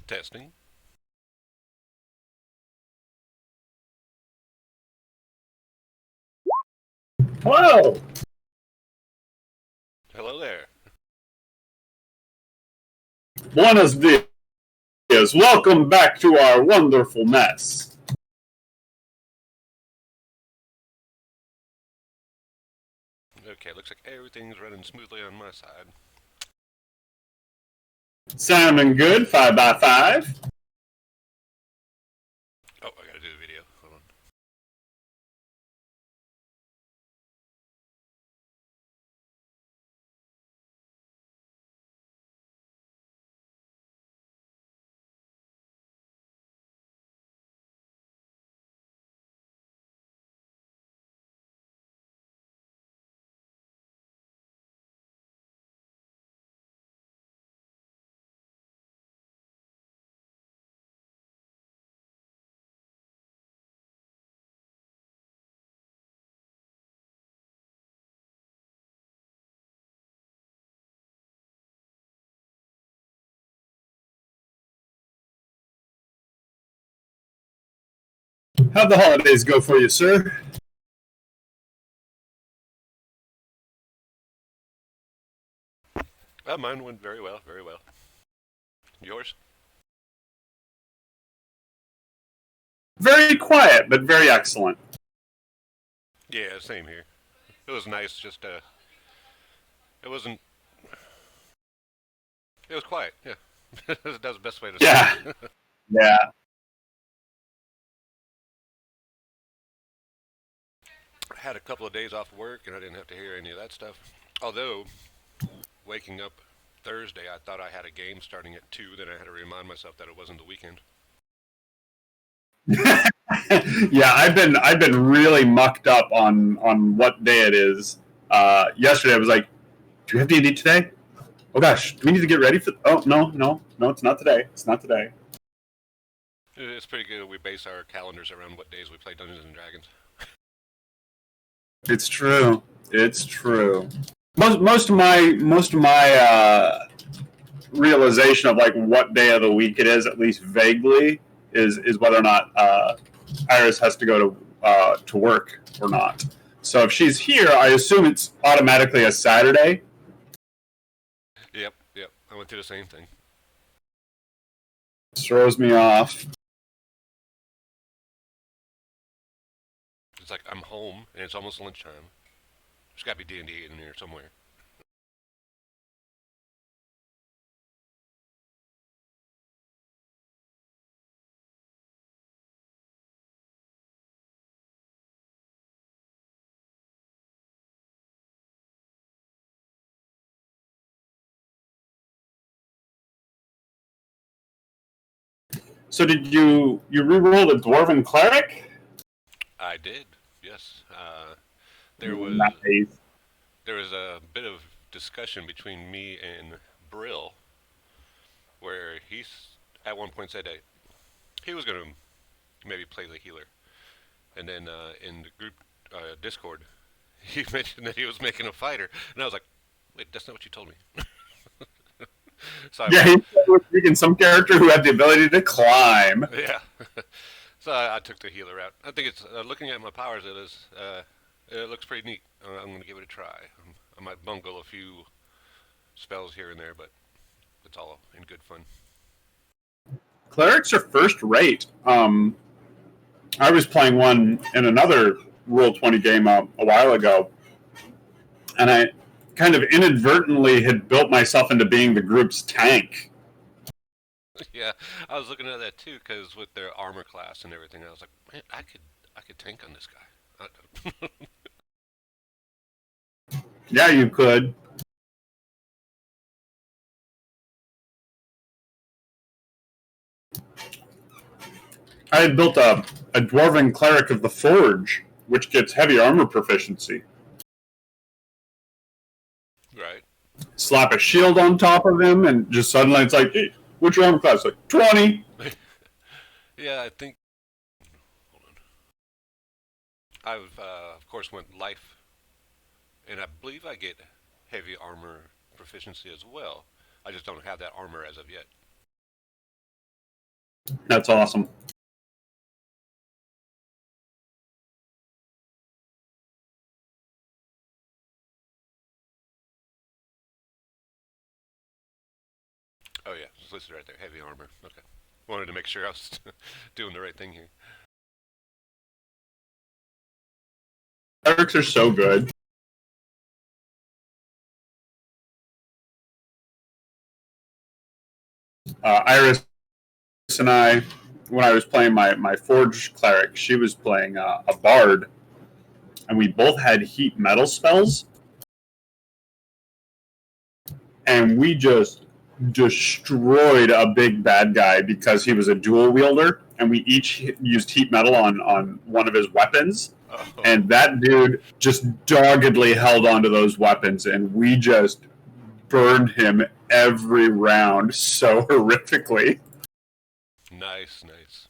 Testing. Hello. Hello there. Buenos dias. Welcome back to our wonderful mess. Okay, looks like everything's running smoothly on my side. Sounding good, 5x5. Oh, I gotta do the video. Hold on. How'd the holidays go for you, sir? Mine went very well, very well. Yours? Very quiet, but very excellent. Yeah, same here. It was nice, just, it wasn't, it was quiet, yeah. That was the best way to say Yeah, it. yeah. I had a couple of days off work and I didn't have to hear any of that stuff. Although, waking up Thursday, I thought I had a game starting at 2, then I had to remind myself that it wasn't the weekend. Yeah, I've been really mucked up on what day it is. Yesterday I was like, do we have D&D today? Oh gosh, do we need to get ready for? Oh no, it's not today. It's not today. It's pretty good. We base our calendars around what days we play Dungeons and Dragons. It's true. It's true. Most of my realization of like what day of the week it is, at least vaguely, is whether or not Iris has to go to work or not. So if she's here, I assume it's automatically a Saturday. Yep, yep. I went through the same thing. Throws me off. It's like I'm home and it's almost lunchtime. There's got to be D&D in here somewhere. So did you re-roll the dwarven cleric? I did, yes. There was Nice. there was a bit of discussion between me and Brill, where he's at one point said that he was going to maybe play the healer, and then in the group Discord, he mentioned that he was making a fighter, and I was like, wait, that's not what you told me. So I Yeah, went, he was speaking some character who had the ability to climb. yeah. So I took the healer out. I think it's looking at my powers. It looks pretty neat. I'm going to give it a try. I might bungle a few spells here and there, but it's all in good fun. Clerics are first rate. I was playing one in another Roll20 game a while ago, and I kind of inadvertently had built myself into being the group's tank. Yeah, I was looking at that too because with their armor class and everything, I was like, man, I could tank on this guy. Yeah, you could. I had built a dwarven cleric of the forge, which gets heavy armor proficiency. Right. Slap a shield on top of him, and just suddenly it's like, hey, what's your armor class? Like 20. Yeah, I think. Hold on. I've of course went life, and I believe I get heavy armor proficiency as well. I just don't have that armor as of yet. That's awesome. Oh yeah, it's listed right there. Heavy armor. Okay. Wanted to make sure I was doing the right thing here. Clerics are so good. Iris and I, when I was playing my Forge cleric, she was playing a bard, and we both had heat metal spells, and we just destroyed a big bad guy because he was a dual wielder, and we each used heat metal on one of his weapons. Oh. And that dude just doggedly held onto those weapons, and we just burned him every round so horrifically. Nice, nice.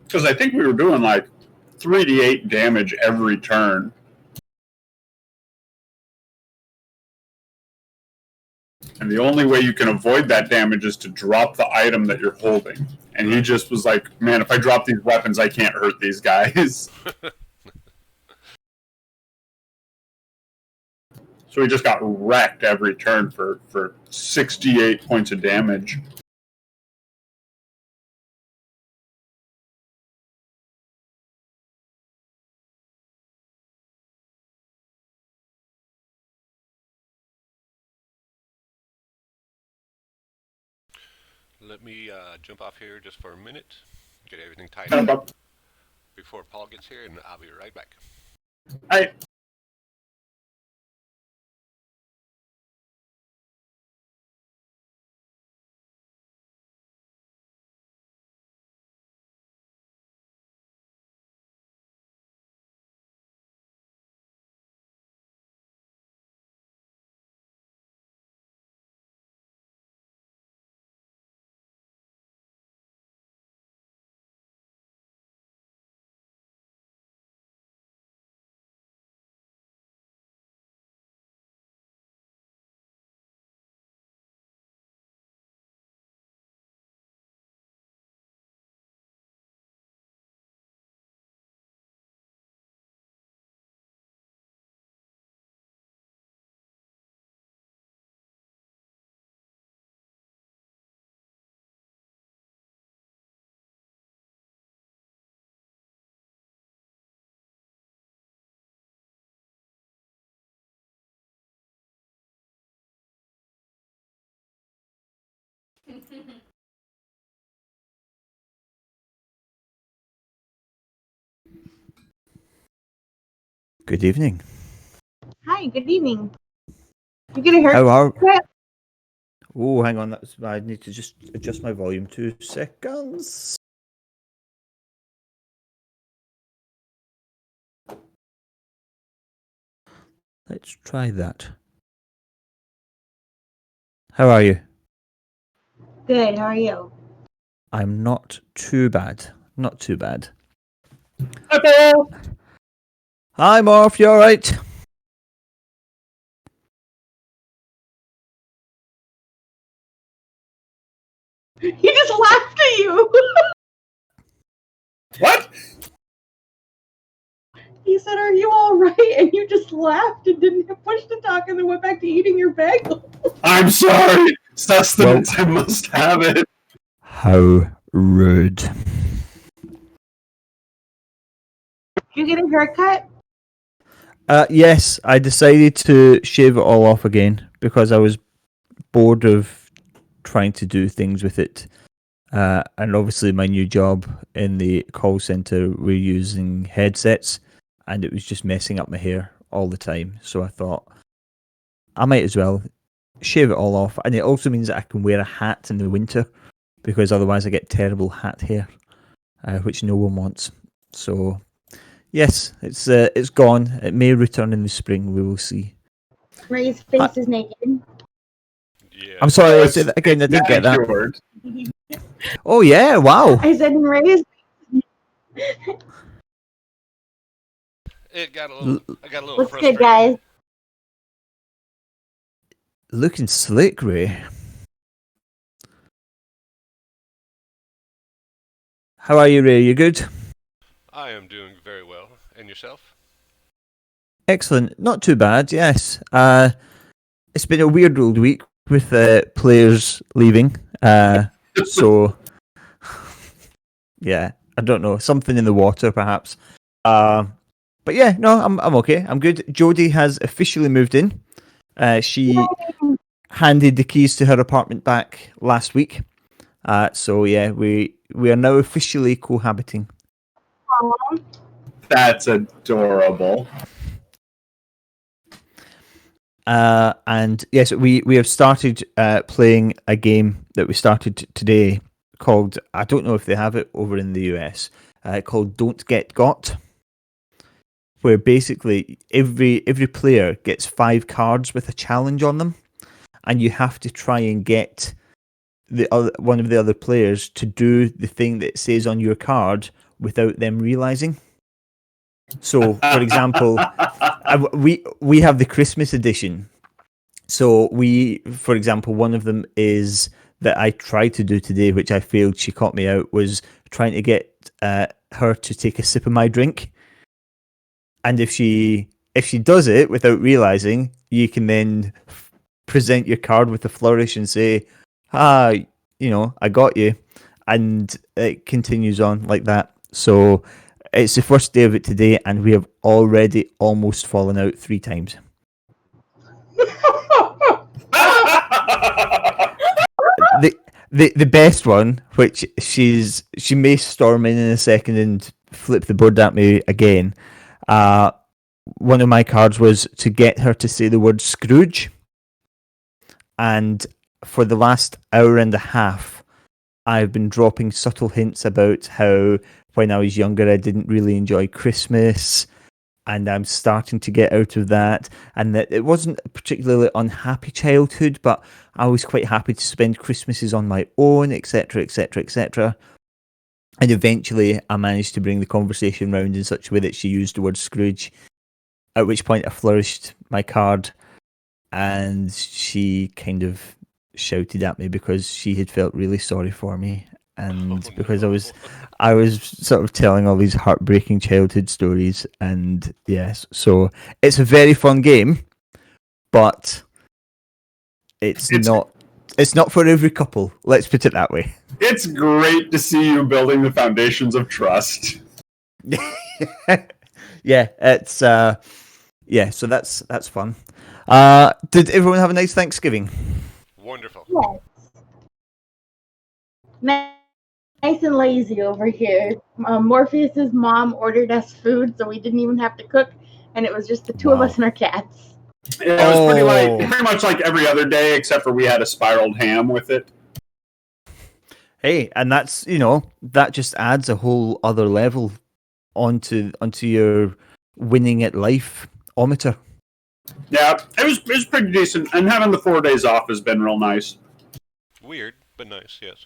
Because I think we were doing like 3d8 damage every turn. And the only way you can avoid that damage is to drop the item that you're holding. And he just was like, man, if I drop these weapons, I can't hurt these guys. So he just got wrecked every turn for 68 points of damage. Let me jump off here just for a minute, get everything tied up before Paul gets here, and I'll be right back. I Good evening. Hi, good evening. You get a haircut? How are? Oh, hang on. I need to just adjust my volume. 2 seconds. Let's try that. How are you? Good, how are you? I'm not too bad. Not too bad. Hi, Paul. Hi, Morph. You all right? He just laughed at you. What? He said, "Are you all right?" And you just laughed and didn't push to talk, and then went back to eating your bagel. I'm sorry. Sustenance. I must have it. How rude. Did you get a haircut? Yes, I decided to shave it all off again because I was bored of trying to do things with it. And obviously my new job in the call center, we're using headsets, and it was just messing up my hair all the time. So I thought I might as well shave it all off. And it also means that I can wear a hat in the winter, because otherwise I get terrible hat hair, which no one wants. So yes, it's gone. It may return in the spring. We will see. Ray's face is naked. Yeah. I'm sorry, say that again. I didn't get that. Cured. Oh yeah, wow. I said Ray's. It got a little. I got a little What's frustrated. good, guys? Looking slick, Ray. How are you, Ray? You good? I am doing very well. And yourself? Excellent. Not too bad, yes. It's been a weird old week with players leaving. So, yeah, I don't know. Something in the water, perhaps. But yeah, no, I'm okay. I'm good. Jodie has officially moved in. She handed the keys to her apartment back last week. So yeah, we are now officially cohabiting. That's adorable. And yes, we have started playing a game that we started today called, I don't know if they have it over in the US, called Don't Get Got, where basically every player gets 5 cards with a challenge on them, and you have to try and get one of the other players to do the thing that it says on your card without them realizing. So, for example, we have the Christmas edition. So for example, one of them is that I tried to do today, which I failed. She caught me out. Was trying to get her to take a sip of my drink, and if she does it without realizing, you can then present your card with a flourish and say, I got you, and it continues on like that. So it's the first day of it today, and we have already almost fallen out 3 times. The best one, which she may storm in a second and flip the board at me again. One of my cards was to get her to say the word Scrooge, and for the last hour and a half, I've been dropping subtle hints about how when I was younger I didn't really enjoy Christmas, and I'm starting to get out of that, and that it wasn't a particularly unhappy childhood, but I was quite happy to spend Christmases on my own, etc., etc., etc. And eventually I managed to bring the conversation round in such a way that she used the word Scrooge, at which point I flourished my card, and she kind of shouted at me because she had felt really sorry for me, and because I was sort of telling all these heartbreaking childhood stories. And yes, so it's a very fun game, but it's not for every couple, let's put it that way. It's great to see you building the foundations of trust. Yeah, it's so that's fun. Did everyone have a nice Thanksgiving? Wonderful. Yes. Nice and lazy over here. Morpheus's mom ordered us food, so we didn't even have to cook, and it was just the 2 of us and our cats. It was pretty much like every other day, except for we had a spiraled ham with it. Hey, and that's that just adds a whole other level onto your winning at life ometer. Yeah, it was pretty decent, and having the 4 days off has been real nice. Weird, but nice, yes.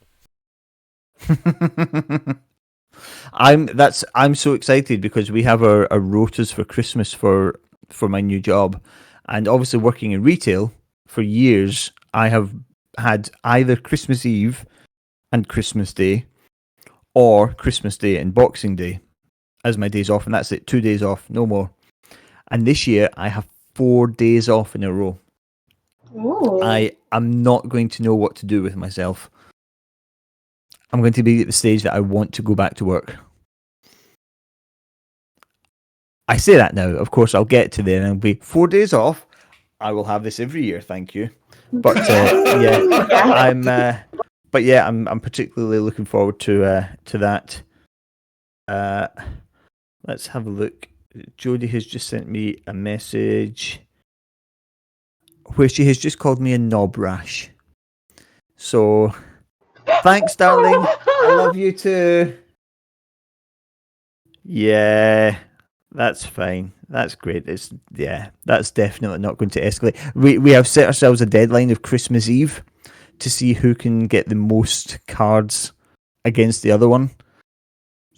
I'm so excited because we have our rotas for Christmas for my new job, and obviously working in retail for years, I have had either Christmas Eve and Christmas Day, or Christmas Day and Boxing Day as my days off, and that's it, 2 days off, no more. And this year I have 4 days off in a row. Ooh. I am not going to know what to do with myself. I'm going to be at the stage that I want to go back to work. I say that now. Of course, I'll get to there and it'll be 4 days off. I will have this every year, thank you. But I'm particularly looking forward to that. Let's have a look. Jodie has just sent me a message where she has just called me a knob rash. So, thanks, darling. I love you too. Yeah, that's fine. That's great. That's definitely not going to escalate. We have set ourselves a deadline of Christmas Eve to see who can get the most cards against the other one.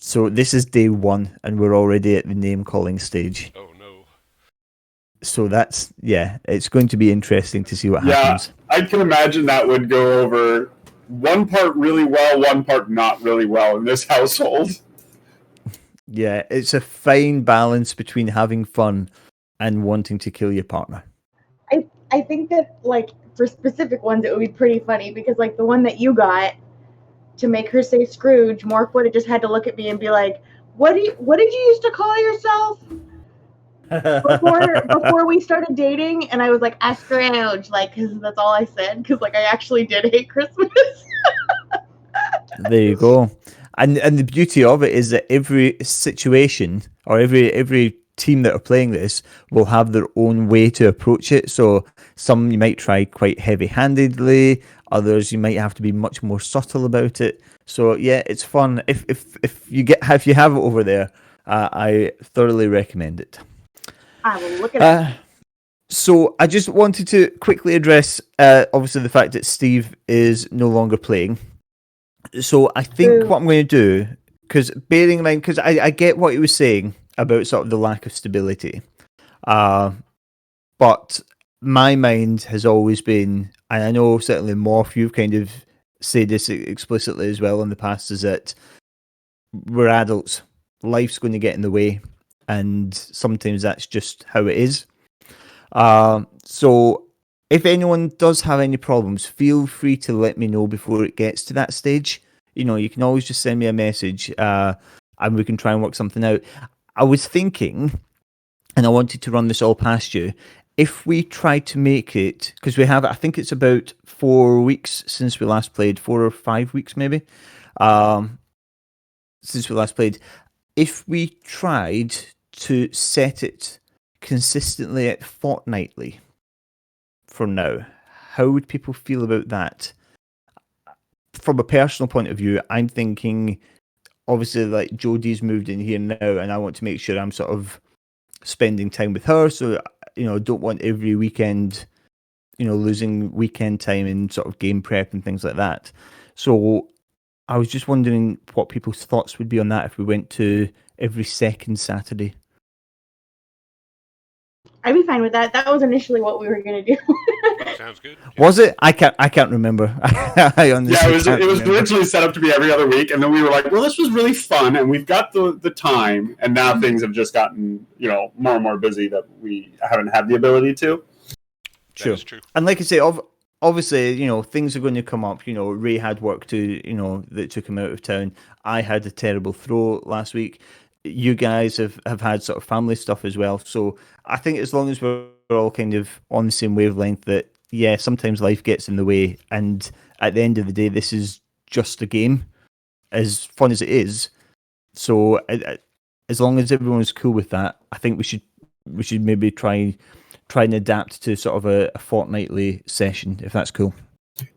So this is day 1, and we're already at the name calling stage. Oh no. So that's it's going to be interesting to see what Yeah, happens. I can imagine that would go over one part really well, one part not really well in this household. Yeah, it's a fine balance between having fun and wanting to kill your partner. I think that like for specific ones it would be pretty funny because like the one that you got to make her say Scrooge, Mork would have just had to look at me and be like, what did you used to call yourself before we started dating? And I was like, a Scrooge, like because that's all I said because like I actually did hate Christmas. There you go. And the beauty of it is that every situation or every team that are playing this will have their own way to approach it. So some you might try quite heavy-handedly, others you might have to be much more subtle about it. So yeah, it's fun. If you have it over there, I thoroughly recommend it. I will look it up. So I just wanted to quickly address, obviously, the fact that Steve is no longer playing. So I think what I'm going to do, because bearing in mind, because I get what he was saying about sort of the lack of stability, but my mind has always been, and I know certainly Morph, you've kind of said this explicitly as well in the past, is that we're adults. Life's going to get in the way, and sometimes that's just how it is. So if anyone does have any problems, feel free to let me know before it gets to that stage. You know, you can always just send me a message, and we can try and work something out. I was thinking, and I wanted to run this all past you, if we try to make it, because we have, I think it's about 4 weeks since we last played, 4 or 5 weeks maybe, since we last played. If we tried to set it consistently at fortnightly from now, how would people feel about that? From a personal point of view, I'm thinking, obviously, like Jodie's moved in here now, and I want to make sure I'm sort of spending time with her. So, you know, don't want every weekend, you know, losing weekend time in sort of game prep and things like that. So, I was just wondering what people's thoughts would be on that if we went to every second Saturday. I'd be fine with that. That was initially what we were gonna do. Sounds good. Was it? I can't remember. I honestly Yeah, it was can't remember. originally set up to be every other week, and then we were like, well, this was really fun, and we've got the time, and now things have just gotten, you know, more and more busy that we haven't had the ability to. Sure. That is true. And like I say, obviously, you know, things are going to come up. You know, Ray had work to, you know, that took him out of town. I had a terrible throw last week. You guys have had sort of family stuff as well. So I think as long as we're all kind of on the same wavelength that, yeah, sometimes life gets in the way. And at the end of the day, this is just a game, as fun as it is. So as long as everyone's cool with that, I think we should maybe try and adapt to sort of a fortnightly session, if that's cool.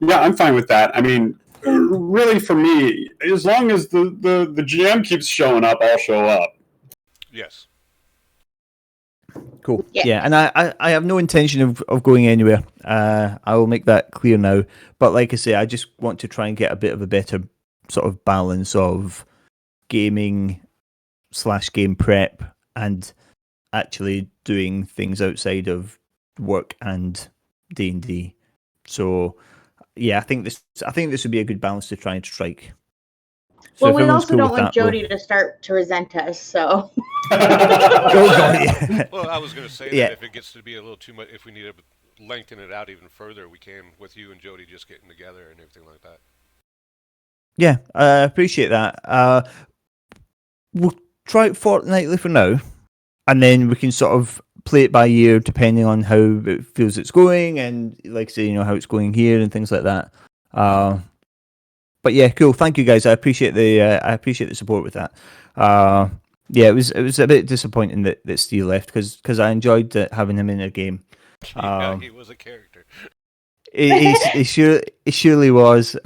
Yeah, I'm fine with that. I mean, really, for me, as long as the GM keeps showing up, I'll show up. Yes. Cool. Yeah. Yeah, and I have no intention of going anywhere. I will make that clear now. But like I say, I just want to try and get a bit of a better sort of balance of gaming / game prep and actually doing things outside of work and D&D. So yeah, I think this would be a good balance to try and strike. So well, if we everyone's also cool don't with want that, Jodie to start to resent us. So Oh, God, yeah. Well, I was going to say Yeah. that if it gets to be a little too much, if we need to lengthen it out even further, we can with you and Jody just getting together and everything like that. Yeah, I appreciate that. We'll try it fortnightly for now, and then we can sort of play it by ear depending on how it feels it's going, and like I say, you know, how it's going here and things like that. But yeah, cool. Thank you guys. I appreciate the support with that. Yeah, it was a bit disappointing that Steve left because I enjoyed having him in a game. Yeah, he was a character. He surely was.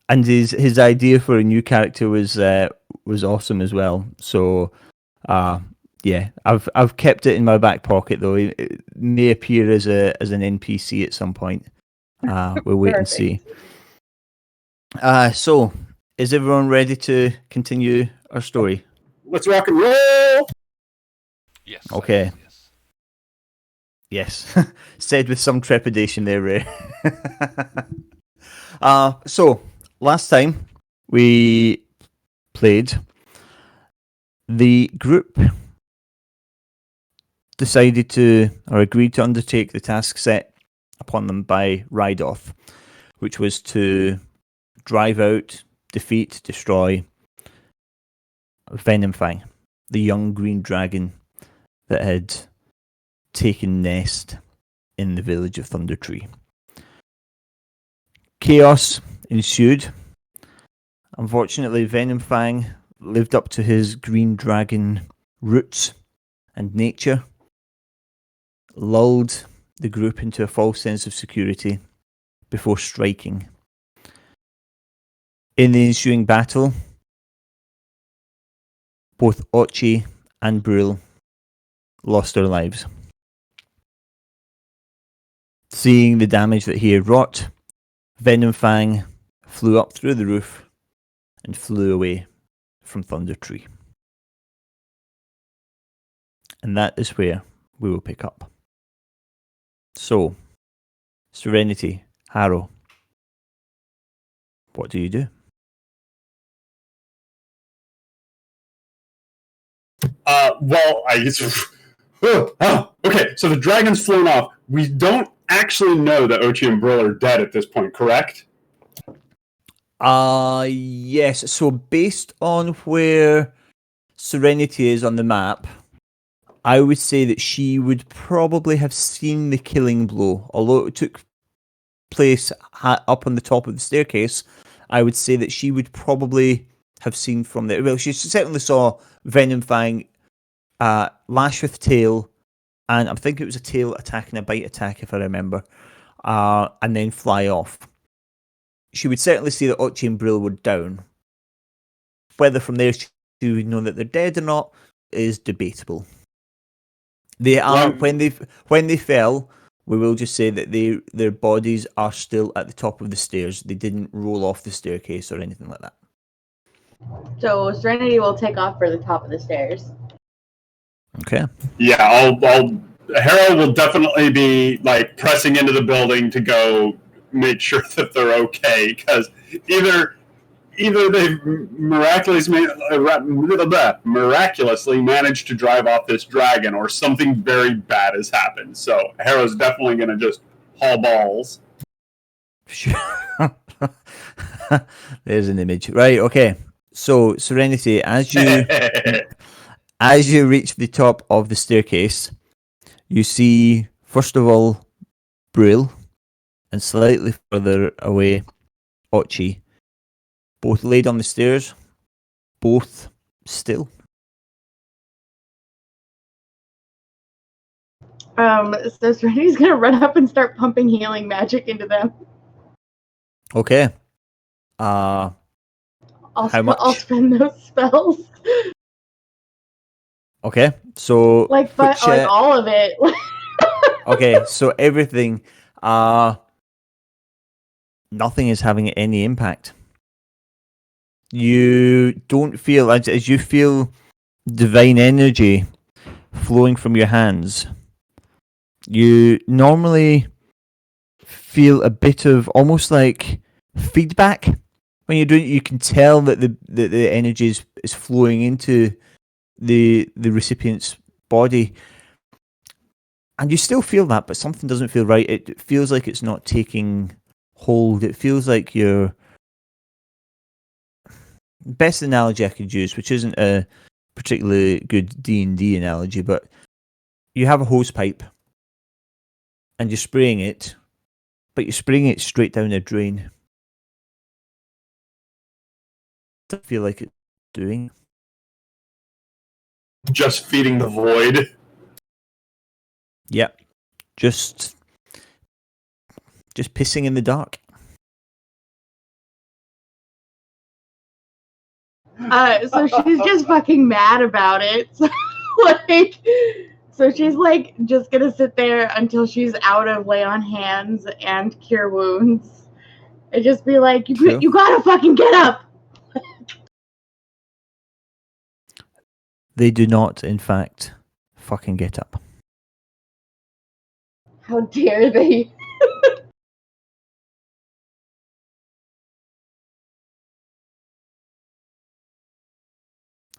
And his idea for a new character was awesome as well. So, yeah, I've kept it in my back pocket though. It may appear as an NPC at some point. We'll wait and see. So, is everyone ready to continue our story? Let's rock and roll. Yes. Okay. Yes. Yes, said with some trepidation there, Ray. So last time we played, the group decided to, or agreed to undertake the task set upon them by Rydoth, which was to drive out, defeat, destroy Venomfang, the young green dragon that had taken nest in the village of Thunder Tree. Chaos ensued. Unfortunately, Venomfang lived up to his green dragon roots and nature, lulled the group into a false sense of security before striking. In the ensuing battle, both Ochi and Brule lost their lives. Seeing the damage that he had wrought, Venomfang flew up through the roof and flew away from Thunder Tree. And that is where we will pick up. So, Serenity, Harrow, what do you do? Well, I guess. Okay, so the dragon's flown off. We don't actually know that Ochi and Brill are dead at this point, correct? Yes. So based on where Serenity is on the map, I would say that she would probably have seen the killing blow. Although it took place up on the top of the staircase, I would say that she would probably have seen from there. Well, she certainly saw Venomfang lash with tail, and I think it was a tail attack and a bite attack, if I remember, and then fly off. She would certainly see that Ochi and Brill were down. Whether from there she would know that they're dead or not is debatable. They are when they fell. We will just say that their bodies are still at the top of the stairs. They didn't roll off the staircase or anything like that. So Serenity will take off for the top of the stairs. Okay. Yeah, Harrow will definitely be like pressing into the building to go make sure that they're okay, because either they've miraculously managed to drive off this dragon, or something very bad has happened. So Harrow's definitely going to just haul balls. Sure. There's an image. Right, okay. So, Serenity, as you reach the top of the staircase, you see, first of all, Brill, and slightly further away, Ochi, both laid on the stairs, both still. So Serenity's gonna run up and start pumping healing magic into them. Okay. I'll much? spend those spells. Okay, so Like all of it. okay, so everything, nothing is having any impact. You don't feel, as you feel divine energy flowing from your hands, you normally feel a bit of almost like feedback when you're doing it. You can tell that the energy is flowing into the recipient's body, and you still feel that, but something doesn't feel right. It feels like it's not taking hold. It feels like you're, best analogy I could use, which isn't a particularly good D&D analogy, but you have a hose pipe and you're spraying it, but you're spraying it straight down a drain. Doesn't feel like it's doing. Just feeding the void. Yep. Just pissing in the dark. So she's just fucking mad about it. So she's like just gonna sit there until she's out of lay on hands and cure wounds, and just be like, you gotta fucking get up. They do not, in fact, fucking get up. How dare they?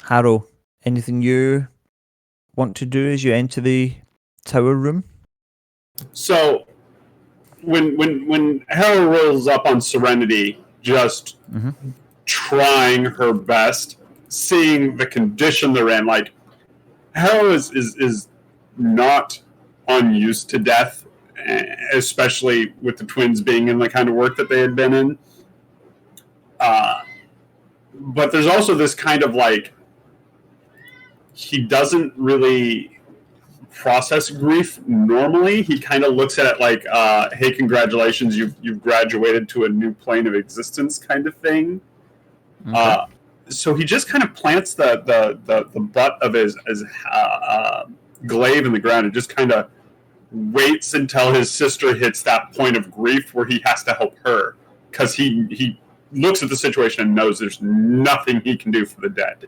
Harrow, anything you want to do as you enter the tower room? So when Hera rolls up on Serenity, just trying her best, seeing the condition they're in, like Hera is not unused to death, especially with the twins being in the kind of work that they had been in. But there's also this kind of like he doesn't really process grief normally. He kind of looks at it like, "Hey, congratulations, you've graduated to a new plane of existence," kind of thing. Okay. So he just kind of plants the butt of his glaive in the ground and just kind of waits until his sister hits that point of grief where he has to help her, because he looks at the situation and knows there's nothing he can do for the dead.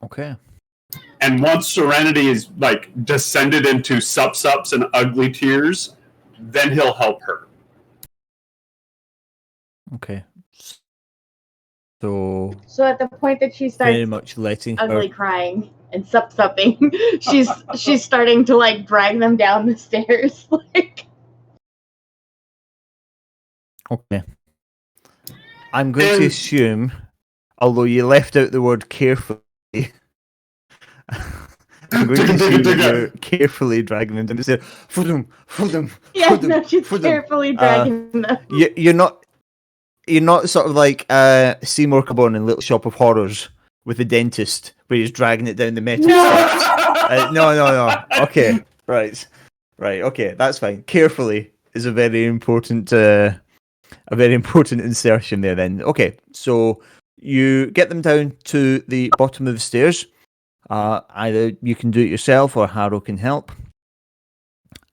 Okay. And once Serenity is like descended into sups and ugly tears, then he'll help her. Okay. So So at the point that she very starts much letting ugly her. crying and supping, she's starting to like drag them down the stairs. Like, Okay. I'm going to assume, although you left out the word carefully, I'm going to assume that you're carefully dragging them down the stairs. For them. yeah, no, she's carefully dragging them. You're not sort of like Seymour Cabourn in Little Shop of Horrors with the dentist, where he's dragging it down the metal steps. No. Okay, right. Okay, that's fine. Carefully is a very important insertion there. Then, okay, so you get them down to the bottom of the stairs. Either you can do it yourself, or Harrow can help.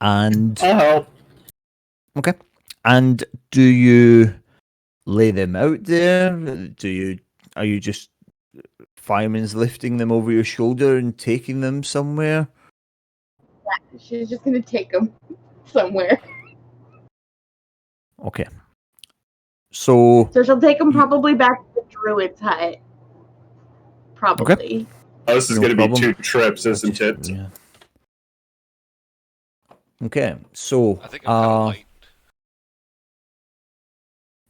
And I'll help. okay, and do you lay them out there? Are you just firemen's lifting them over your shoulder and taking them somewhere? She's just gonna take them somewhere. Okay. So So she'll take them probably back to the druid's hut. Probably. Okay. Oh, this is No going to be problem. 2 trips, isn't it? Yeah. Okay, so I think I'm kind of light.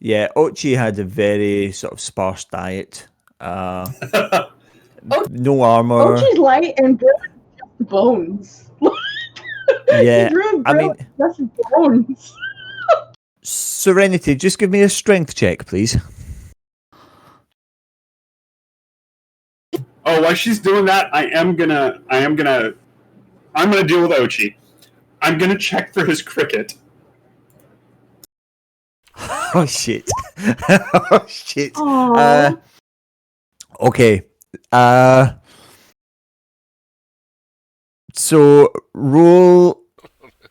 yeah, Ochi had a very sort of sparse diet. No armor. Oh, she's light and Brill is just bones. Yeah, Druid I Brill mean, is just bones. Serenity, just give me a strength check, please. Oh, while she's doing that, I'm gonna deal with Ochi. I'm gonna check for his cricket. Oh shit! Oh shit! Aww. Okay. So roll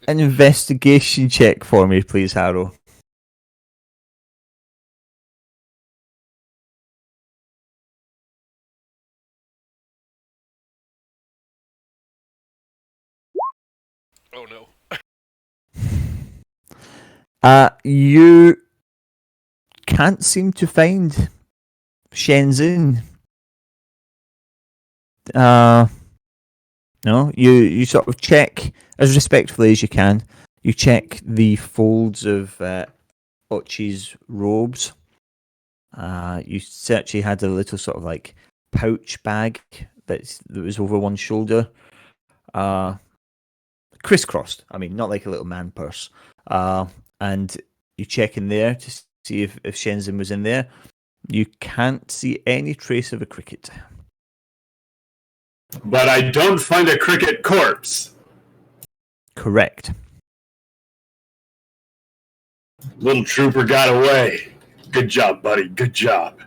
an investigation check for me, please, Harrow. Oh no. You can't seem to find Shenzhen. No, you sort of check as respectfully as you can. You check the folds of Ochi's robes. You search. He had a little sort of like pouch bag that was over one shoulder, crisscrossed. I mean, not like a little man purse. And you check in there to see if Shenzhen was in there. You can't see any trace of a cricket. But I don't find a cricket corpse. Correct. Little trooper got away. Good job, buddy. Good job.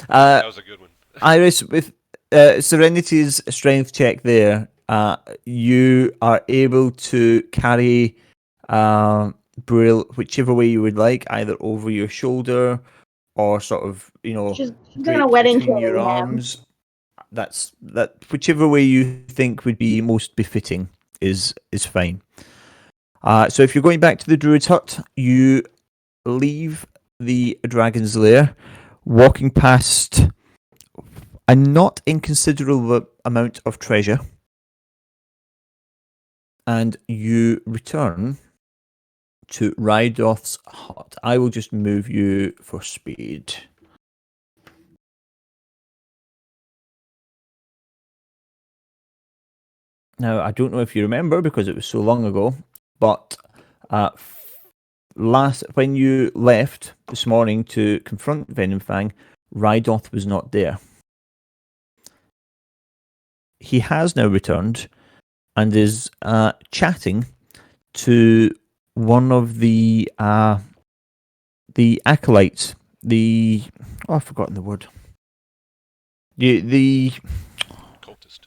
That was a good one. Iris, with Serenity's strength check there, you are able to carry Brill whichever way you would like, either over your shoulder or sort of, She's draped gonna wedding between carry your him. arms. that's that. Whichever way you think would be most befitting is fine. So if you're going back to the druid's hut, you leave the dragon's lair, walking past a not inconsiderable amount of treasure, and you return to Rydoth's hut. I will just move you for speed. Now, I don't know if you remember because it was so long ago, but when you left this morning to confront Venomfang, Rydoth was not there. He has now returned and is chatting to one of the acolytes. I've forgotten the word. The Cultist.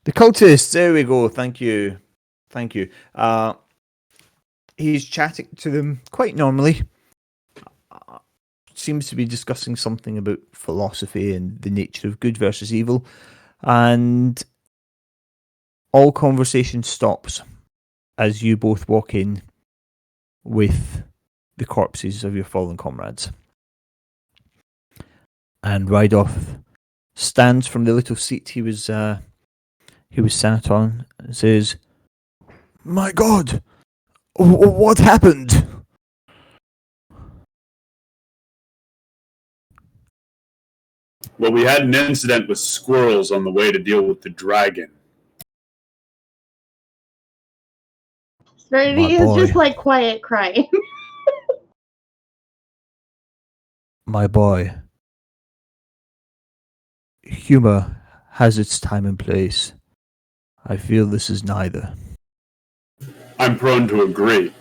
The cultists, there we go. Thank you. He's chatting to them quite normally. Seems to be discussing something about philosophy and the nature of good versus evil. And all conversation stops as you both walk in with the corpses of your fallen comrades. And Rydoth stands from the little seat he was sat on and says, "My God, what happened?" Well, we had an incident with squirrels on the way to deal with the dragon. Serenity is just like quiet crying. My boy, humor has its time and place. I feel this is neither. I'm prone to agree.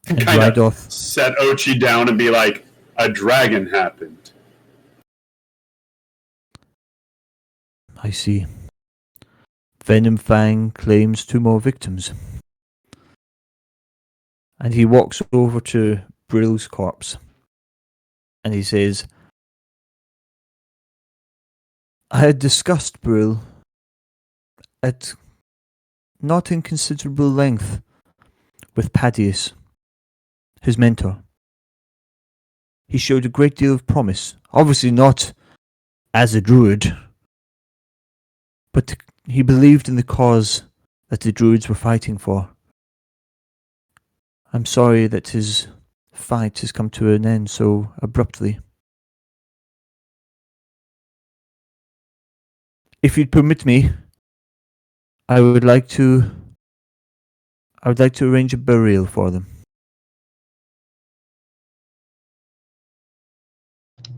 And Kind of Rydoth, set Ochi down and be like, a dragon happened. I see. Venomfang claims 2 more victims. And he walks over to Brill's corpse. And he says, I had discussed Brill at not inconsiderable length with Padius, his mentor. He showed a great deal of promise, obviously not as a druid, but he believed in the cause that the druids were fighting for. I'm sorry that his fight has come to an end so abruptly. If you'd permit me, I would like to arrange a burial for them.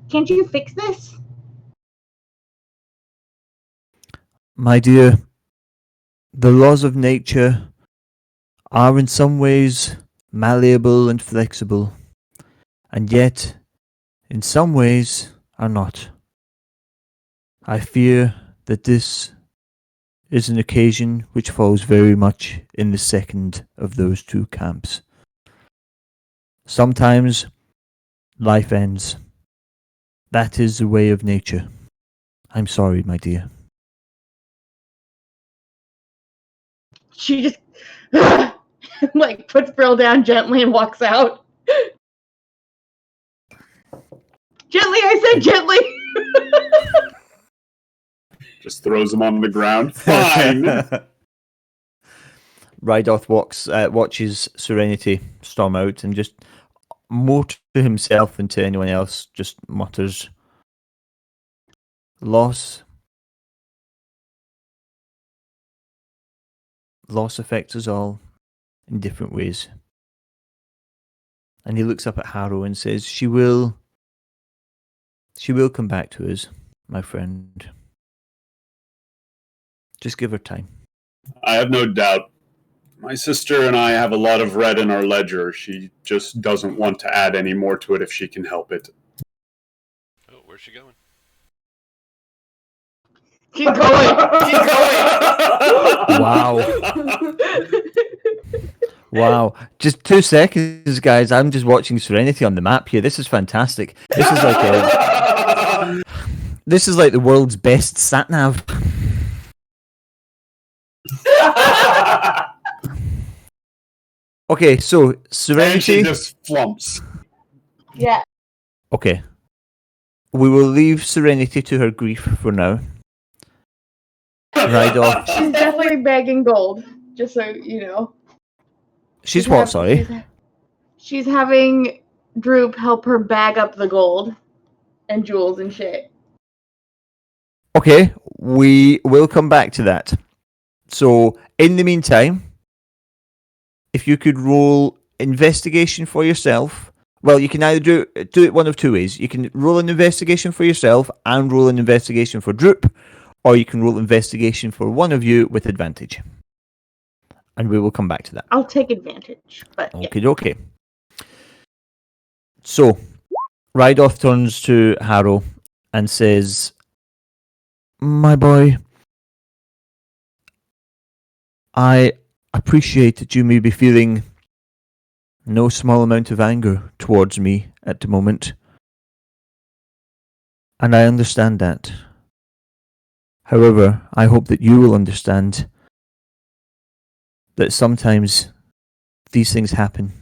Can't you fix this? My dear, the laws of nature are in some ways malleable and flexible, and yet, in some ways, are not. I fear that this is an occasion which falls very much in the second of those 2 camps. Sometimes life ends. That is the way of nature. I'm sorry, my dear. She just like puts Brill down gently and walks out. Gently, I said gently. Just throws him on the ground. Fine. Rydoth watches Serenity storm out and just more to himself than to anyone else, just mutters, Loss affects us all in different ways. And he looks up at Harrow and says, She will come back to us, my friend. Just give her time. I have no doubt. My sister and I have a lot of red in our ledger. She just doesn't want to add any more to it if she can help it. Oh, where's she going? Keep going. Wow. Wow. Just 2 seconds, guys. I'm just watching Serenity on the map here. This is fantastic. This is like the world's best sat nav. Okay, so And she Serenity. just flumps. Yeah. Okay. We will leave Serenity to her grief for now. Right off. She's definitely bagging gold, just so you know. She's what, sorry? She's having Droop help her bag up the gold and jewels and shit. Okay, we will come back to that. So, in the meantime, if you could roll investigation for yourself, well, you can either do it one of two ways. You can roll an investigation for yourself and roll an investigation for Droop, or you can roll investigation for one of you with advantage. And we will come back to that. I'll take advantage, but yeah. Okay. So, Rydoth turns to Harrow and says, "My boy, I appreciate that you may be feeling no small amount of anger towards me at the moment. And I understand that. However, I hope that you will understand that sometimes these things happen.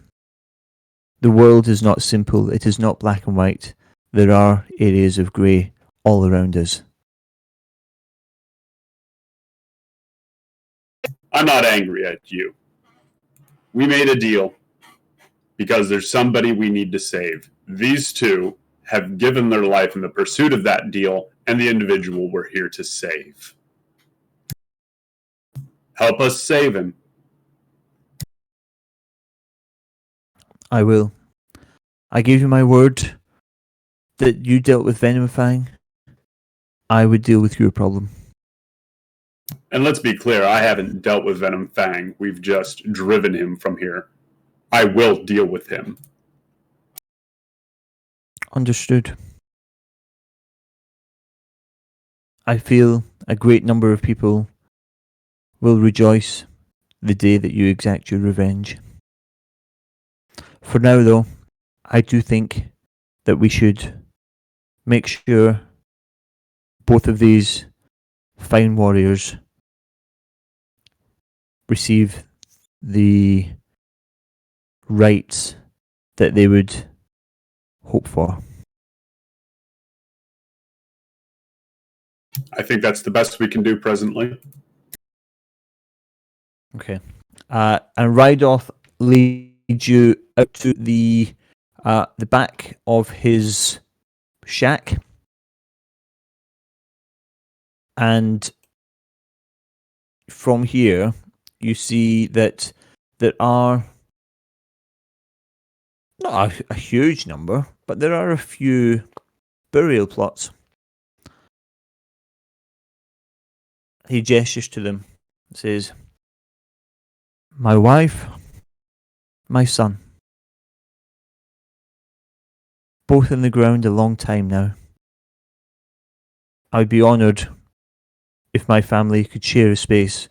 The world is not simple, it is not black and white. There are areas of grey all around us." I'm not angry at you. We made a deal because there's somebody we need to save. These two have given their life in the pursuit of that deal and the individual we're here to save. Help us save him. I will. I gave you my word that you dealt with Venom Fang. I would deal with your problem. And let's be clear, I haven't dealt with Venom Fang. We've just driven him from here. I will deal with him. Understood. I feel a great number of people will rejoice the day that you exact your revenge. For now, though, I do think that we should make sure both of these fine warriors receive the rights that they would hope for. I think that's the best we can do presently. Okay. And Rydoth leads you out to the back of his shack. And from here, you see that there are not a huge number, but there are a few burial plots. He gestures to them and says, "My wife, my son, both in the ground a long time now. I'd be honoured if my family could share a space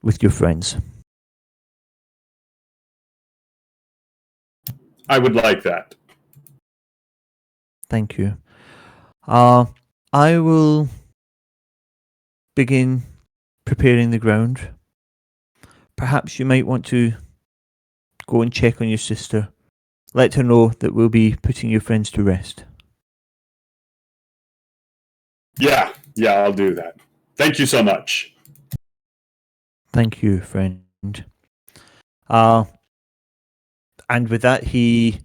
with your friends." I would like that. Thank you. I will begin preparing the ground. Perhaps you might want to go and check on your sister. Let her know that we'll be putting your friends to rest. Yeah, I'll do that. Thank you so much. Thank you, friend. And with that, he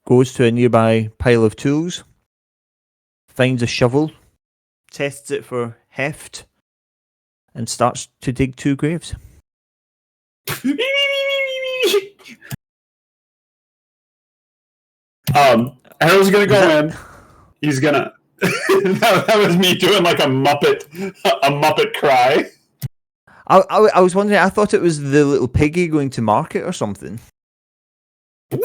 goes to a nearby pile of tools, finds a shovel, tests it for heft, and starts to dig 2 graves. Harold's gonna go in. He's gonna. that was me doing like a Muppet cry. I was wondering, I thought it was the little piggy going to market or something. No,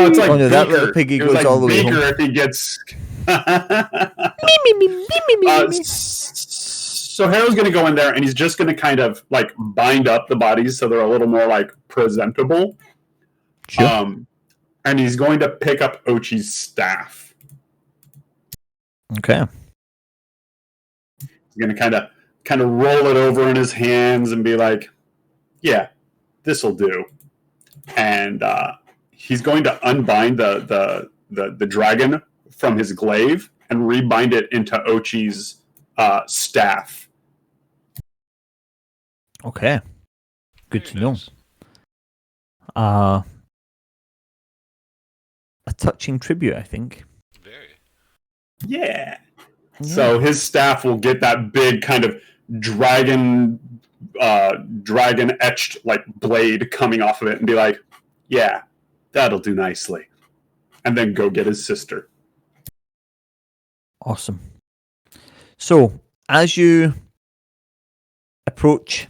it's like Oh no, Baker. that little piggy It was goes like all the way Baker home. if he gets. Me, me, me, me, me, me, me. Uh, So Haro's going to go in there and he's just going to kind of like bind up the bodies so they're a little more like presentable. Sure. And he's going to pick up Ochi's staff. Okay. He's going to kind of roll it over in his hands and be like, "Yeah, this will do." And he's going to unbind the dragon from his glaive and rebind it into Ochi's staff. Okay. Good Very to know. nice. A touching tribute, I think. Very. Yeah. So his staff will get that big kind of dragon etched like blade coming off of it and be like, "Yeah, that'll do nicely." And then go get his sister. Awesome. So, as you approach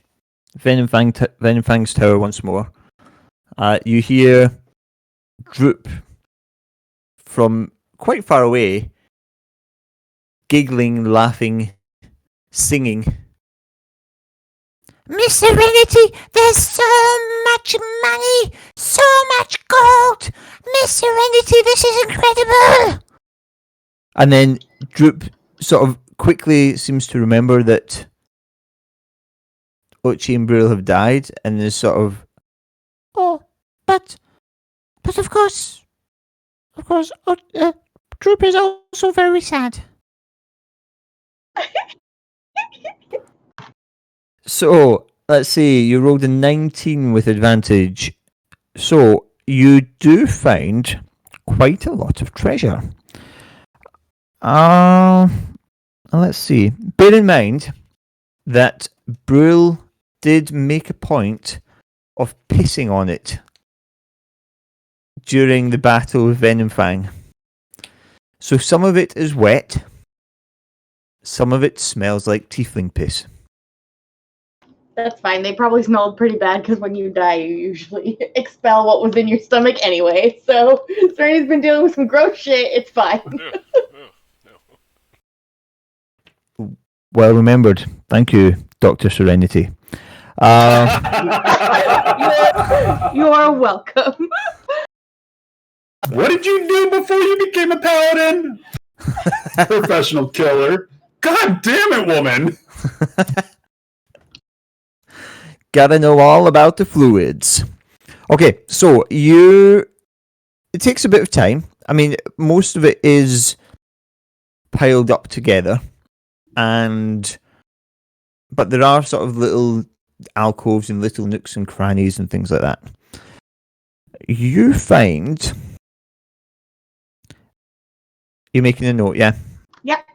Venomfang's tower once more, you hear Droop from quite far away, giggling, laughing, singing. Miss Serenity, there's so much money, so much gold. Miss Serenity, this is incredible. And then Droop sort of quickly seems to remember that Ochi and Brill have died, and is sort of, oh, but of course, Droop is also very sad. So, let's see, you rolled a 19 with advantage. So, you do find quite a lot of treasure. Let's see. Bear in mind that Brule did make a point of pissing on it during the battle with Venomfang. So some of it is wet. Some of it smells like tiefling piss. That's fine. They probably smelled pretty bad because when you die, you usually expel what was in your stomach anyway. So Serenity's been dealing with some gross shit. It's fine. Well remembered. Thank you, Dr. Serenity. You're welcome. What did you do before you became a paladin? Professional killer. God damn it, woman. Gotta know all about the fluids. Okay, so it takes a bit of time. I mean, most of it is piled up together, but there are sort of little alcoves and little nooks and crannies and things like that. You find... You're making a note, yeah? Yep.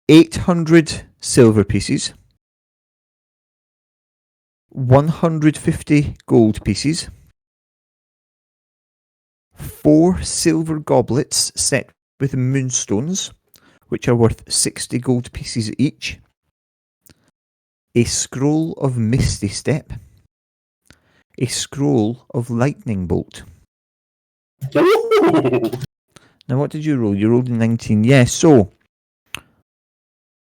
800 silver pieces, 150 gold pieces, 4 silver goblets set with moonstones, which are worth 60 gold pieces each, a scroll of Misty Step, a scroll of Lightning Bolt. Ooh. Now, what did you roll? You rolled a 19. Yeah, so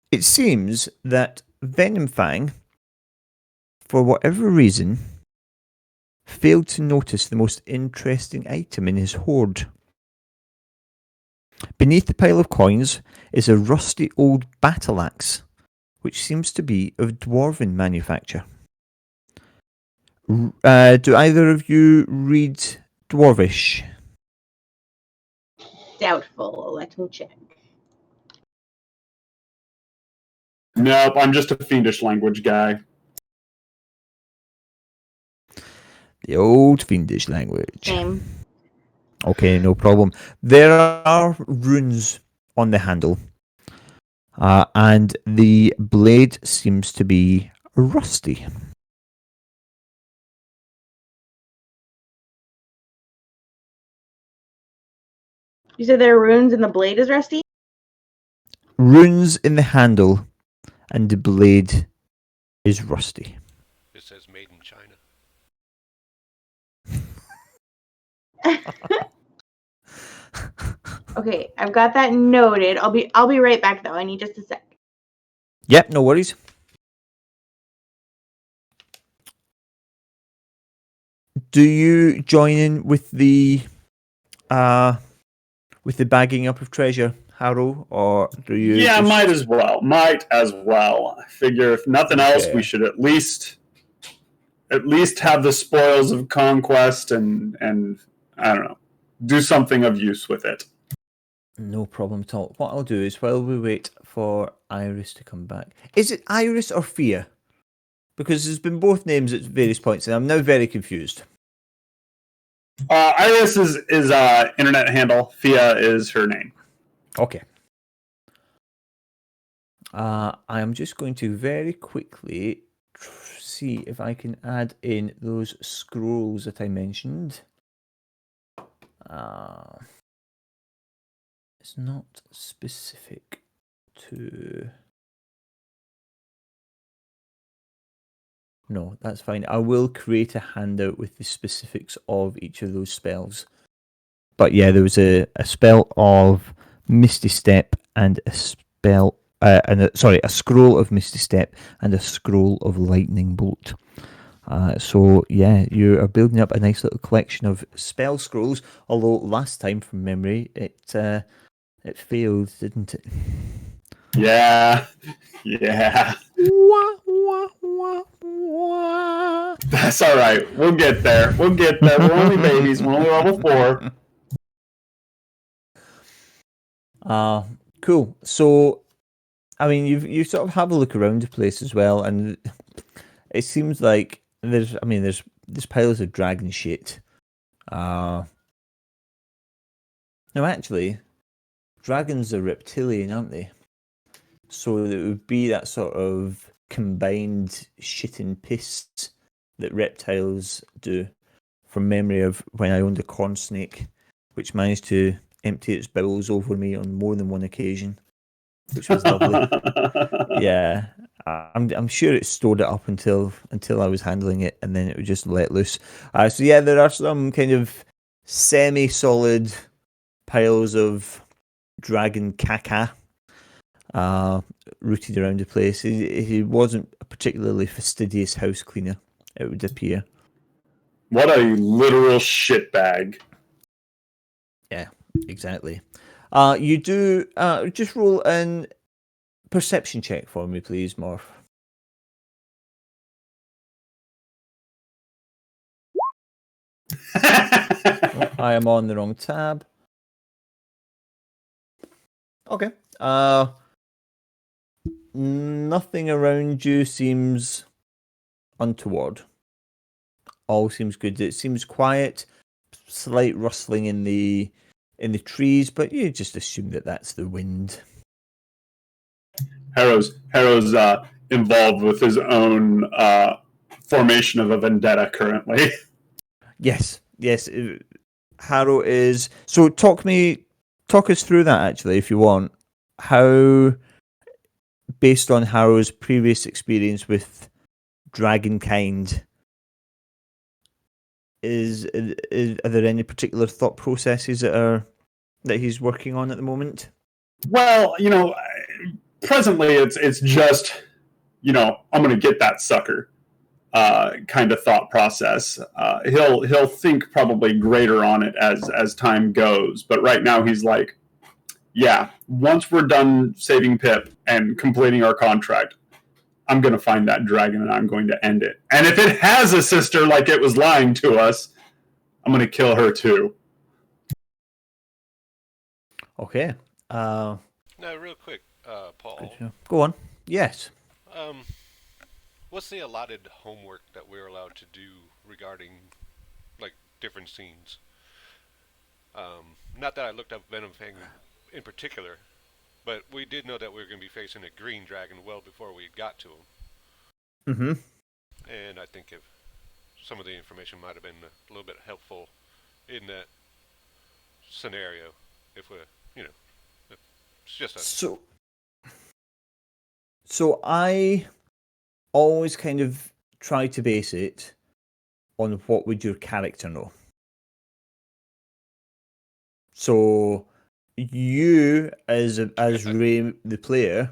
it seems that Venomfang, for whatever reason, failed to notice the most interesting item in his hoard. Beneath the pile of coins is a rusty old battle axe, which seems to be of dwarven manufacture. Do either of you read Dwarvish? Doubtful. Let me check. Nope, I'm just a fiendish language guy. The old fiendish language. Same. Okay, no problem. There are runes on the handle, and the blade seems to be rusty. You said there are runes and the blade is rusty? Runes in the handle, and the blade is rusty. It says made in China. Okay, I've got that noted. I'll be right back though. I need just a sec. Yep, no worries. Do you join in with the bagging up of treasure, Harrow, or do you? Yeah, just... might as well. Might as well. I figure if nothing else, Okay. we should at least have the spoils of conquest and I don't know, do something of use with it. No problem at all. What I'll do is while we wait for Iris to come back, is it Iris or Fia? Because there's been both names at various points, and I'm now very confused. Iris is internet handle. Fia is her name. Okay. I am just going to very quickly see if I can add in those scrolls that I mentioned. It's not specific to... No, that's fine. I will create a handout with the specifics of each of those spells. But yeah, there was a spell of Misty Step and a spell... a scroll of Misty Step and a scroll of Lightning Bolt. So yeah, you are building up a nice little collection of spell scrolls. Although last time, from memory, it failed, didn't it? Yeah. Wah, wah, wah, wah. That's all right. We'll get there. We're only babies. We're only level 4. Cool. So, I mean, you sort of have a look around the place as well, and it seems like there's piles of dragon shit. No, actually, dragons are reptilian, aren't they? So it would be that sort of combined shit and piss that reptiles do. From memory of when I owned a corn snake, which managed to empty its bowels over me on more than one occasion, which was lovely. Yeah, I'm sure it stored it up until I was handling it, and then it would just let loose. So yeah, there are some kind of semi-solid piles of dragon caca rooted around the place. He wasn't a particularly fastidious house cleaner, it would appear. What a literal shitbag. Yeah, exactly. You do just roll an perception check for me, please, Morph. I am on the wrong tab. Okay. Nothing around you seems untoward. All seems good. It seems quiet. Slight rustling in the trees, but you just assume that that's the wind. Harrow's involved with his own formation of a vendetta currently. Yes. Harrow is. So talk us through that actually, if you want. How, based on Harrow's previous experience with dragonkind, are there any particular thought processes that he's working on at the moment? Well, presently it's just, I'm going to get that sucker kind of thought process. He'll think probably greater on it as time goes, but right now he's like, yeah, once we're done saving Pip and completing our contract, I'm going to find that dragon and I'm going to end it. And if it has a sister like it was lying to us, I'm going to kill her too. Okay. Now, real quick, Paul. Go on. Yes. What's the allotted homework that we're allowed to do regarding, like, different scenes? Not that I looked up Venom Fang in particular, but we did know that we were going to be facing a green dragon well before we got to him. Mm-hmm. And I think if some of the information might have been a little bit helpful in that scenario, if we're, it's just a... So I always kind of try to base it on what would your character know. So you, as Ray, the player,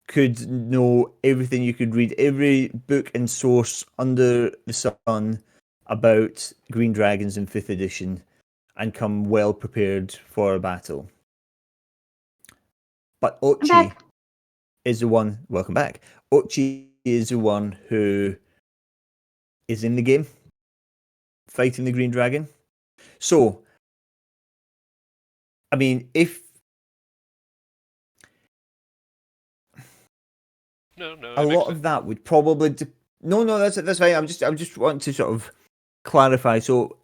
could know everything. You could read every book and source under the sun about green dragons in 5th edition and come well prepared for a battle. But I'm Ochi back. is the one. Welcome back. Ochi is the one who is in the game fighting the green dragon. So, I mean, if No, a that makes lot sense. of that would probably no, that's fine. I'm just wanting to sort of clarify. So,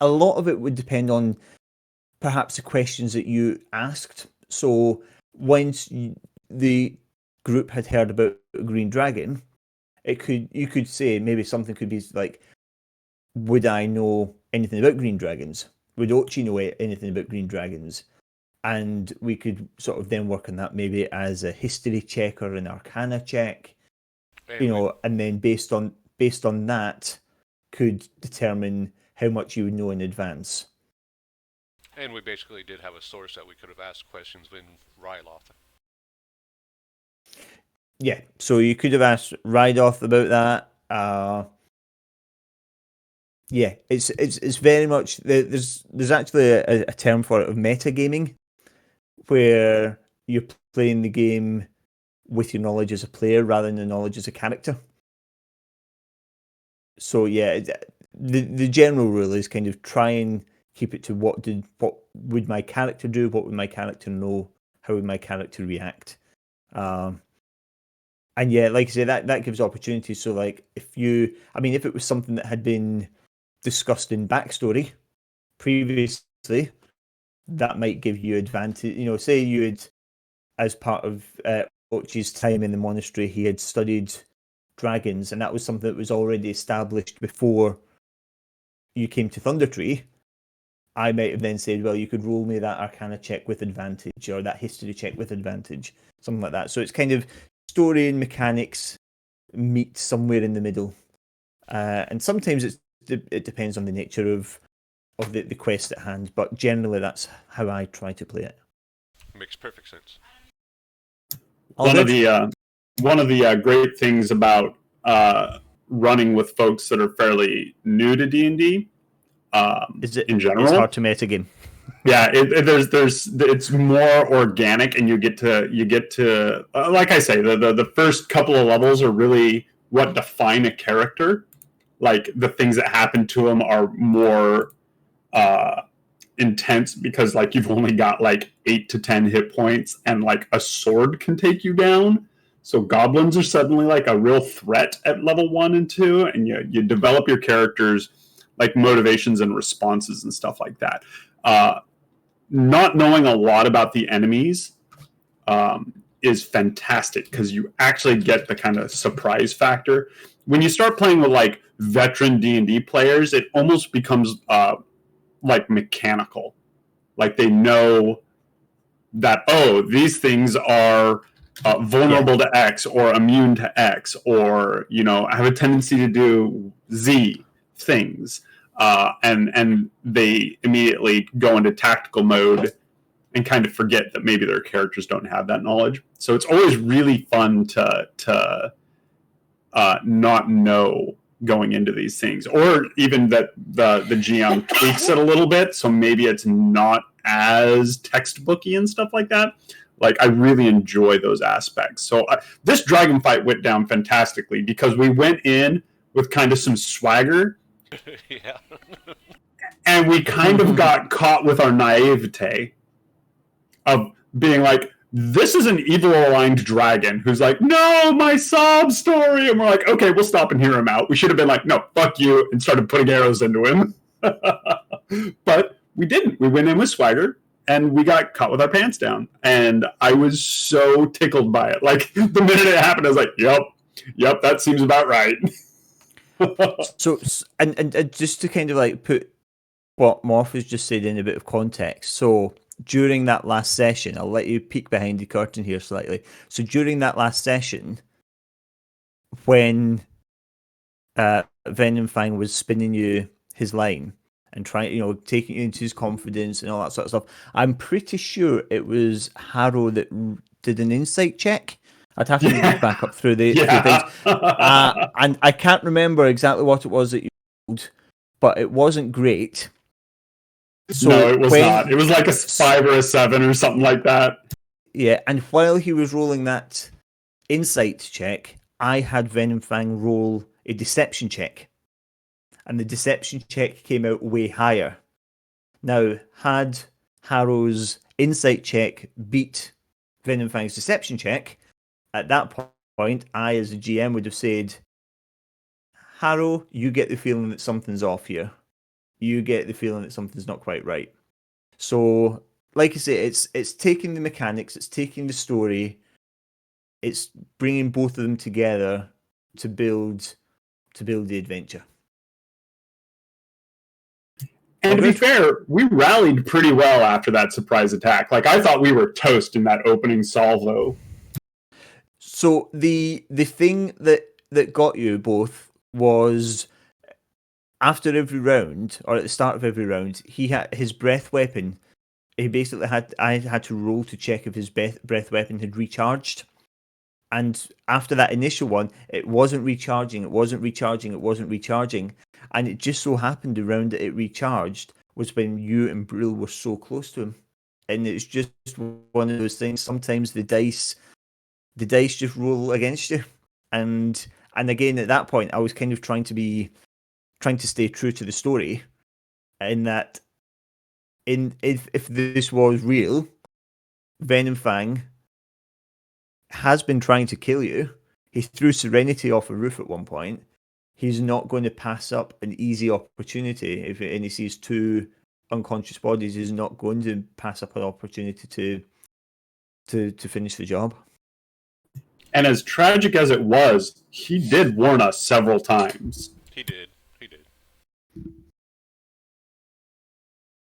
a lot of it would depend on perhaps the questions that you asked. So, once the group had heard about Green Dragon, you could say maybe something could be like, would I know anything about green dragons? Would Ochi know anything about green dragons? And we could sort of then work on that maybe as a history check or an arcana check, And you we- know, and then based on that, could determine how much you would know in advance. And we basically did have a source that we could have asked questions in Ryloth. Yeah, so you could have asked Rydoth about that. Yeah, it's very much there's actually a term for it of metagaming, where you're playing the game with your knowledge as a player rather than the knowledge as a character. So yeah, the general rule is kind of try and keep it to what would my character do, what would my character know, how would my character react. And yeah, like I say, that gives opportunities. So like if it was something that had been discussed in backstory previously, that might give you advantage. You know, say you had, as part of Ochi's time in the monastery, he had studied dragons, and that was something that was already established before you came to Thundertree. I might have then said, well, you could roll me that Arcana check with advantage, or that history check with advantage, something like that. So it's kind of story and mechanics meet somewhere in the middle, and sometimes it depends on the nature of the quest at hand. But generally, that's how I try to play it. Makes perfect sense. One of the great things about running with folks that are fairly new to D&D, in general, it's hard to metagame. Yeah, it's more organic, and you get to like I say, the first couple of levels are really what define a character. Like the things that happen to them are more intense because like you've only got like 8 to 10 hit points, and like a sword can take you down. So goblins are suddenly like a real threat at level 1 and 2, and you develop your characters like motivations and responses and stuff like that. Not knowing a lot about the enemies is fantastic because you actually get the kind of surprise factor. When you start playing with like veteran D&D players, it almost becomes like mechanical. Like they know that, oh, these things are vulnerable to X or immune to X, or, you know, have a tendency to do Z things. And they immediately go into tactical mode and kind of forget that maybe their characters don't have that knowledge. So it's always really fun to not know going into these things, or even that the GM tweaks it a little bit, so maybe it's not as textbooky and stuff like that. Like I really enjoy those aspects. So this dragon fight went down fantastically because we went in with kind of some swagger. Yeah. And we kind of got caught with our naivete of being like, this is an evil aligned dragon who's like, no, my sob story. And we're like, okay, we'll stop and hear him out. We should have been like, no, fuck you, and started putting arrows into him. But we didn't. We went in with swagger, and we got caught with our pants down. And I was so tickled by it. Like, the minute it happened, I was like, yep, that seems about right. So, and just to kind of like put what Morph has just said in a bit of context. So during that last session, I'll let you peek behind the curtain here slightly. So during that last session, when Venom Fang was spinning you his line and trying, you know, taking you into his confidence and all that sort of stuff, I'm pretty sure it was Harrow that did an insight check. I'd have to look back up through the things. Yeah. And I can't remember exactly what it was that you rolled, but it wasn't great. So no, it was when- not. It was like a 5 or a 7 or something like that. Yeah, and while he was rolling that insight check, I had Venom Fang roll a deception check. And the deception check came out way higher. Now, had Harrow's insight check beat Venom Fang's deception check, at that point, I, as a GM, would have said, Harrow, you get the feeling that something's off here. You get the feeling that something's not quite right. So, like I say, it's taking the mechanics, it's taking the story, it's bringing both of them together to build the adventure. And to be fair, we rallied pretty well after that surprise attack. Like, I thought we were toast in that opening salvo. So the thing that got you both was after every round, or at the start of every round, he had his breath weapon. He basically I had to roll to check if his breath weapon had recharged. And after that initial one, it wasn't recharging, and it just so happened the round that it recharged was when you and Brill were so close to him. And it's just one of those things. Sometimes the dice just roll against you. And again, at that point, I was kind of trying to stay true to the story, in that if this was real, Venom Fang has been trying to kill you. He threw Serenity off a roof at one point. He's not going to pass up an easy opportunity and he sees 2 unconscious bodies. He's not going to pass up an opportunity to finish the job. And as tragic as it was, he did warn us several times. He did.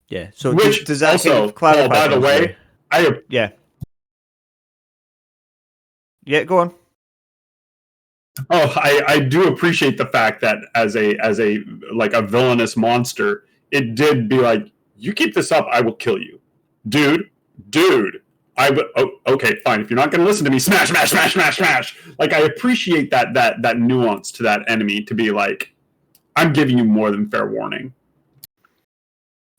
Yeah. So Which does that also, kind of clarify? by the things way, there? Yeah, go on. Oh, I do appreciate the fact that as a like a villainous monster, it did be like, you keep this up, I will kill you, dude. I would. Oh, okay, fine. If you're not going to listen to me, smash. Like, I appreciate that nuance to that enemy to be like, I'm giving you more than fair warning.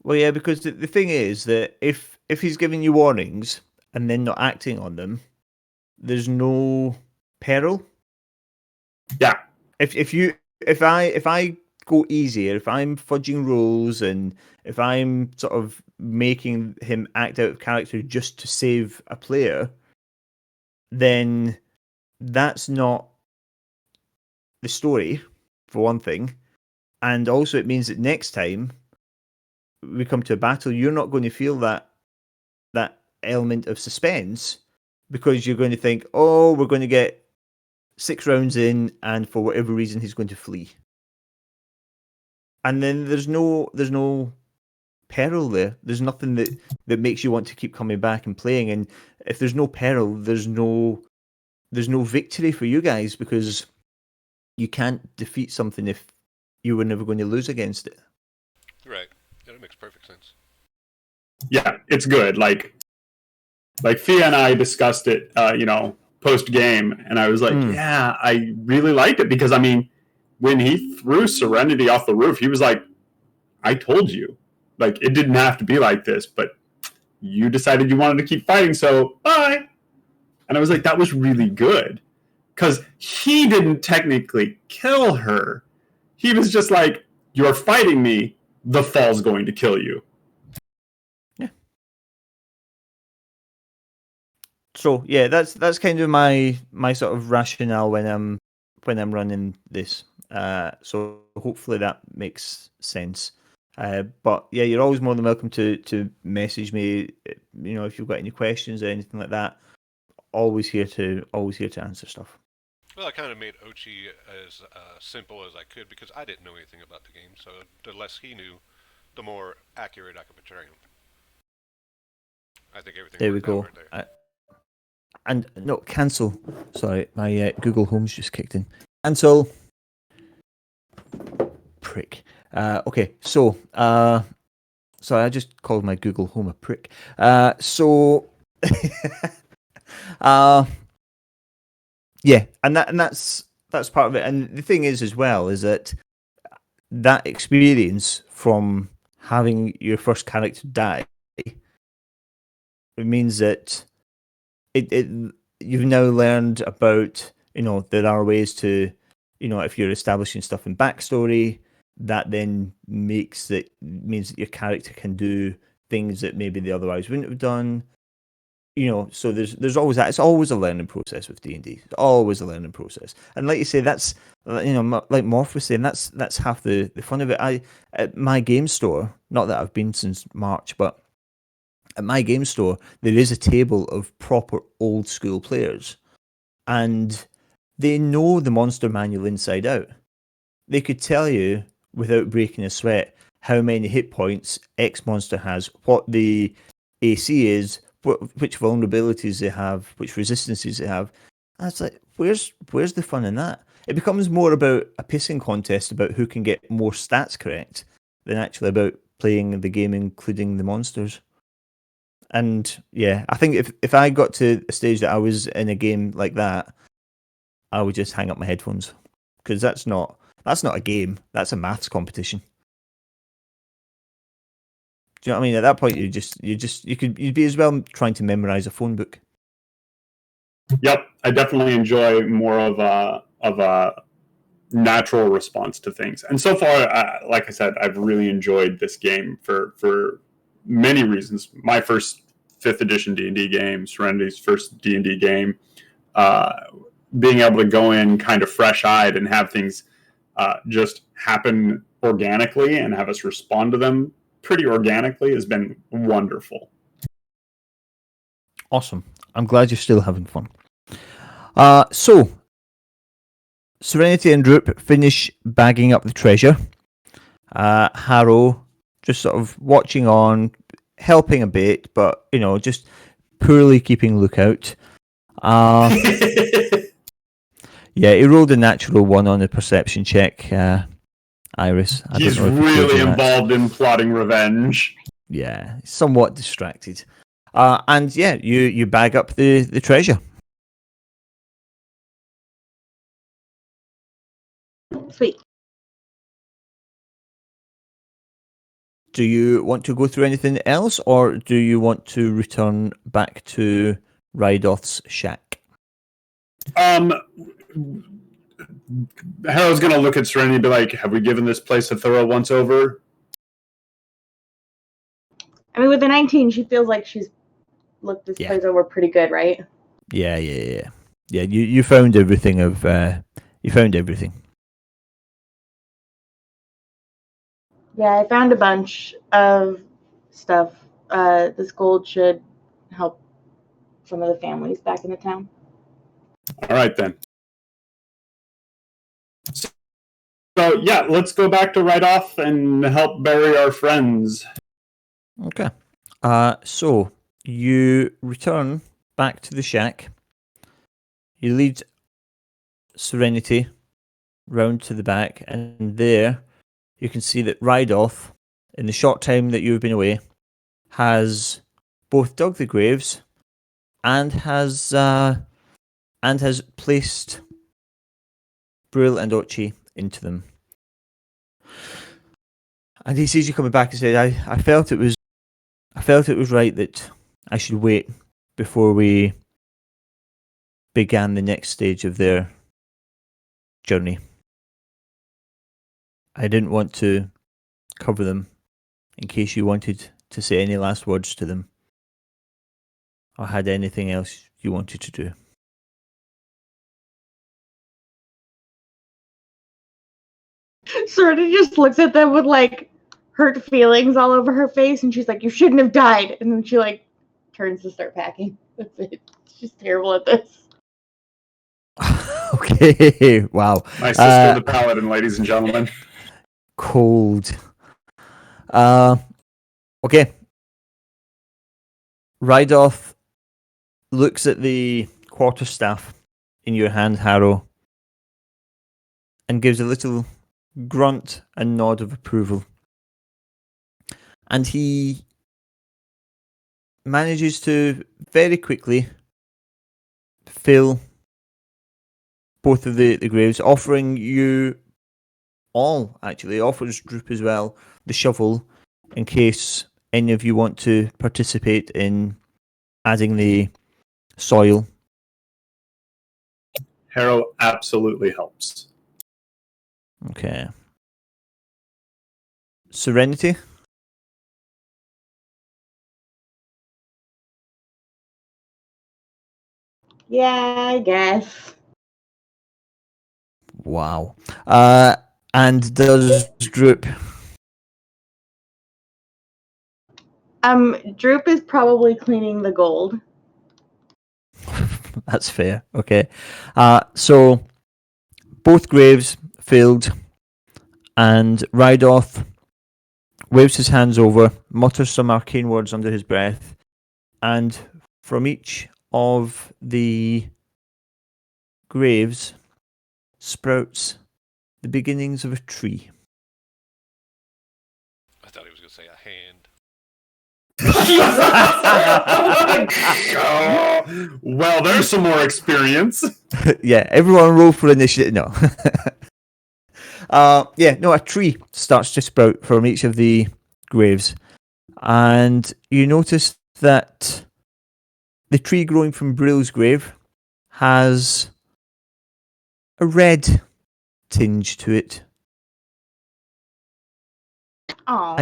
Well, yeah, because the thing is that if he's giving you warnings and then not acting on them, there's no peril. Yeah. If I go easier, if I'm fudging rules and if I'm sort of making him act out of character just to save a player, then that's not the story, for one thing. And also it means that next time we come to a battle, you're not going to feel that element of suspense, because you're going to think, oh, we're going to get 6 rounds in, and for whatever reason he's going to flee. And then there's no peril there. There's nothing that makes you want to keep coming back and playing. And if there's no peril, there's no victory for you guys, because you can't defeat something if you were never going to lose against it. Right. Yeah, that makes perfect sense. Yeah, it's good. Like Fia and I discussed it, post game, and I was like, yeah, I really liked it, because I mean, when he threw Serenity off the roof, he was like, I told you, like, it didn't have to be like this, but you decided you wanted to keep fighting, so bye. And I was like, that was really good, because he didn't technically kill her. He was just like, you're fighting me, the fall's going to kill you. Yeah. So yeah, that's kind of my sort of rationale when I'm running this. So hopefully that makes sense. But yeah, you're always more than welcome to message me. You know, if you've got any questions or anything like that. Always here to answer stuff. Well, I kind of made Ochi as simple as I could, because I didn't know anything about the game. So the less he knew, the more accurate I could portray him. I think everything. There we worked out go. right there. And no, cancel. Sorry, my Google Home's just kicked in. Cancel. Prick. Okay, so sorry, I just called my Google Home a prick. So uh, yeah, and that's part of it. And the thing is, as well, is that experience from having your first character die, it means that it you've now learned about, there are ways to, if you're establishing stuff in backstory, that then means that your character can do things that maybe they otherwise wouldn't have done. So there's always that. It's always a learning process with D&D. It's always a learning process. And like you say, that's, like Morph was saying, that's half the fun of it. At my game store, not that I've been since March, but at my game store, there is a table of proper old school players, and they know the monster manual inside out. They could tell you without breaking a sweat how many hit points X monster has, what the AC is, which vulnerabilities they have, which resistances they have. And it's like, where's the fun in that? It becomes more about a pissing contest about who can get more stats correct than actually about playing the game, including the monsters. And yeah, I think if I got to a stage that I was in a game like that, I would just hang up my headphones, because that's not a game. That's a maths competition. Do you know what I mean? At that point, you'd be as well trying to memorize a phone book. Yep, I definitely enjoy more of a natural response to things. And so far, like I said, I've really enjoyed this game for many reasons. My first 5th edition D&D game, Serenity's first D&D game, being able to go in kind of fresh-eyed and have things just happen organically and have us respond to them pretty organically has been wonderful. Awesome. I'm glad you're still having fun. So, Serenity and Droop finish bagging up the treasure. Harrow just sort of watching on, helping a bit, but, just poorly keeping lookout. Yeah, he rolled a natural 1 on the perception check, Iris. He's really involved in plotting revenge. Yeah, somewhat distracted. And yeah, you bag up the treasure. Sweet. Do you want to go through anything else, or do you want to return back to Rydoth's shack? Harold's going to look at Serenity and be like, have we given this place a thorough once over? I mean, with the 19, she feels like she's looked this place over pretty good, right? Yeah. Yeah, you found everything you found everything. Yeah, I found a bunch of stuff. This gold should help some of the families back in the town. All right, then. So yeah, let's go back to Rydoth and help bury our friends. Okay. So you return back to the shack. You lead Serenity round to the back, and there you can see that Rydoth, in the short time that you've been away, has both dug the graves and has placed Brill and Ochi into them. And he sees you coming back and says, I felt it was right that I should wait before we began the next stage of their journey. I didn't want to cover them in case you wanted to say any last words to them, or had anything else you wanted to do. Serenity just looks at them with like hurt feelings all over her face, and she's like, "You shouldn't have died." And then she like turns to start packing. That's it. She's terrible at this. Okay, wow. My sister, the paladin, ladies and gentlemen. Cold. Okay. Rydoth looks at the quarterstaff in your hand, Harrow, and gives a little grunt and nod of approval. And he manages to very quickly fill both of the graves, offering you all, actually, offers Droop as well the shovel in case any of you want to participate in adding the soil. Harrow absolutely helps. Okay. Serenity? Yeah, I guess. Wow. And does Droop? Droop is probably cleaning the gold. That's fair. Okay. So both graves filled, and Rydoth waves his hands over, mutters some arcane words under his breath, and from each of the graves sprouts the beginnings of a tree. I thought he was going to say a hand. Well, there's some more experience. Yeah, everyone roll for initiative. No. A tree starts to sprout from each of the graves. And you notice that the tree growing from Brill's grave has a red tinge to it. Oh,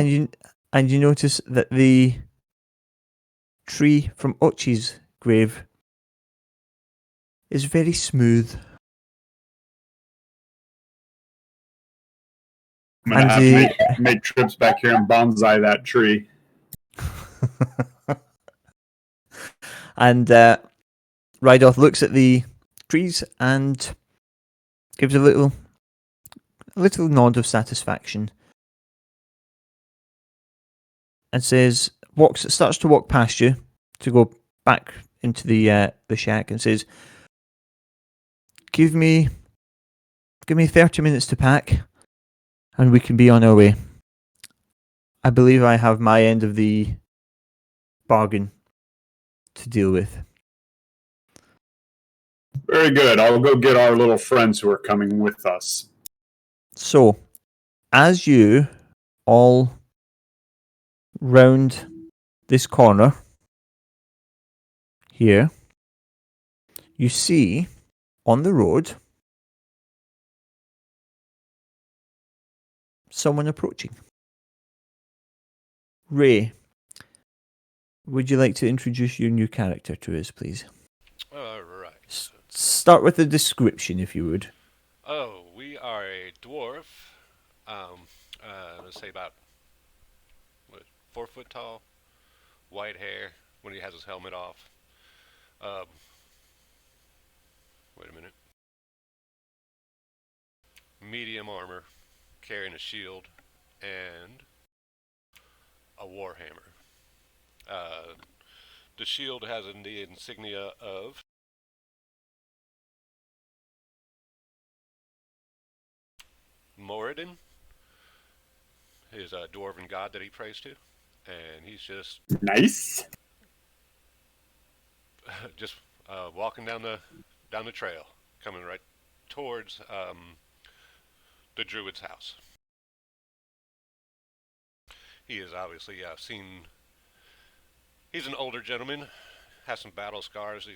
And you notice that the tree from Ochi's grave is very smooth. I'm gonna And have to make trips back here and bonsai that tree. And Rydoth looks at the trees and gives a little nod of satisfaction and starts to walk past you to go back into the shack and says, Give me 30 minutes to pack and we can be on our way. I believe I have my end of the bargain to deal with. Very good. I'll go get our little friends who are coming with us. So, as you all round this corner here, you see on the road someone approaching. Ray, would you like to introduce your new character to us, please? All right. Start with a description, if you would. Oh, we are a dwarf. Let's say about 4 foot tall, white hair when he has his helmet off. Wait a minute. Medium armor, carrying a shield and a warhammer. The shield has the insignia of Moradin, his dwarven god that he prays to, and he's just Nice. just walking down the trail, coming right towards the druid's house. He is obviously seen. He's an older gentleman, has some battle scars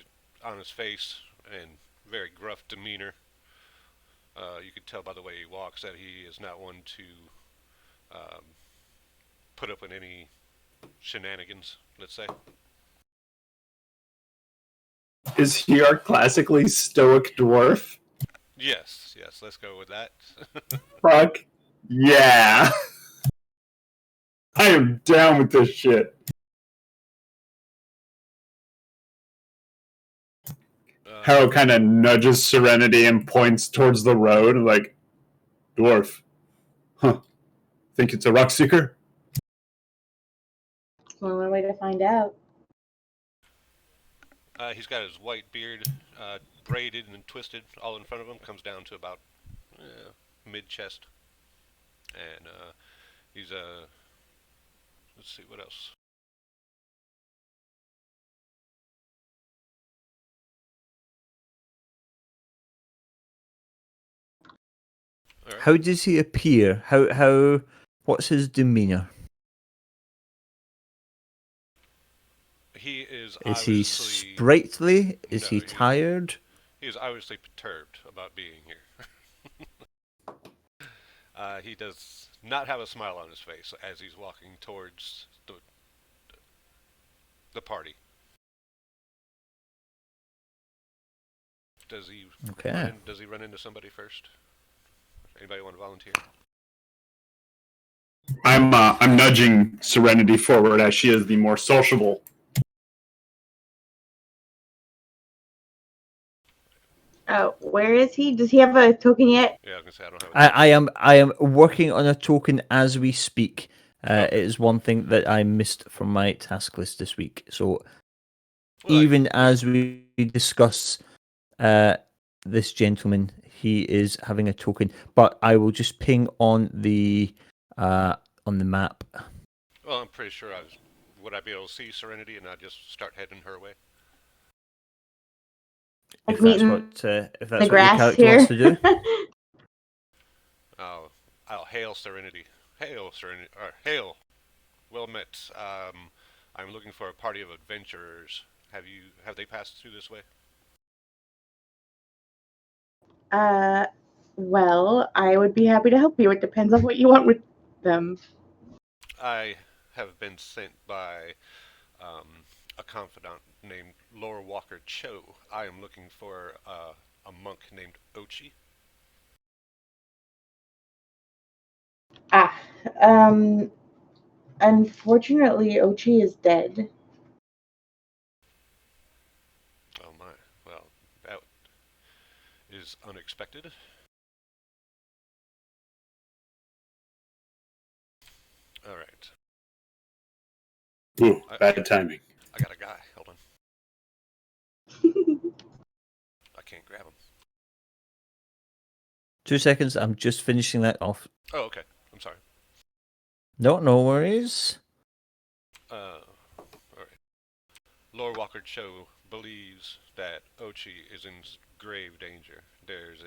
on his face, and very gruff demeanor. You could tell by the way he walks that he is not one to put up with any shenanigans, let's say. Is he our classically stoic dwarf? Yes, let's go with that. Fuck yeah. I am down with this shit. Harrow kind of nudges Serenity and points towards the road, like, dwarf. Huh. Think it's a rock seeker? only way to find out. He's got his white beard braided and twisted all in front of him, comes down to about mid-chest. And he's let's see, what else? All right. How does he appear? How what's his demeanor? He is Is he obviously sprightly? Is No, he he- tired? he is obviously perturbed about being here. He does not have a smile on his face as he's walking towards the party. Does he Okay. does he run into somebody first? Anybody want to volunteer? I'm nudging Serenity forward as she is the more sociable. Where is he? Does he have a token yet? Yeah, I was gonna say I don't have. I am working on a token as we speak. Okay. It is one thing that I missed from my task list this week. So Well, even as we discuss this gentleman, he is having a token, but I will just ping on the map. well, I'm pretty sure would I be able to see Serenity and I'd just start heading her way? Like If that's meeting what the your grass character here. wants to do. I'll hail Serenity. Hail Serenity. Or hail. Well met. I'm looking for a party of adventurers. Have they passed through this way? Well, I would be happy to help you. It depends on what you want with them. I have been sent by a confidant named Lore Walker Cho. I am looking for a monk named Ochi. Ah, unfortunately, Ochi is dead. Oh my. Well, that is unexpected. All right. Ooh, bad timing. I got a guy. Hold on. I can't grab him. 2 seconds. I'm just finishing that off. Oh, okay. I'm sorry. No worries. All right. Lord Walker Cho believes that Ochi is in grave danger. There's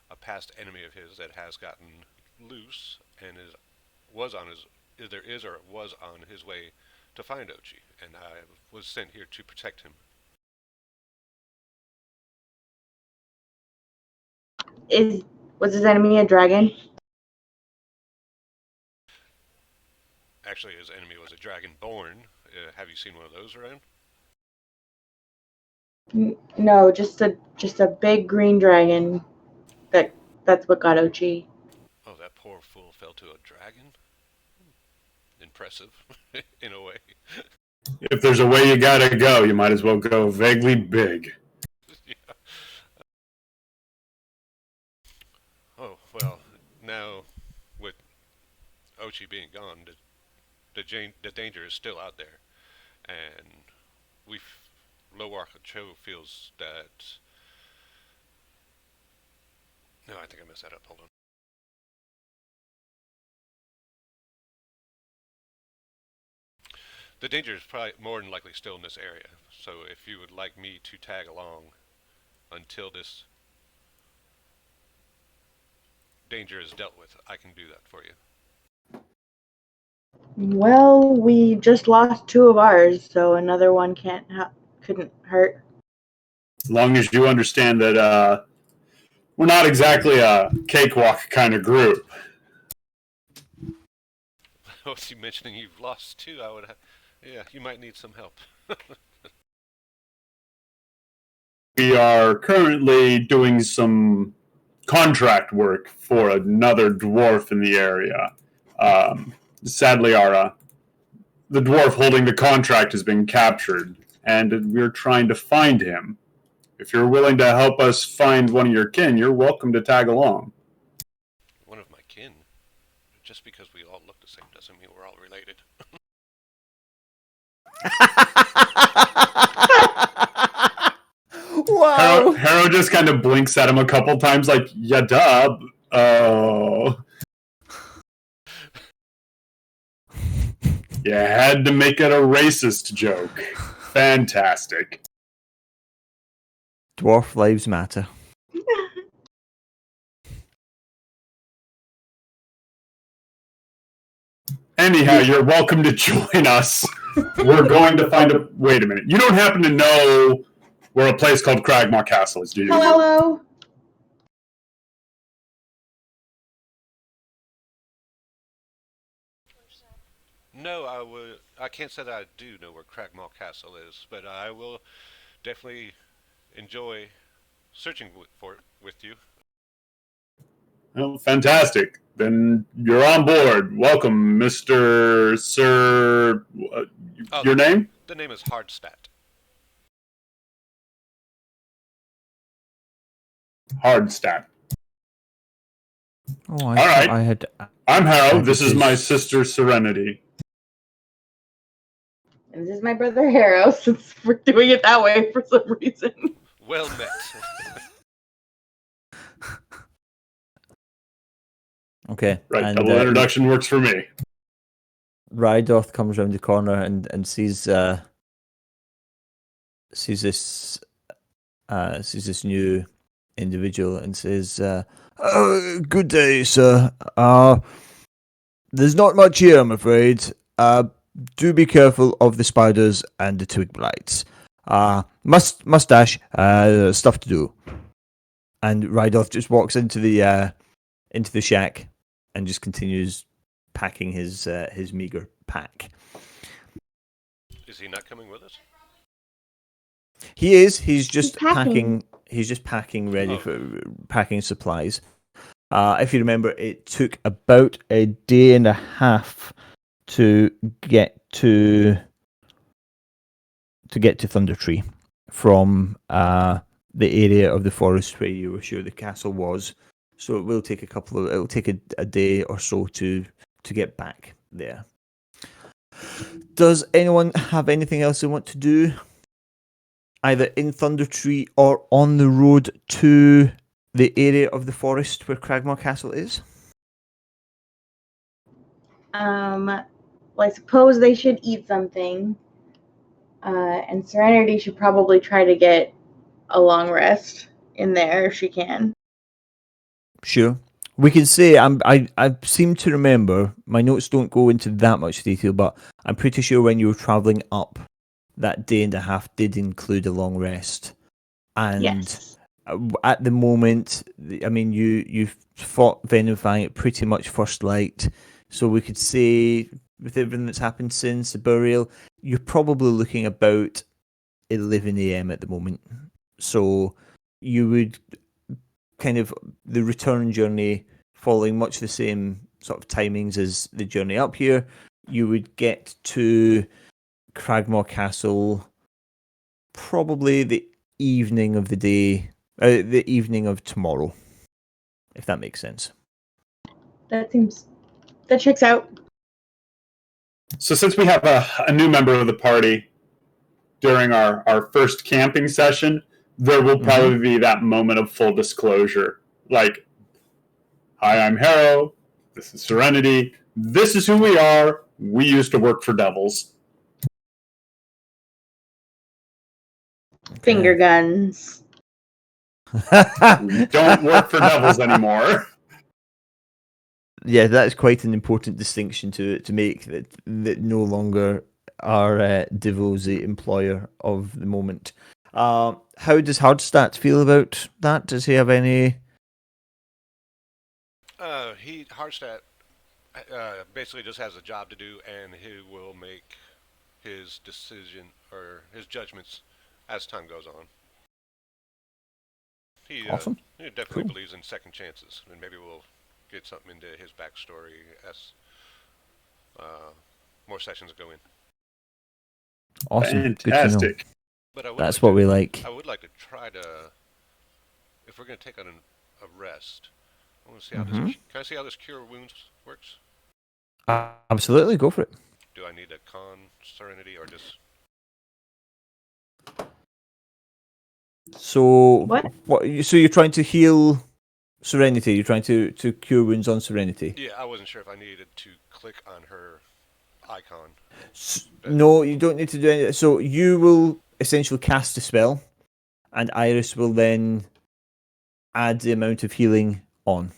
a past enemy of his that has gotten loose and was on his way to find Ochi, and I was sent here to protect him. Was his enemy a dragon? Actually, his enemy was a dragonborn. Have you seen one of those around? No, just a big green dragon. That's what got Ochi. Oh, that poor fool fell to a dragon? Impressive, in a way. If there's a way you gotta go, you might as well go vaguely big. Yeah. Oh, well, now, with Ochi being gone, the danger is still out there. And Lowar Cho feels that... No, I think I messed that up. Hold on. The danger is probably more than likely still in this area. So if you would like me to tag along until this danger is dealt with, I can do that for you. Well, we just lost 2 of ours, so another one couldn't hurt. As long as you understand that we're not exactly a cakewalk kind of group. With you mentioning you've lost 2, yeah, you might need some help. We are currently doing some contract work for another dwarf in the area. Sadly, the dwarf holding the contract has been captured, and we're trying to find him. If you're willing to help us find one of your kin, you're welcome to tag along. One of my kin? Just because we all look the same doesn't mean we're all related. Wow. Harrow just kind of blinks at him a couple times, like, yeah, duh. Oh. You had to make it a racist joke. Fantastic. Dwarf lives matter. Anyhow, you're welcome to join us. We're going to find a. Wait a minute. You don't happen to know where a place called Cragmaw Castle is, do you? Hello. No, I can't say that I do know where Cragmaw Castle is, but I will definitely enjoy searching for it with you. Well, fantastic. Then you're on board. Welcome, Mr. Sir. Your name? The name is Hardstadt. Hardstadt. Oh, All right. I had. I'm Harold. This is This my is- sister Serenity. And this is my brother Harrow, since we're doing it that way for some reason. Well met. Okay. Right, and, double introduction works for me. Rydoth comes around the corner and sees this new individual and says, "Oh, good day, sir. There's not much here, I'm afraid. Do be careful of the spiders and the twig blights. Mustache, stuff to do." And Rydoth just walks into the shack and just continues packing his meager pack. Is he not coming with us? He is. He's just packing. He's just packing, ready Oh. for packing supplies. If you remember, it took about a day and a half to get to Thunder Tree from the area of the forest where you were sure the castle was. So it will take it'll take a day or so to get back there. Does anyone have anything else they want to do? Either in Thunder Tree or on the road to the area of the forest where Cragmaw Castle is? Well, I suppose they should eat something. And Serenity should probably try to get a long rest in there if she can. Sure. We can say I seem to remember, my notes don't go into that much detail, but I'm pretty sure when you were travelling up, that day and a half did include a long rest. And Yes. at the moment, I mean, you fought Venom Fang at pretty much first light, so we could say with everything that's happened since the burial, you're probably looking about 11 a.m. at the moment. So you would kind of the return journey following much the same sort of timings as the journey up here. You would get to Cragmaw Castle probably the evening of the day, the evening of tomorrow, if that makes sense. That checks out. So since we have a new member of the party during our first camping session, there will probably be that moment of full disclosure. Like, hi, I'm Harrow. This is Serenity. This is who we are. We used to work for devils. Finger guns. We don't work for devils anymore. Yeah, that is quite an important distinction to make, that no longer are Devils the employer of the moment. How does Hardstadt feel about that? Does he have any? Hardstadt basically just has a job to do, and he will make his decision or his judgments as time goes on. He Awesome. he definitely Cool. believes in second chances, and maybe we'll get something into his backstory as more sessions go in. Awesome. Good to know. Fantastic. But I would That's like what to- we like. I would like to try to, if we're going to take on a rest, I want to see how Mhm. this. Can I see how this cure wounds works? Absolutely, go for it. Do I need a con serenity or just? So What? So you're trying to heal Serenity. You're trying to cure wounds on Serenity. Yeah, I wasn't sure if I needed to click on her icon. No, you don't need to do anything. So you will essentially cast a spell, and Iris will then add the amount of healing on.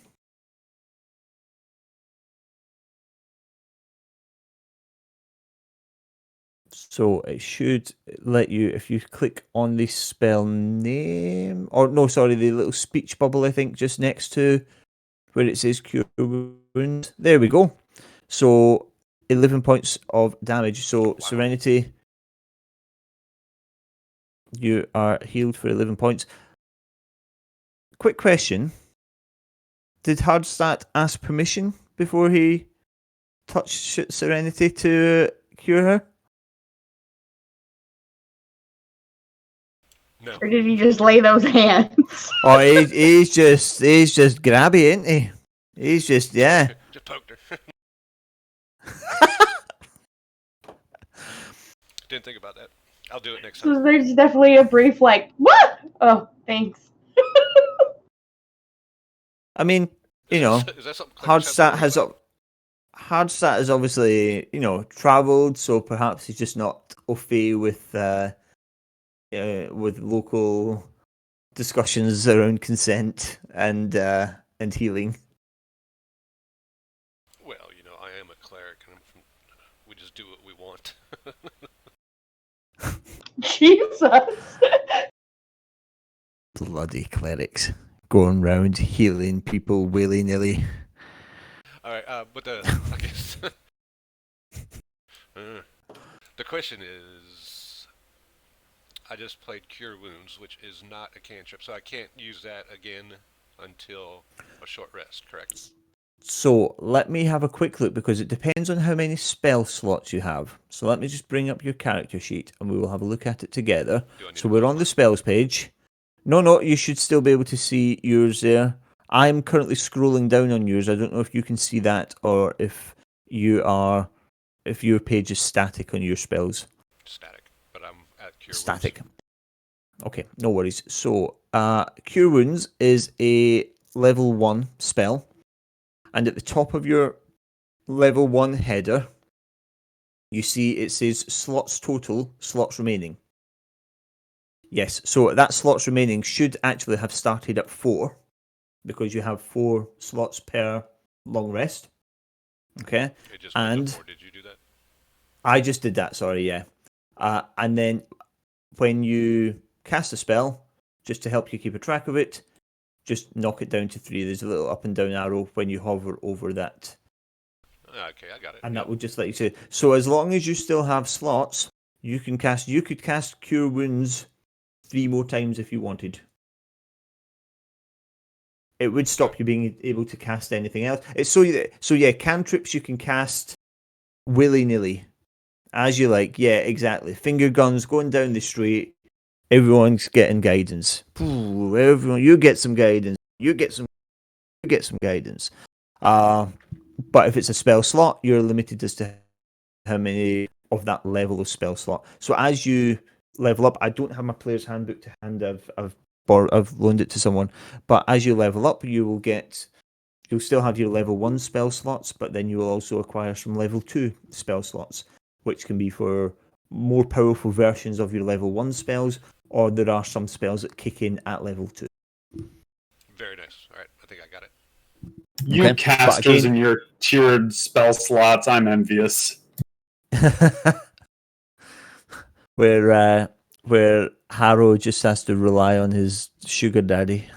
So it should let you, if you click on the spell name, or no, sorry, the little speech bubble, I think, just next to where it says Cure Wounds. There we go. So 11 points of damage. So Serenity, you are healed for 11 points. Quick question. Did Hardstadt ask permission before he touched Serenity to cure her? No. Or did he just lay those hands? Oh, he's just grabby, isn't he? He's just, yeah. Just poked her. Didn't think about that. I'll do it next time. So there's definitely a brief like, what? Oh, thanks. I mean, you know, Is that something Claire said Hardstadt has obviously, you know, travelled, so perhaps he's just not au fait with local discussions around consent and healing. Well, you know, I am a cleric, and we just do what we want. Jesus. Bloody clerics going round healing people willy-nilly. All right, but I guess the question is, I just played Cure Wounds, which is not a cantrip, so I can't use that again until a short rest, correct? So let me have a quick look, because it depends on how many spell slots you have. So let me just bring up your character sheet and we will have a look at it together. So we're on the spells page. No, you should still be able to see yours there. I'm currently scrolling down on yours. I don't know if you can see that or if your page is static on your spells. Static, but I'm at Cure Static. Wounds. Okay, no worries. So Cure Wounds is a level 1 spell. And at the top of your level 1 header, you see it says slots total, slots remaining. Yes, so that slots remaining should actually have started at 4, because you have 4 slots per long rest. Okay? It just And went up, or did you do that? I just did that, sorry, yeah. And then when you cast a spell, just to help you keep a track of it, just knock it down to 3. There's a little up and down arrow when you hover over that. Okay, I got it. And that will just let you say. So as long as you still have slots, you could cast Cure Wounds 3 more times if you wanted. It would stop you being able to cast anything else. It's so yeah, cantrips you can cast willy-nilly, as you like. Yeah, exactly. Finger guns going down the street. Everyone's getting guidance. Everyone, you get some guidance. You get some guidance. But if it's a spell slot, you're limited as to how many of that level of spell slot. So as you level up, I don't have my player's handbook to hand. I've loaned it to someone. But as you level up, you'll still have your level 1 spell slots, but then you will also acquire some level 2 spell slots, which can be for more powerful versions of your level 1 spells, or there are some spells that kick in at level 2. Very nice. All right, I think I got it. You Okay, casters again- and your tiered spell slots, I'm envious. where Harrow just has to rely on his sugar daddy.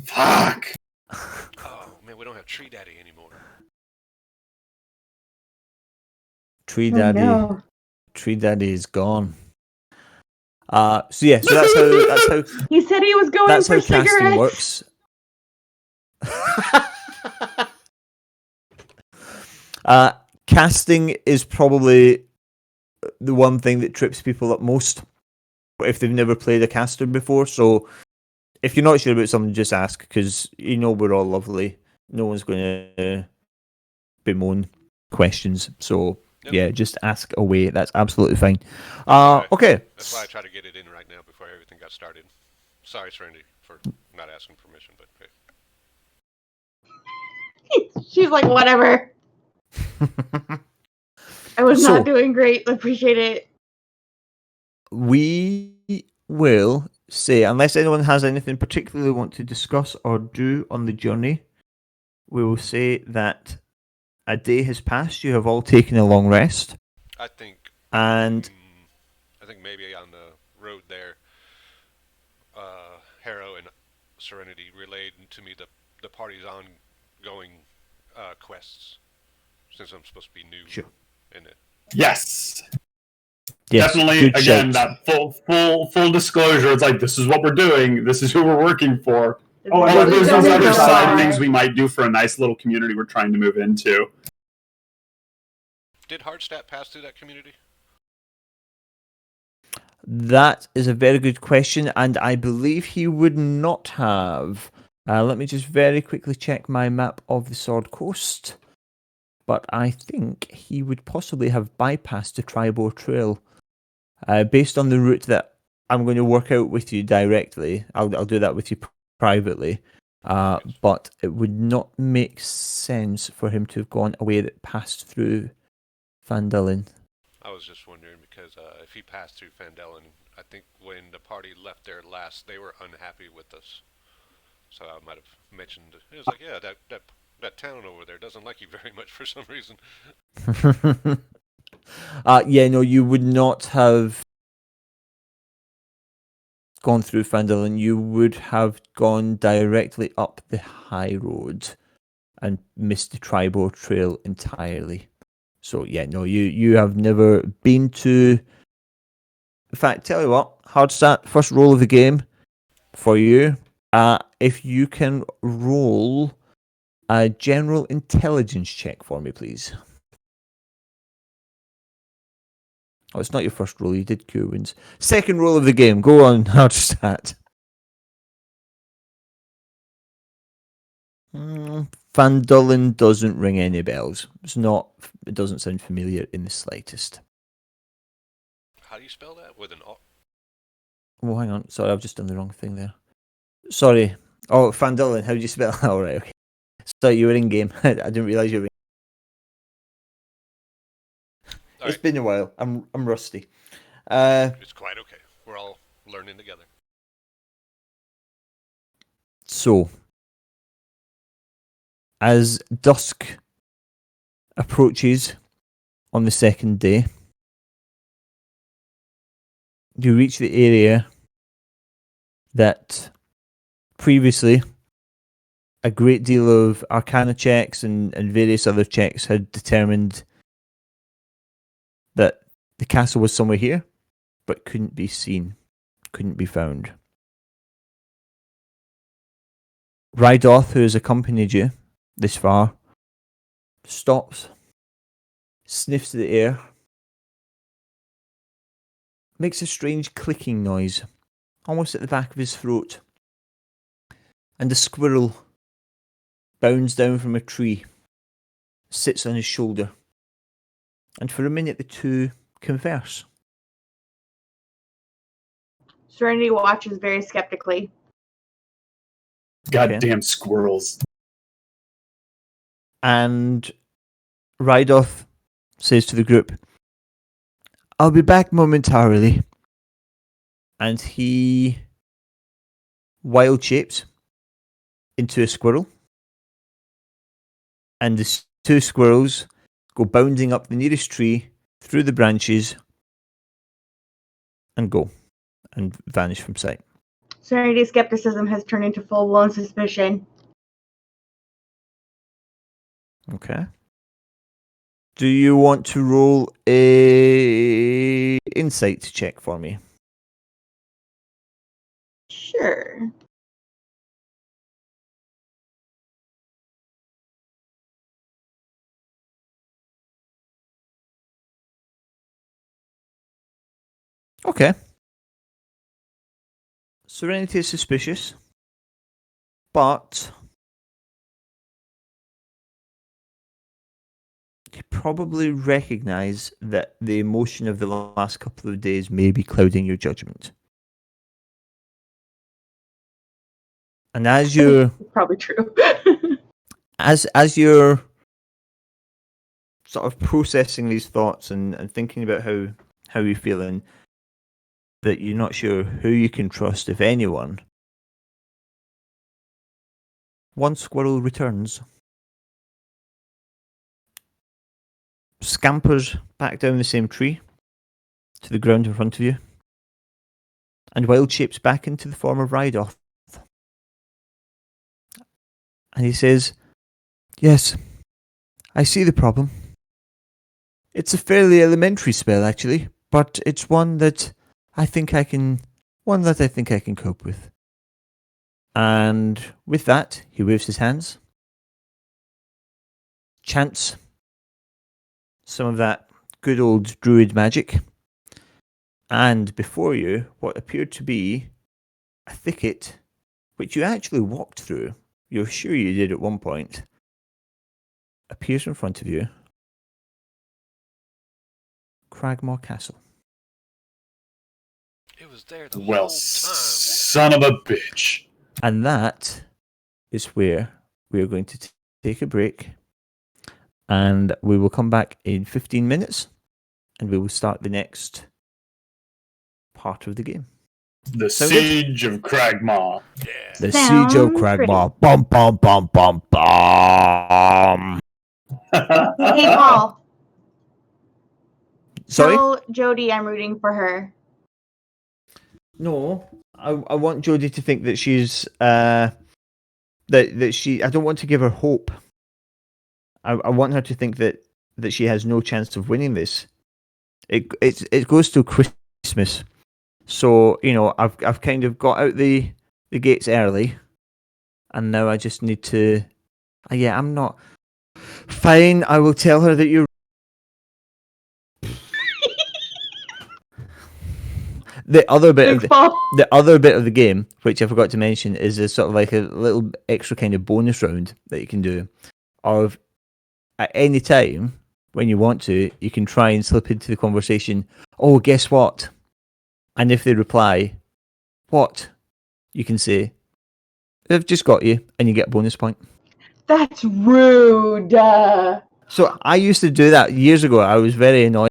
Fuck. Oh man, we don't have Tree Daddy anymore. Tree Oh, Daddy, no. Tree Daddy is gone. So that's how He said he was going that's for how casting cigarettes. works. Casting is probably the one thing that trips people up most if they've never played a caster before. So if you're not sure about something, just ask, because you know we're all lovely. No one's going to bemoan questions. So Yep. yeah, just ask away. That's absolutely fine. Right. Okay. That's why I try to get it in right now before everything got started. Sorry, Serenity, for not asking permission, but hey. She's like, whatever. I was So- not doing great. Appreciate it. We will say, unless anyone has anything particularly want to discuss or do on the journey, we will say that a day has passed. You have all taken a long rest. I think. And I think maybe on the road there, Harrow and Serenity relayed to me the party's ongoing quests, since I'm supposed to be new sure, in it. Yes. yes, Definitely, good again, shout. that full disclosure. It's like, this is what we're doing. This is who we're working for. Oh, And we've there's done those it other so side far. things we might do for a nice little community we're trying to move into. Did Hardstat pass through that community? That is a very good question, and I believe he would not have. Let me just very quickly check my map of the Sword Coast. But I think he would possibly have bypassed the Tribor Trail. Based on the route that I'm going to work out with you directly, I'll do that with you privately. But it would not make sense for him to have gone a way that passed through Fandolin. I was just wondering because if he passed through Fandelen, I think when the party left there last, they were unhappy with us. So I might have mentioned it was like, yeah, that town over there doesn't like you very much for some reason. Yeah, no, you would not have gone through Fandolin. You would have gone directly up the high road and missed the Tribor Trail entirely. So yeah, no, you have never been to. In fact, tell you what, Hardstat, first roll of the game for you. If you can roll a general intelligence check for me, please. Oh, it's not your first roll. You did cure wounds. Second roll of the game. Go on, Hardstat. Fandolin doesn't ring any bells. It's not. It doesn't sound familiar in the slightest. How do you spell that? With an O? Oh, hang on. Sorry, I've just done the wrong thing there. Sorry. Oh, Fandolin. How do you spell? All right. Okay. So you were in game. I didn't realize you were. It's been a while. I'm rusty. It's quite okay. We're all learning together. So, as dusk approaches on the second day, you reach the area that previously a great deal of arcana checks and various other checks had determined that the castle was somewhere here, but couldn't be seen, couldn't be found. Rydoth, who has accompanied you this far, stops, sniffs the air, makes a strange clicking noise, almost at the back of his throat, and a squirrel bounds down from a tree, sits on his shoulder, and for a minute the two converse. Serenity watches very skeptically. Goddamn squirrels. And Rydoth says to the group, "I'll be back momentarily." And he wild shapes into a squirrel. And the two squirrels go bounding up the nearest tree, through the branches, and go, and vanish from sight. Serenity's skepticism has turned into full-blown suspicion. Okay. Do you want to roll a insight check for me? Sure. Okay. Serenity is suspicious, but you probably recognize that the emotion of the last couple of days may be clouding your judgment. And as you're Probably true. as you're sort of processing these thoughts and thinking about how you're feeling, that you're not sure who you can trust, if anyone, one squirrel returns. scampers back down the same tree to the ground in front of you, and Wild shapes back into the form of Rydolph. And he says, "Yes, I see the problem. It's a fairly elementary spell, actually, but it's one that I think I can cope with." And with that, he waves his hands, chants some of that good old druid magic, and before you, what appeared to be a thicket, which you actually walked through, you're sure you did at one point, appears in front of you. Cragmore Castle. It was there the Well, whole time. son of a bitch. And that is where we are going to take a break. And we will come back in 15 minutes and we will start the next part of the game. The Sound good? Siege of Cragmaw. Yeah. The Siege of Sounds Cragmore. Bum, bum, bum, bum, bum. Hey, Paul. Sorry? Tell Jody I'm rooting for her. No, I want Jodie to think that she's that she. I don't want to give her hope. I want her to think that she has no chance of winning this. It goes to Christmas, so I've kind of got out the gates early, and now I just need to. Yeah, I'm not fine. I will tell her that you're. The other bit of Big Paul. the other bit of the game, which I forgot to mention, is a sort of like a little extra kind of bonus round that you can do. Of at any time when you want to, you can try and slip into the conversation. Oh, guess what? And if they reply, what? You can say, "They've just got you," and you get a bonus point. That's rude. So I used to do that years ago. I was very annoyed,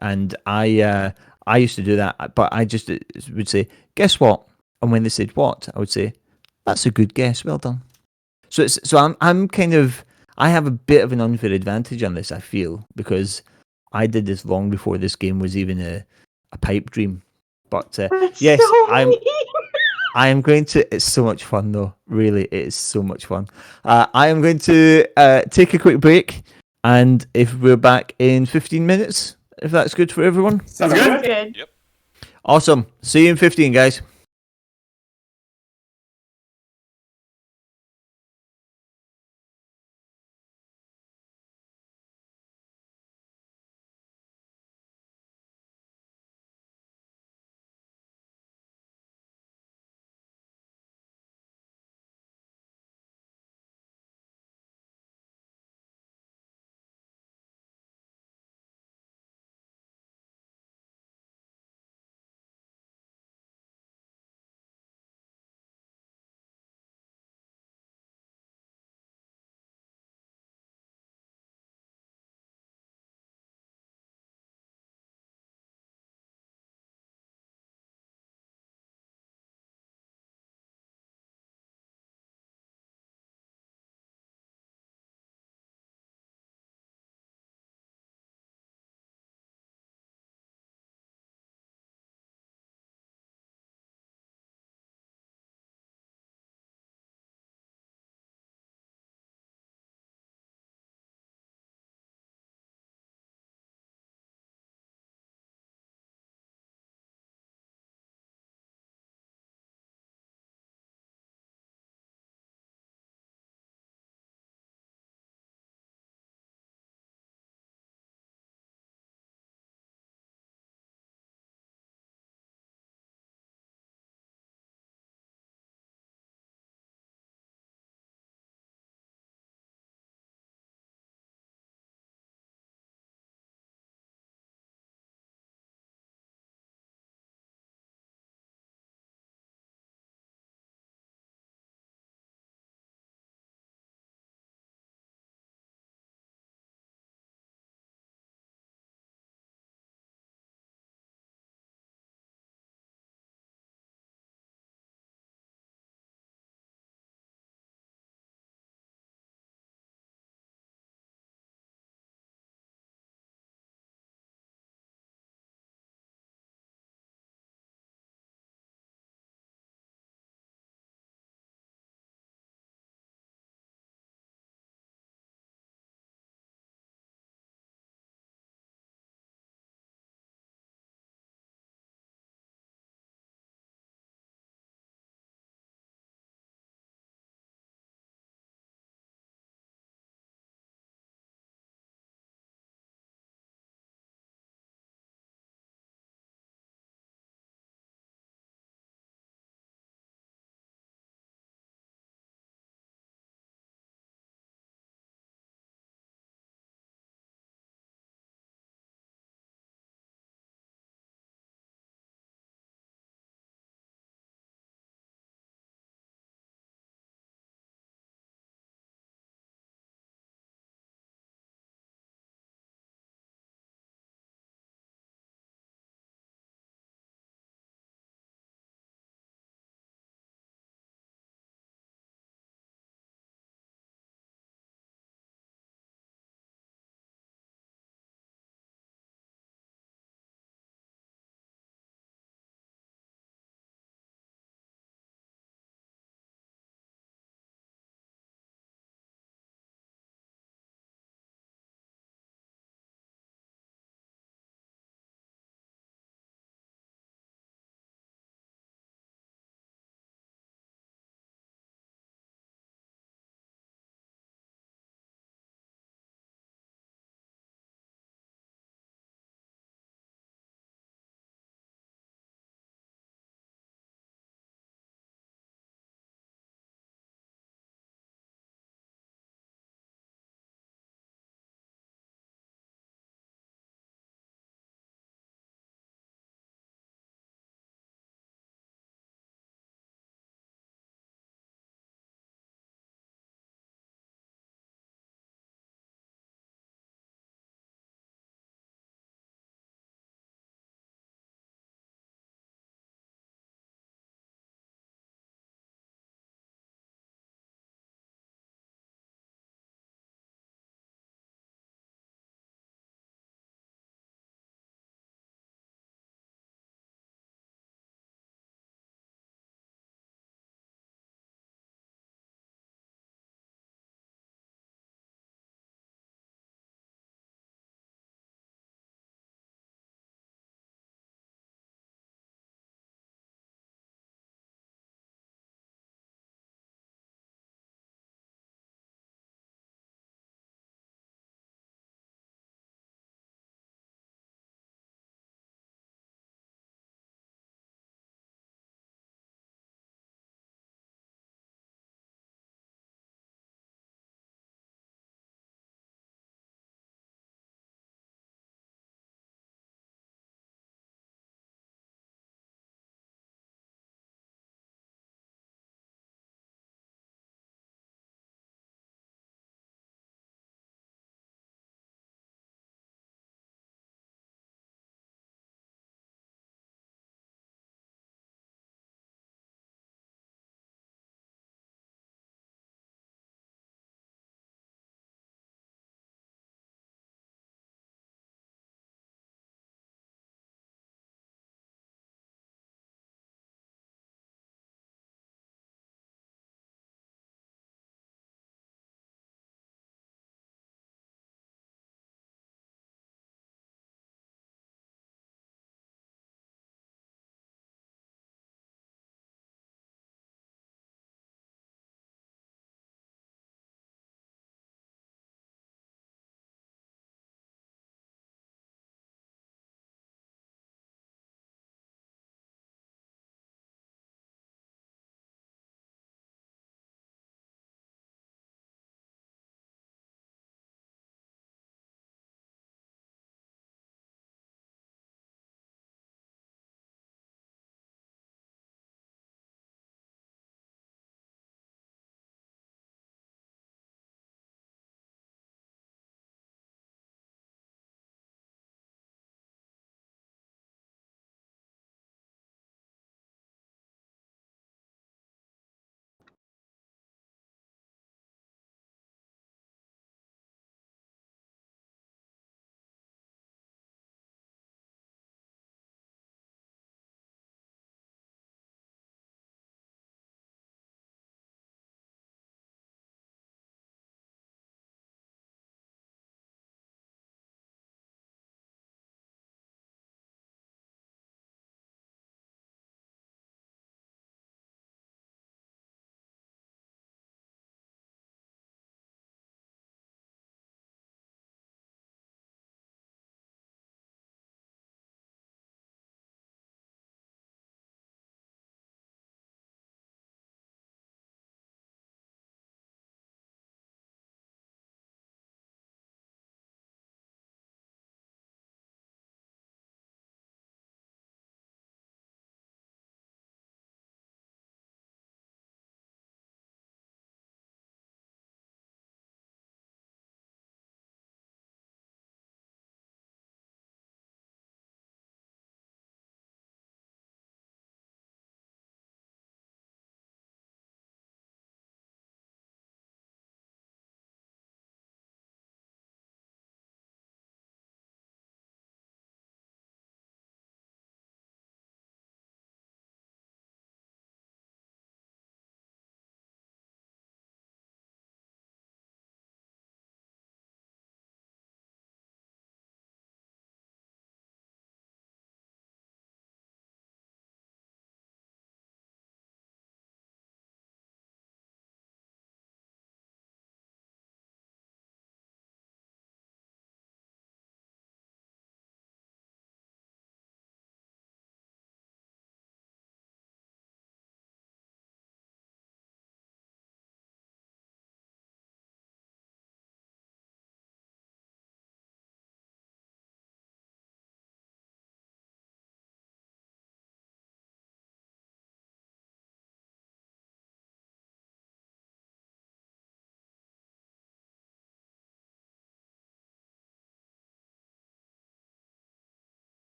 and I used to do that, but I just would say, "Guess what?" And when they said "what," I would say, "That's a good guess. Well done." So I'm kind of I have a bit of an unfair advantage on this. I feel because I did this long before this game was even a pipe dream. But That's yes, so I'm. mean. I am going to. It's so much fun, though. Really, it is so much fun. I am going to take a quick break, and if we're back in 15 minutes, if that's good for everyone. Sounds good. Good. Yep. Awesome. See you in 15, guys.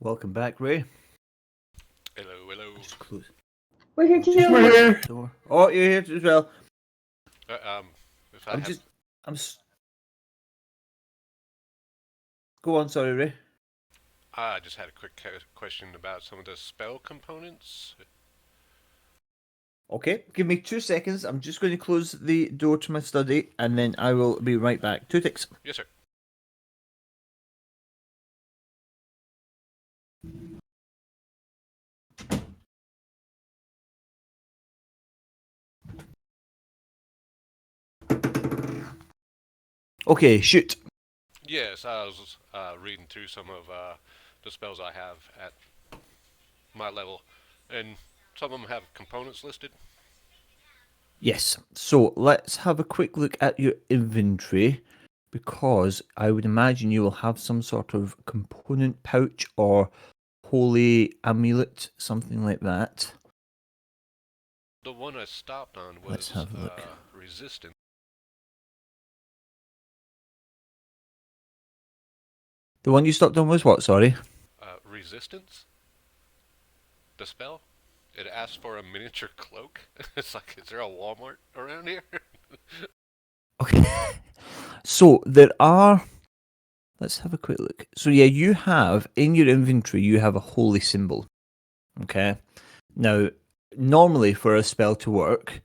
Welcome back, Ray. Hello, hello. Just close We're here too. We're the door. Oh, you're here as well. If I I'm have, just. Go on, sorry, Ray. I just had a quick question about some of the spell components. Okay, give me 2 seconds. I'm just going to close the door to my study, and then I will be right back. 2 ticks. Yes, sir. Okay, shoot. Yes, I was reading through some of the spells I have at my level, and some of them have components listed. Yes. So let's have a quick look at your inventory, because I would imagine you will have some sort of component pouch or holy amulet, something like that. The one I stopped on Let's was have a look. resistant. The one you stopped on was what, sorry? Resistance? The spell? It asks for a miniature cloak. It's like, is there a Walmart around here? Okay. So there are. Let's have a quick look. So yeah, you have in your inventory, you have a holy symbol. Okay. Now, normally for a spell to work,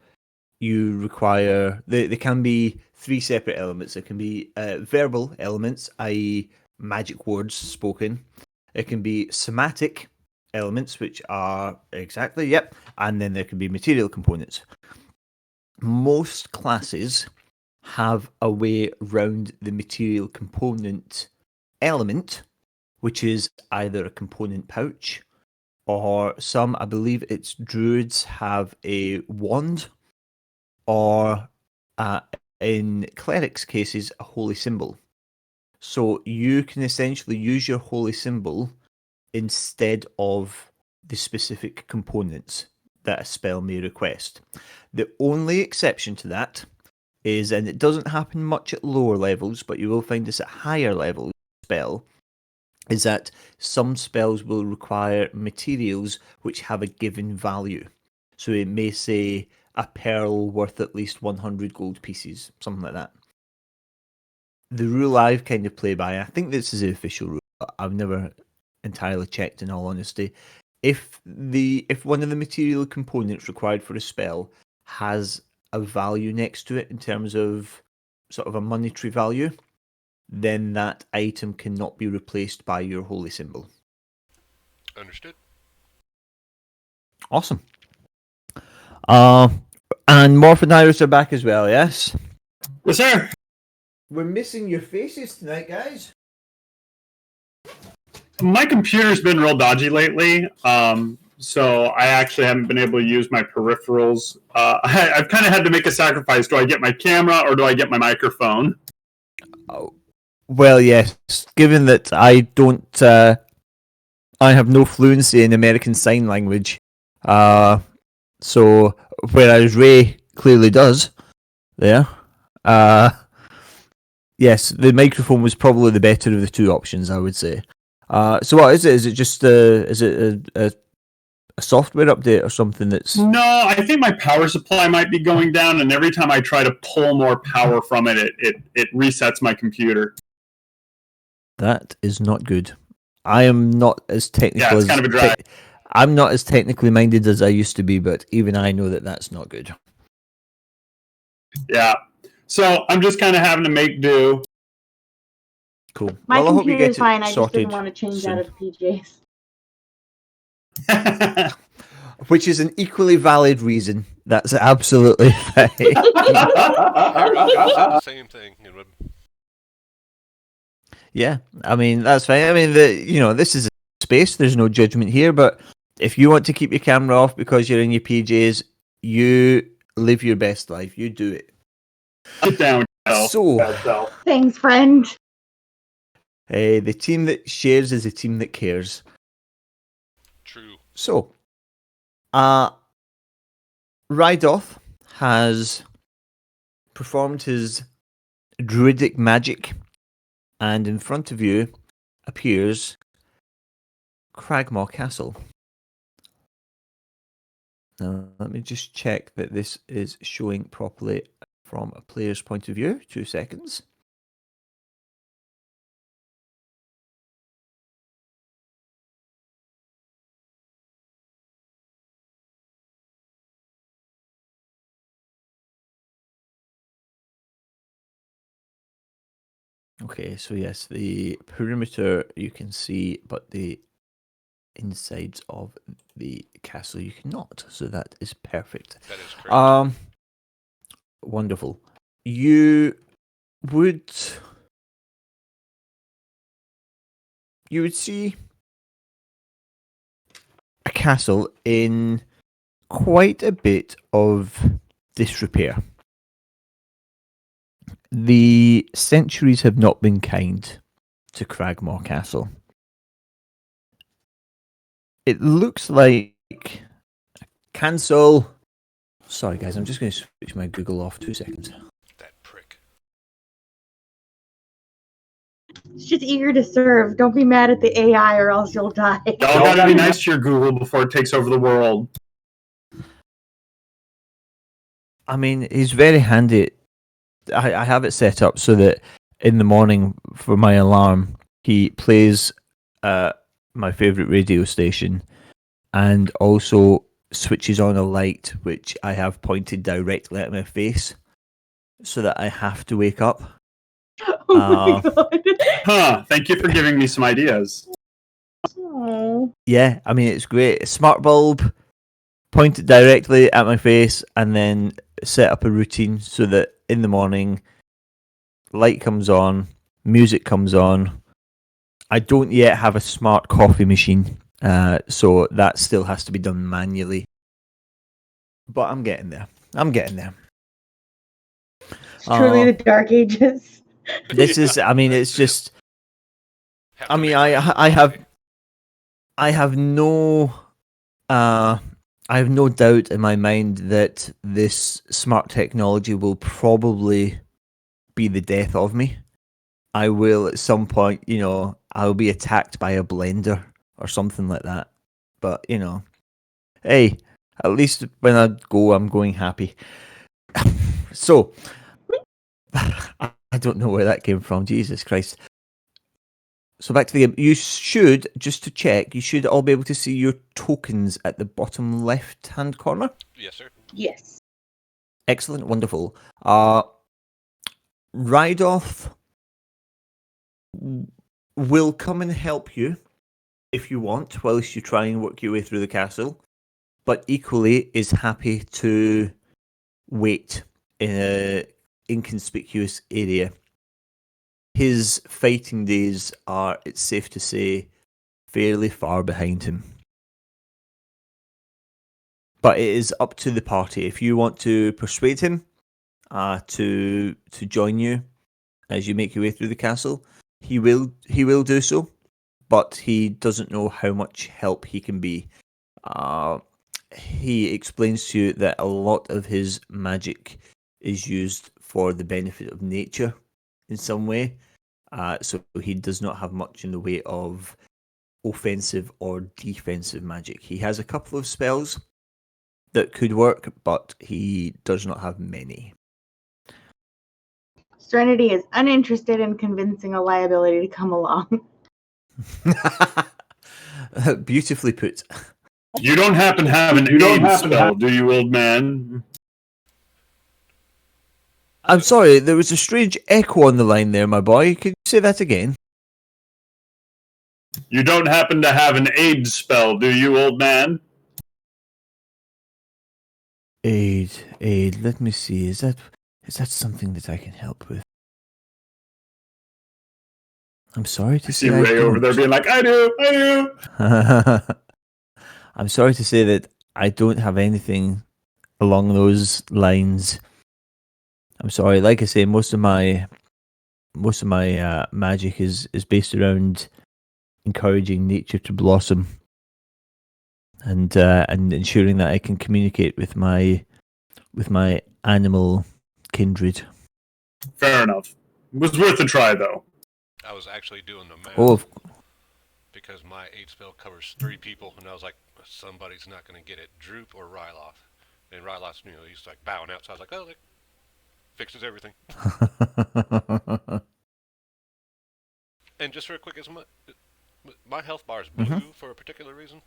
you require there can be 3 separate elements. There can be verbal elements, i.e., magic words spoken. It can be somatic elements, which are exactly, yep, and then there can be material components. Most classes have a way round the material component element, which is either a component pouch, or some, I believe it's druids, have a wand, or in clerics' cases, a holy symbol. So you can essentially use your holy symbol instead of the specific components that a spell may request. The only exception to that is, and it doesn't happen much at lower levels, but you will find this at higher levels spell, is that some spells will require materials which have a given value. So it may say a pearl worth at least 100 gold pieces, something like that. The rule I've kind of played by, I think this is the official rule, but I've never entirely checked in all honesty. If one of the material components required for a spell has a value next to it in terms of sort of a monetary value, then that item cannot be replaced by your holy symbol. Understood. Awesome. And Morph and Iris are back as well, yes? Yes, sir. We're missing your faces tonight, guys. My computer's been real dodgy lately, so I actually haven't been able to use my peripherals. I've kind of had to make a sacrifice. Do I get my camera or do I get my microphone? Oh, well, yes. Given that I don't, I have no fluency in American Sign Language, so whereas Ray clearly does, there. Yes, the microphone was probably the better of the two options, I would say. So what is it? Is it just a software update or something that's... No, I think my power supply might be going down, and every time I try to pull more power from it, it resets my computer. That is not good. I am not as technical Yeah, it's kind of a drag. I'm not as technically minded as I used to be, but even I know that that's not good. Yeah. So I'm just kind of having to make do. Cool. My well, I hope you computer get is fine. it I just sorted didn't want to change soon. out of PJs. Which is an equally valid reason. That's absolutely fine. Same thing. It would... Yeah, I mean, that's fine. I mean, this is a space. There's no judgment here. But if you want to keep your camera off because you're in your PJs, you live your best life. You do it. Sit down. So, Thanks, friend. the team that shares is a team that cares. True. So, Rydoth has performed his druidic magic, and in front of you appears Cragmaw Castle. Now, let me just check that this is showing properly from a player's point of view. 2 seconds. Okay, so yes, the perimeter you can see, but the insides of the castle you cannot. So that is perfect. That is correct. Wonderful. You would see a castle in quite a bit of disrepair. The centuries have not been kind to Cragmaw Castle. It looks like cancel. Sorry, guys, I'm just going to switch my Google off. 2 seconds. That prick. It's just eager to serve. Don't be mad at the AI or else you'll die. Y'all gotta be nice to your Google before it takes over the world. I mean, he's very handy. I have it set up so that in the morning for my alarm, he plays my favourite radio station and also switches on a light which I have pointed directly at my face so that I have to wake up. Oh my god. Huh, thank you for giving me some ideas. Oh. Yeah, I mean, it's great. Smart bulb, point it directly at my face, and then set up a routine so that in the morning, light comes on, music comes on. I don't yet have a smart coffee machine, so that still has to be done manually. But I'm getting there. It's truly the dark ages. This is, I mean, it's just, Have I to mean, make I have no doubt in my mind that this smart technology will probably be the death of me. I will at some point, I'll be attacked by a blender or something like that. But, hey, at least when I go, I'm going happy. So, I don't know where that came from. Jesus Christ. So back to the game. You should, just to check, you should all be able to see your tokens at the bottom left-hand corner. Yes, sir. Yes. Excellent, wonderful. Rydoth will come and help you if you want, whilst you try and work your way through the castle, but equally is happy to wait in an inconspicuous area. His fighting days are, it's safe to say, fairly far behind him. But it is up to the party. If you want to persuade him to join you as you make your way through the castle, he will do so, but he doesn't know how much help he can be. He explains to you that a lot of his magic is used for the benefit of nature in some way. So he does not have much in the way of offensive or defensive magic. He has a couple of spells that could work, but he does not have many. Serenity is uninterested in convincing a liability to come along. Beautifully put. You don't happen to have an aid spell, do you, old man? I'm sorry, there was a strange echo on the line there, my boy. Could you say that again? You don't happen to have an aid spell, do you, old man? Aid. Let me see. Is that something that I can help with? I'm sorry to See say. Ray over there being like, I do. I'm sorry to say that I don't have anything along those lines. I'm sorry. Like I say, most of my magic is based around encouraging nature to blossom and ensuring that I can communicate with my animal kindred. Fair enough. It was worth a try, though. I was actually doing the math. Oh, because my 8 spell covers 3 people, and I was like, somebody's not going to get it. Droop or Ryloth. And Ryloth's, he's like bowing out, so I was like, oh, that fixes everything. And just real quick, is my health bar is blue for a particular reason?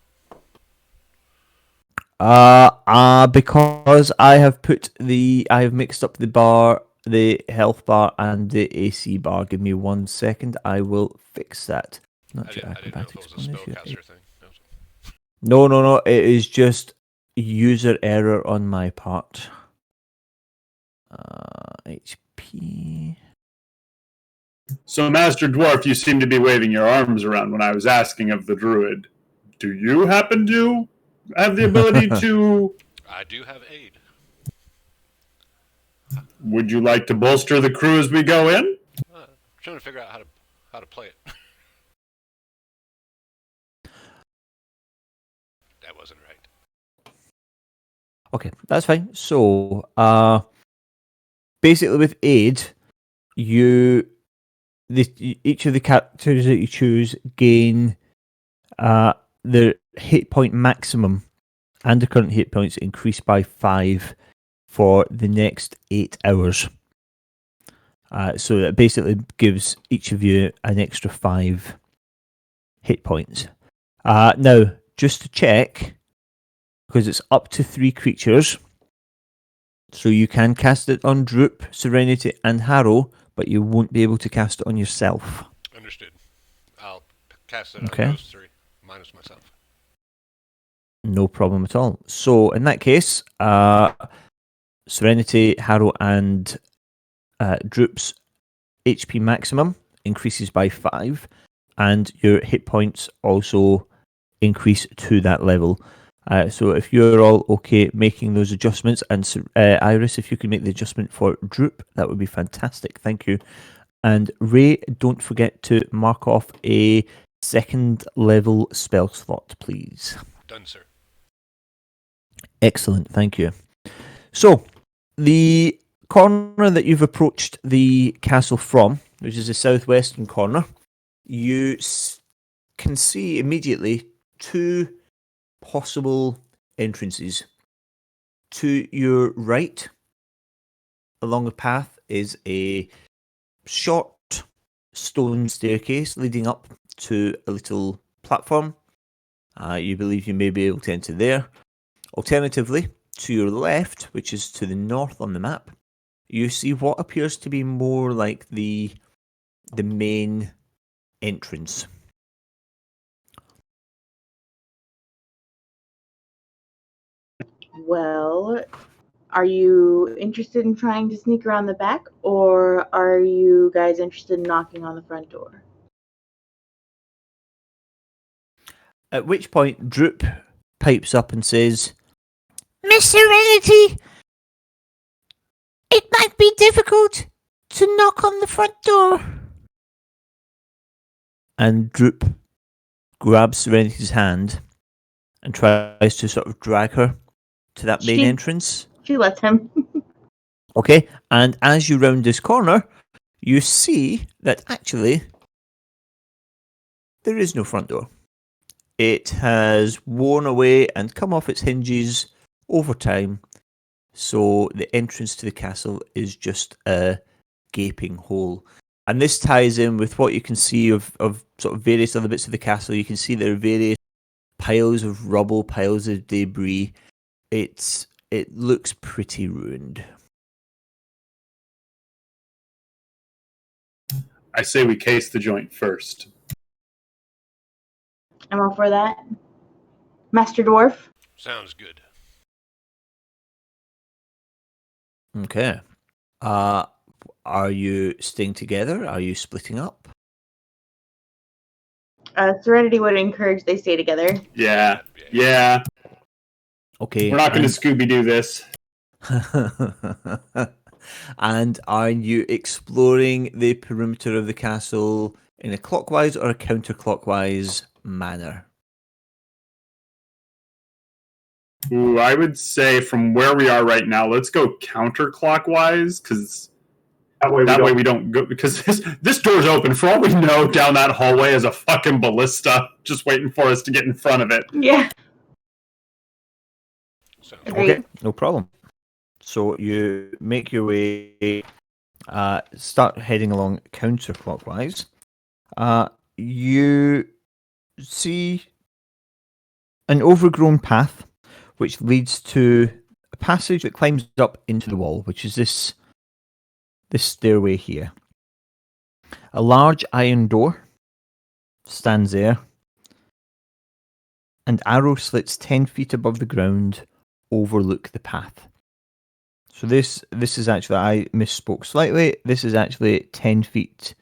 Because I have mixed up the health bar and the AC bar. Give me 1 second. I will fix that. I didn't know if it was a spellcaster thing. No. It is just user error on my part. HP. So, Master Dwarf, you seem to be waving your arms around when I was asking of the druid. Do you happen to have the ability to... I do have aid. Would you like to bolster the crew as we go in? I'm trying to figure out how to play it. That wasn't right. Okay, that's fine. So, basically with aid, each of the characters that you choose gain their hit point maximum and the current hit points increased by 5 for the next 8 hours. So that basically gives each of you an extra 5 hit points. Now, just to check, because it's up to 3 creatures, so you can cast it on Droop, Serenity, and Harrow, but you won't be able to cast it on yourself. Understood. I'll cast it Okay. on those 3, minus myself. No problem at all. So in that case, Serenity, Harrow, and Droop's HP maximum increases by 5, and your hit points also increase to that level. So if you're all okay making those adjustments, and Iris, if you can make the adjustment for Droop, that would be fantastic. Thank you. And Ray, don't forget to mark off a 2nd level spell slot, please. Done, sir. Excellent, thank you. So, the corner that you've approached the castle from, which is the southwestern corner, you can see immediately 2 possible entrances. To your right, along the path, is a short stone staircase leading up to a little platform. You believe you may be able to enter there. Alternatively, to your left, which is to the north on the map, you see what appears to be more like the main entrance. Well, are you interested in trying to sneak around the back, or are you guys interested in knocking on the front door? At which point, Droop pipes up and says, Miss Serenity, it might be difficult to knock on the front door. And Droop grabs Serenity's hand and tries to sort of drag her to that main entrance. She lets him. Okay, and as you round this corner, you see that actually there is no front door. It has worn away and come off its hinges over time, so the entrance to the castle is just a gaping hole. And this ties in with what you can see of sort of various other bits of the castle. You can see there are various piles of rubble, piles of debris. It looks pretty ruined. I say we case the joint first. I'm all for that. Master Dwarf? Sounds good. Okay. Are you staying together? Are you splitting up? Serenity would encourage they stay together. Yeah. Okay. We're not going to Scooby-Doo this. And are you exploring the perimeter of the castle in a clockwise or a counterclockwise manner? Ooh, I would say from where we are right now, let's go counterclockwise, because That way we don't go, because this door's open. For all we know, down that hallway is a fucking ballista just waiting for us to get in front of it. Yeah. Sounds Agreed. Okay, no problem. So you make your way, start heading along counterclockwise. You see an overgrown path which leads to a passage that climbs up into the wall, which is this stairway here. A large iron door stands there, and arrow slits 10 feet above the ground overlook the path. So this is actually, I misspoke slightly. This is actually 10 feet.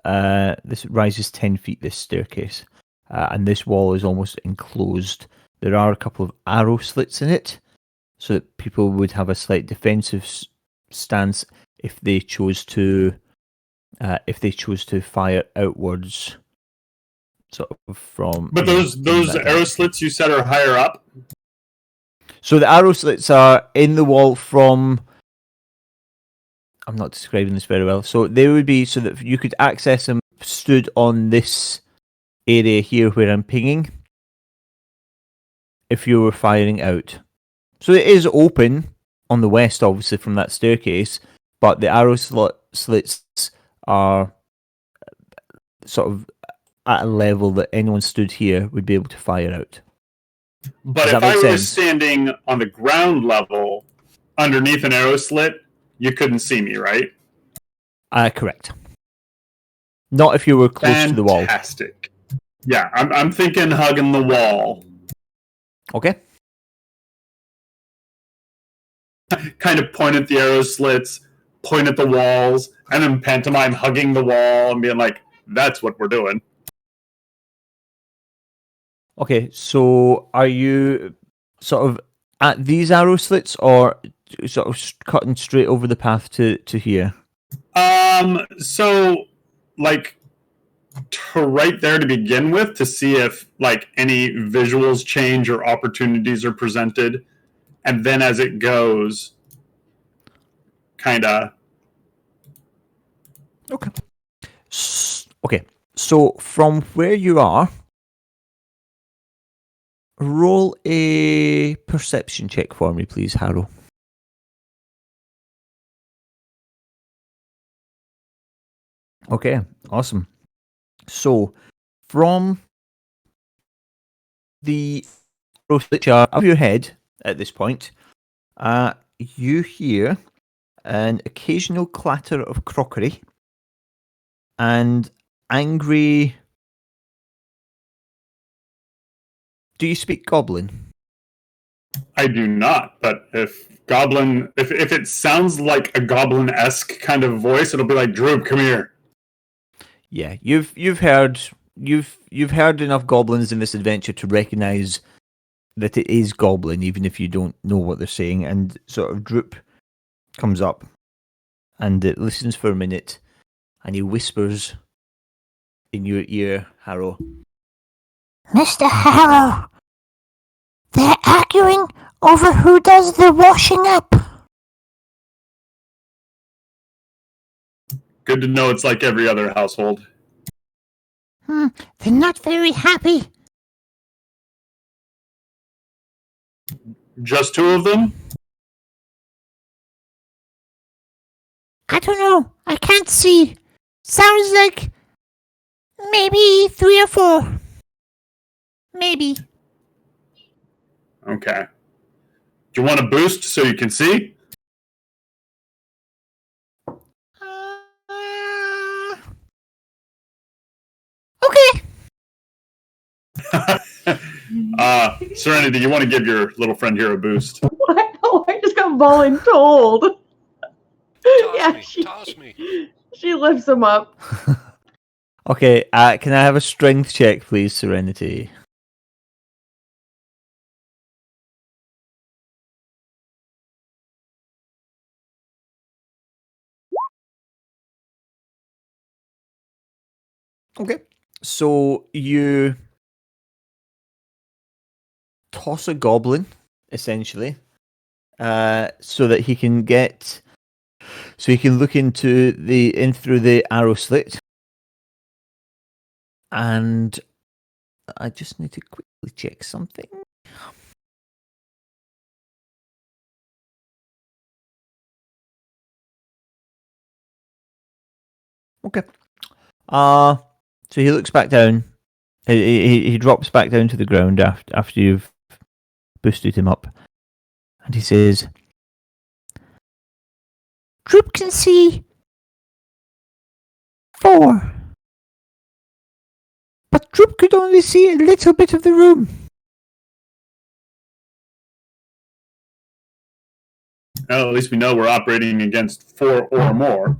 This rises 10 feet, this staircase. And this wall is almost enclosed. There are a couple of arrow slits in it, so that people would have a slight defensive stance if they chose to fire outwards, sort of from. But those arrow slits you said are higher up. So the arrow slits are in the wall from. I'm not describing this very well. So they would be so that you could access them stood on this area here where I'm pinging. If you were firing out, so it is open on the west, obviously from that staircase, but the arrow slits are sort of at a level that anyone stood here would be able to fire out. But Does if that make I were sense? standing on the ground level underneath an arrow slit, you couldn't see me, right? Correct. Not if you were close to the wall. Fantastic. Yeah, I'm thinking hugging the wall. Okay. Kind of point at the arrow slits, point at the walls, and then pantomime hugging the wall and being like, that's what we're doing. Okay, so are you sort of at these arrow slits or sort of cutting straight over the path to here? So, like, to right there to begin with to see if, like, any visuals change or opportunities are presented. And then as it goes, kind of. Okay. Okay, so from where you are, roll a perception check for me, please, Harrow. Okay, awesome. So, from the which are above your head at this point, you hear an occasional clatter of crockery and angry. Do you speak Goblin? I do not, but if it sounds like a goblin-esque kind of voice, it'll be like, Droop, come here. Yeah, you've heard enough goblins in this adventure to recognize that it is Goblin, even if you don't know what they're saying. And sort of Droop comes up, and it listens for a minute, and he whispers in your ear, Harrow. Mr. Harrow, they're arguing over who does the washing up. Good to know it's like every other household. They're not very happy. Just two of them? I don't know. I can't see. Sounds like maybe 3 or 4. Maybe. Okay. Do you want a boost so you can see? Okay. Serenity, you want to give your little friend here a boost? What? Oh, I just got voluntold. Toss me. She lifts him up. Okay, can I have a strength check, please, Serenity? Okay. So you toss a goblin, essentially, so that he can get So you can look in through the arrow slit, and I just need to quickly check something. Okay. So he looks back down. He drops back down to the ground after you've boosted him up, and he says, Droop can see 4. But Droop could only see a little bit of the room. Well, at least we know we're operating against 4 or more.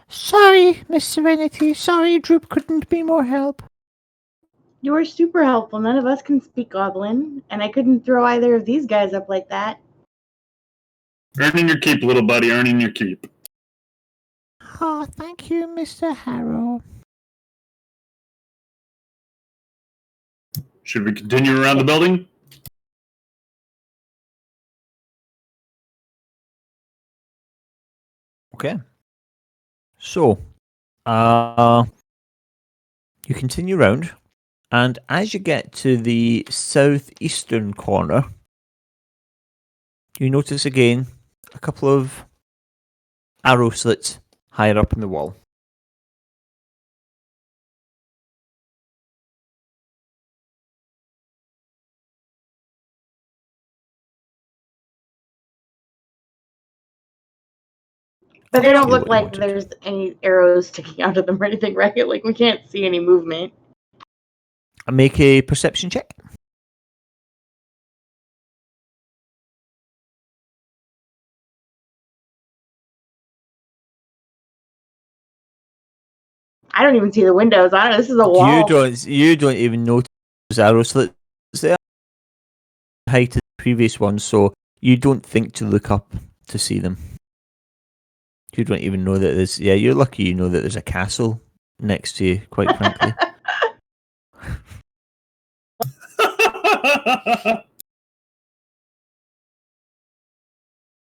Sorry, Miss Serenity. Sorry, Droop couldn't be more help. You were super helpful. None of us can speak Goblin, and I couldn't throw either of these guys up like that. Earning your keep, little buddy, earning your keep. Oh, thank you, Mr. Harrow. Should we continue around the building? okay. So, you continue round, and as you get to the southeastern corner, you notice again a couple of arrow slits higher up in the wall. But they don't Do look what you like wanted. there's any arrows sticking out of them or anything, right? Like, we can't see any movement. Make a perception check. I don't even see the windows. I don't know. This is a wall. You don't even notice those arrow slits there. Height of the previous one, so you don't think to look up to see them. You don't even know that there's. Yeah, you're lucky. You know that there's a castle next to you. Quite frankly,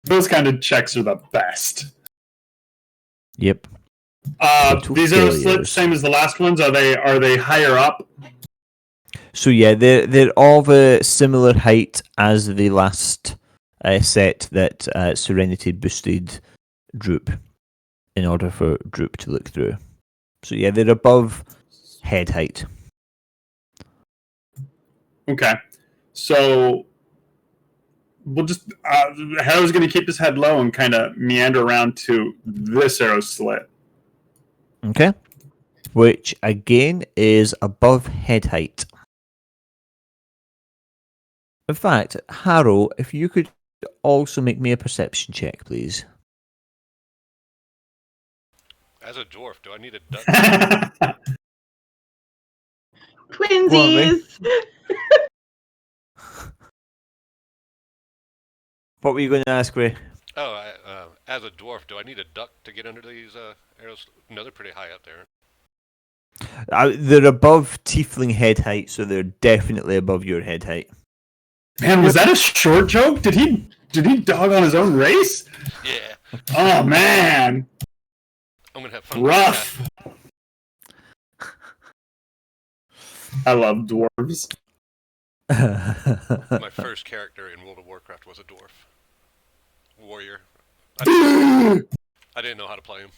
Those kind of checks are the best. yep. Total These arrow failures. slits, same as the last ones. Are they higher up? So yeah, they're of a similar height as the last set that Serenity boosted Droop in order for Droop to look through. So yeah, they're above head height. Okay, so we'll just Harrow's going to keep his head low and kind of meander around to this arrow slit. Okay, which again is above head height. In fact, Harrow, if you could also make me a perception check, please. As a dwarf, do I need a duck? Twinsies! What were you going to ask, Ray? Oh, as a dwarf, do I need a duck to get under these arrows? No, they're pretty high up there. They're above tiefling head height, so they're definitely above your head height. Man, was that a short joke? Did he dog on his own race? Yeah, Oh man, I'm gonna have fun. rough. I love dwarves. My first character in World of Warcraft was a dwarf. Warrior. I didn't know how to play him.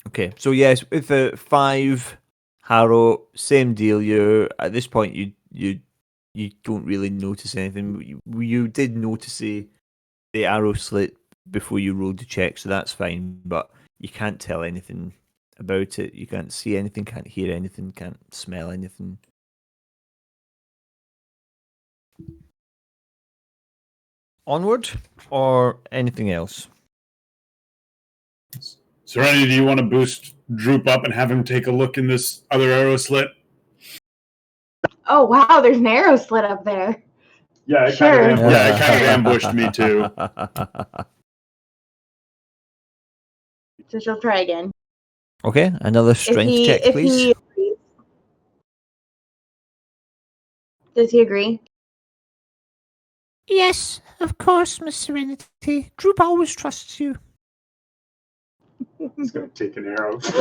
Okay, so yes, with the 5 Harrow, same deal. You're at this point, you don't really notice anything. You did notice the arrow slit before you rolled the check, so that's fine. But you can't tell anything about it. You can't see anything, can't hear anything, can't smell anything. Onward, or anything else? Serenity, do you want to boost Droop up and have him take a look in this other arrow slit? Oh, wow, there's an arrow slit up there. Yeah, it kind of Sure. it kind of ambushed me too. So she'll try again. Okay, another strength check, please. Does he agree? Yes, of course, Miss Serenity. Droop always trusts you. He's gonna take an arrow. What's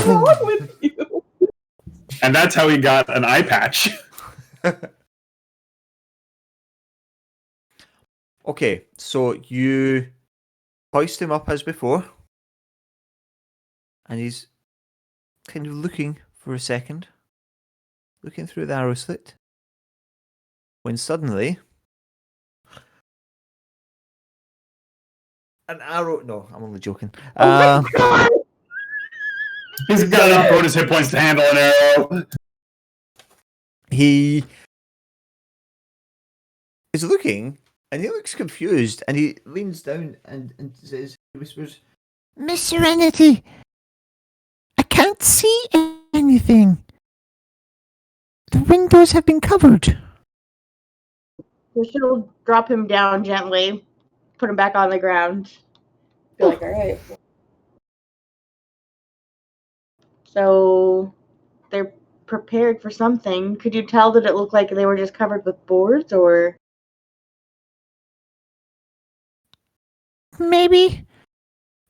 wrong with you? And that's how he got an eye patch. Okay, so you hoist him up as before, and he's kind of looking for a second, looking through the arrow slit, when suddenly an arrow. No, I'm only joking. Oh my god! He's got enough bonus hit points to handle an arrow. He is looking, and he looks confused, and he leans down and says, he whispers, Miss Serenity, I can't see anything. The windows have been covered. So she'll drop him down gently, put him back on the ground. Be like, all right. So they're prepared for something. Could you tell that it looked like they were just covered with boards, or? Maybe,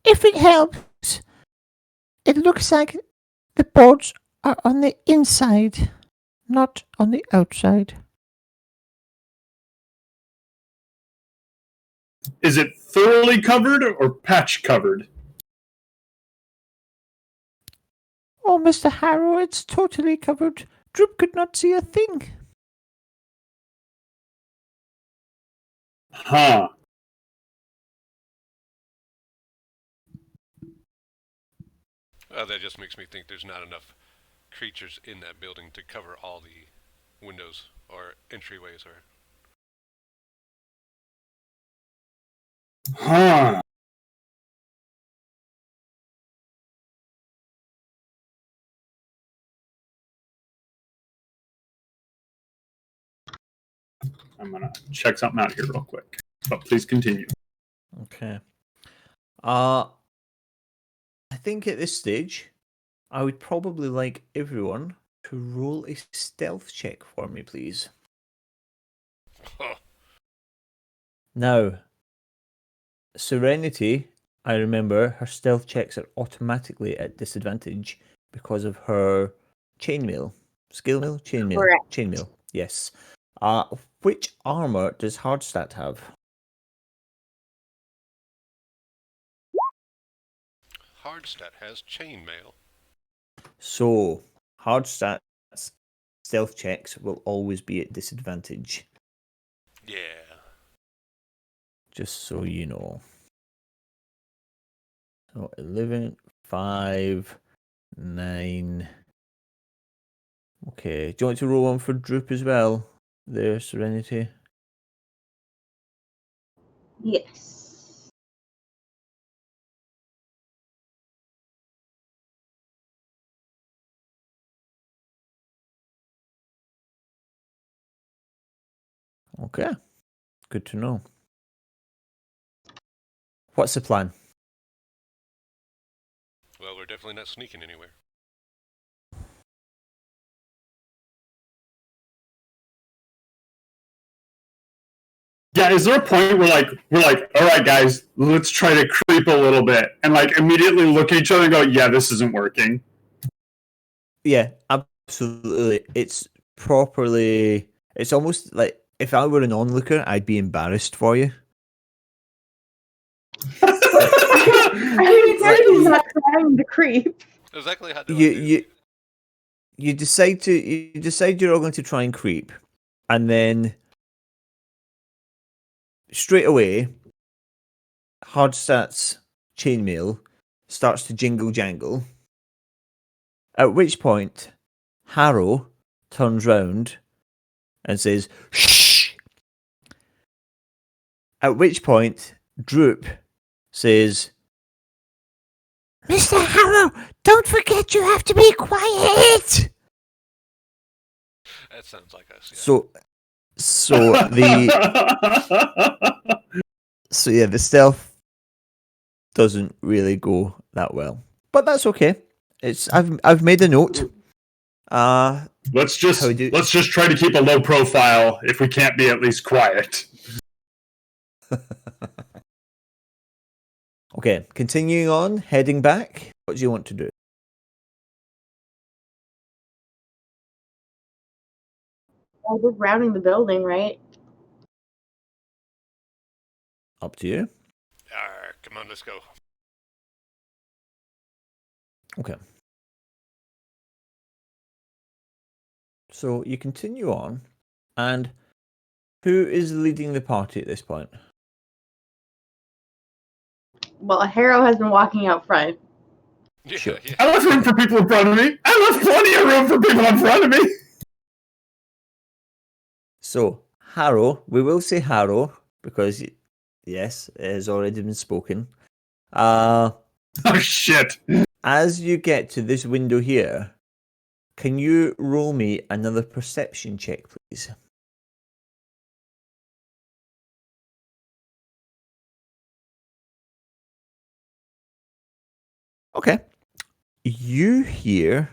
if it helps, it looks like the boards are on the inside, not on the outside. Is it thoroughly covered or patch covered? Oh, Mr. Harrow, it's totally covered. Droop could not see a thing. Huh. That just makes me think there's not enough creatures in that building to cover all the windows or entryways or. Huh. I'm gonna check something out here real quick. But please continue. okay. I think at this stage, I would probably like everyone to roll a stealth check for me, please. Huh. Now, Serenity, I remember her stealth checks are automatically at disadvantage because of her chainmail. Skill mail? Chainmail. Correct. Chainmail, yes. Which armor does Hardstat have? Hardstat has chainmail. So, Hardstat's stealth checks will always be at disadvantage, Yeah. just so you know. So, 11, 5, 9. Okay, do you want to roll one for Droop as well? There, Serenity. Yes. Okay, good to know. What's the plan? Well, we're definitely not sneaking anywhere. Yeah, is there a point where we're like, all right, guys, let's try to creep a little bit, and like immediately look at each other and go, yeah, this isn't working. Yeah, absolutely. It's properly. It's almost like if I were an onlooker, I'd be embarrassed for you. I mean, he's not trying to creep. Exactly how do I do You decide you're all going to try and creep, and then straight away, Hardstat's chainmail starts to jingle jangle. At which point, Harrow turns round and says, "Shh." At which point, Droop says, Mr. Harrow, don't forget you have to be quiet. That sounds like us. Yeah. So the stealth doesn't really go that well, but that's okay. I've made a note. Uh, Let's just How do- let's just try to keep a low profile if we can't be at least quiet. okay, continuing on, heading back. What do you want to do? Well, we're rounding the building, right? Up to you. Come on, let's go. Okay. So you continue on, and who is leading the party at this point? Well, Harrow has been walking out front. Yeah, Sure. yeah. I left room for people in front of me. I left plenty of room for people in front of me. So Harrow, we will say Harrow because yes, it has already been spoken. Oh shit! As you get to this window here, can you roll me another perception check, please? Okay. You hear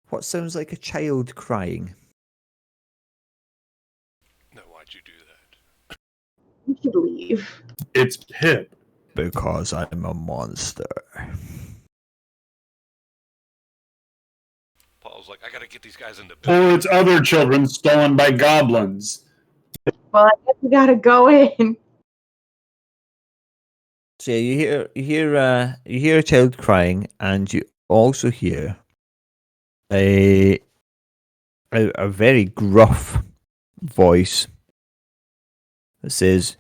what sounds like a child crying. No, why'd you do that? We should leave. It's Pip. Because I'm a monster. Paul's like, I gotta get these guys in the Or building. it's other children stolen by goblins. Well, I guess we gotta go in. So yeah, you hear a child crying, and you also hear a very gruff voice that says,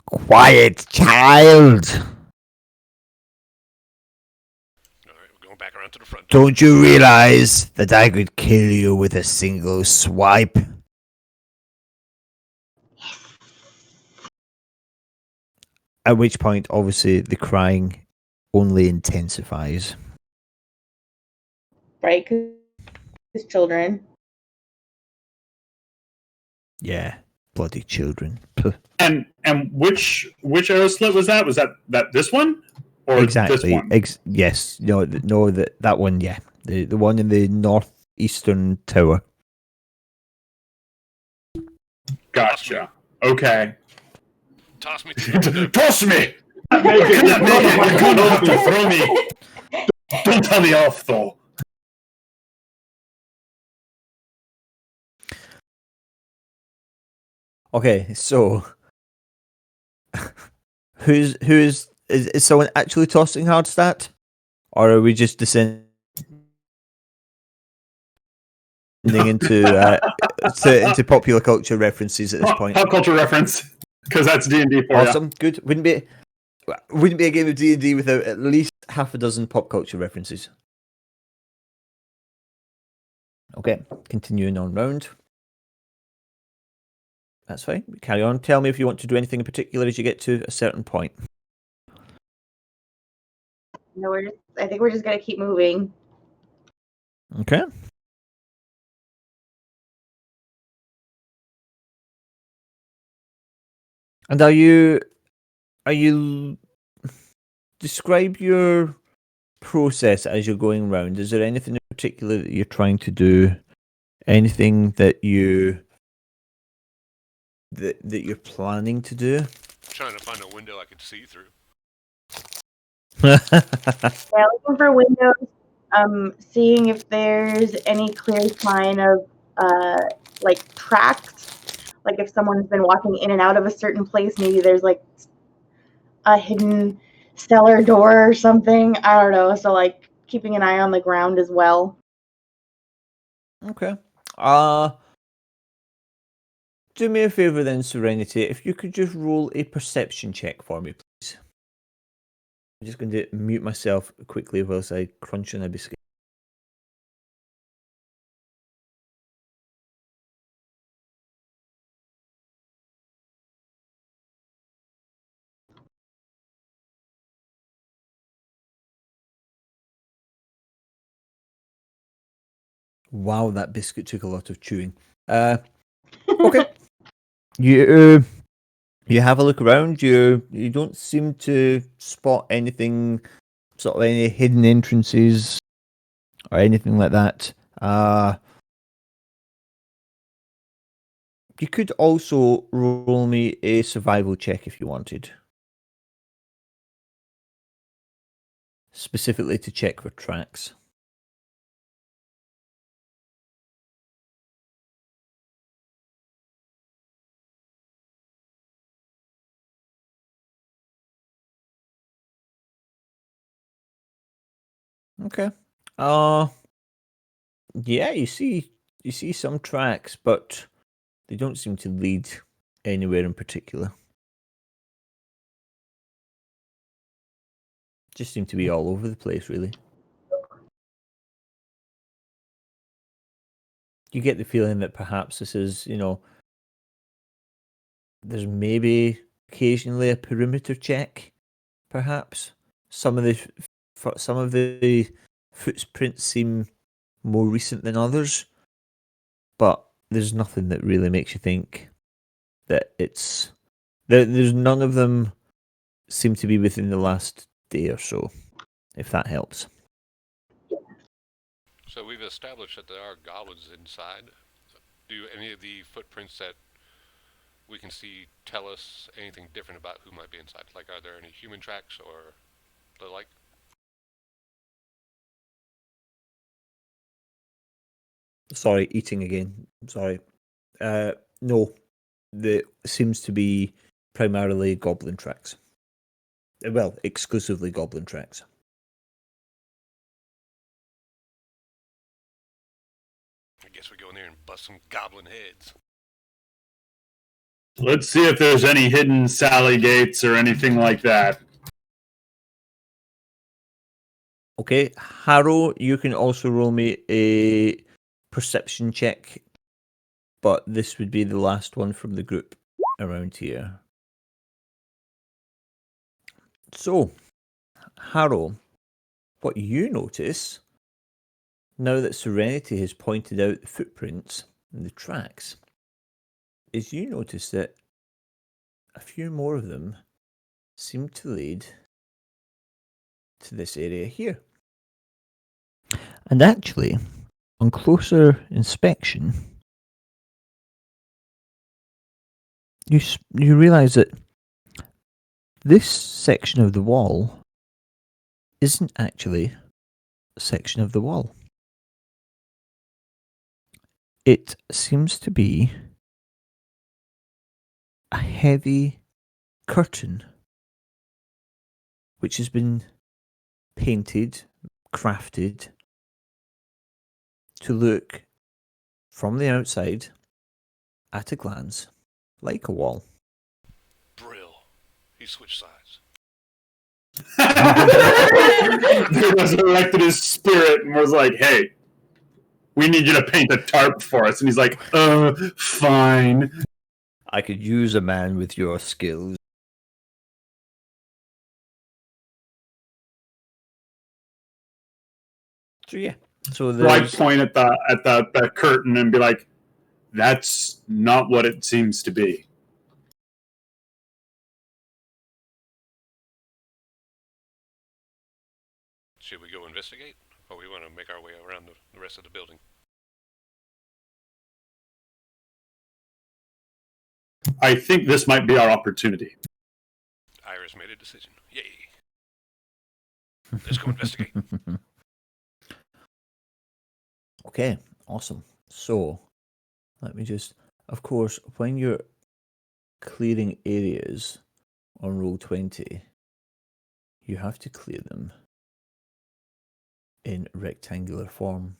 "Quiet, child! All right, we're going back around to the front. Don't you realize that I could kill you with a single swipe?" At which point, obviously, the crying only intensifies. Right? Because children. Yeah, bloody children. Puh. And which arrow slit was that? Was that this one or Exactly. this one? Yes. No. No. That one. Yeah. The one in the northeastern tower. Gotcha. Okay. Toss me through the window. Toss me! You're gonna have to throw me. Don't tell me off, though. Okay. So, is someone actually tossing Hardstat, or are we just descending into into popular culture references at this point? Pop culture reference, because that's D&D for you. Awesome. Good. Wouldn't be a game of D&D without at least half a dozen pop culture references. Okay, continuing on round. That's fine. Carry on. Tell me if you want to do anything in particular as you get to a certain point. No, I think we're just gonna keep moving. Okay. And are you describe your process as you're going round? Is there anything in particular that you're trying to do? Anything that you're planning to do? Trying to find a window I could see through. Yeah, looking for windows. Seeing if there's any clear sign of like tracks. Like if someone's been walking in and out of a certain place, maybe there's like a hidden cellar door or something. I don't know. So like keeping an eye on the ground as well. Okay. Do me a favor then, Serenity. If you could just roll a perception check for me, please. I'm just going to mute myself quickly whilst I crunch on a biscuit. Wow, that biscuit took a lot of chewing. Okay. You have a look around. You don't seem to spot anything, sort of any hidden entrances or anything like that. You could also roll me a survival check if you wanted. Specifically to check for tracks. Okay. Yeah, you see some tracks, but they don't seem to lead anywhere in particular. Just seem to be all over the place, really. You get the feeling that perhaps this is, there's maybe occasionally a perimeter check, perhaps. Some of the footprints seem more recent than others, but there's nothing that really makes you think that there's none of them seem to be within the last day or so, if that helps. So we've established that there are goblins inside. Do any of the footprints that we can see tell us anything different about who might be inside? Like, are there any human tracks or the like? Sorry, eating again. Sorry. No, there seems to be primarily goblin tracks. Well, exclusively goblin tracks. I guess we go in there and bust some goblin heads. Let's see if there's any hidden Sally gates or anything like that. Okay, Harrow, you can also roll me a perception check, but this would be the last one from the group around here. So, Harrow, what you notice, now that Serenity has pointed out the footprints and the tracks, is you notice that a few more of them seem to lead to this area here. And actually, on closer inspection, you realize that this section of the wall isn't actually a section of the wall. It seems to be a heavy curtain which has been painted, crafted to look from the outside at a glance like a wall. Brill. He switched sides. He resurrected his spirit and was like, hey, we need you to paint a tarp for us. And he's like, fine. I could use a man with your skills. So yeah. So I there's point at the curtain and be like, that's not what it seems to be. Should we go investigate? Or we want to make our way around the rest of the building? I think this might be our opportunity. Iris made a decision. Yay. Let's go investigate. Okay, awesome. So, let me just, of course, when you're clearing areas on Roll20, you have to clear them in rectangular form.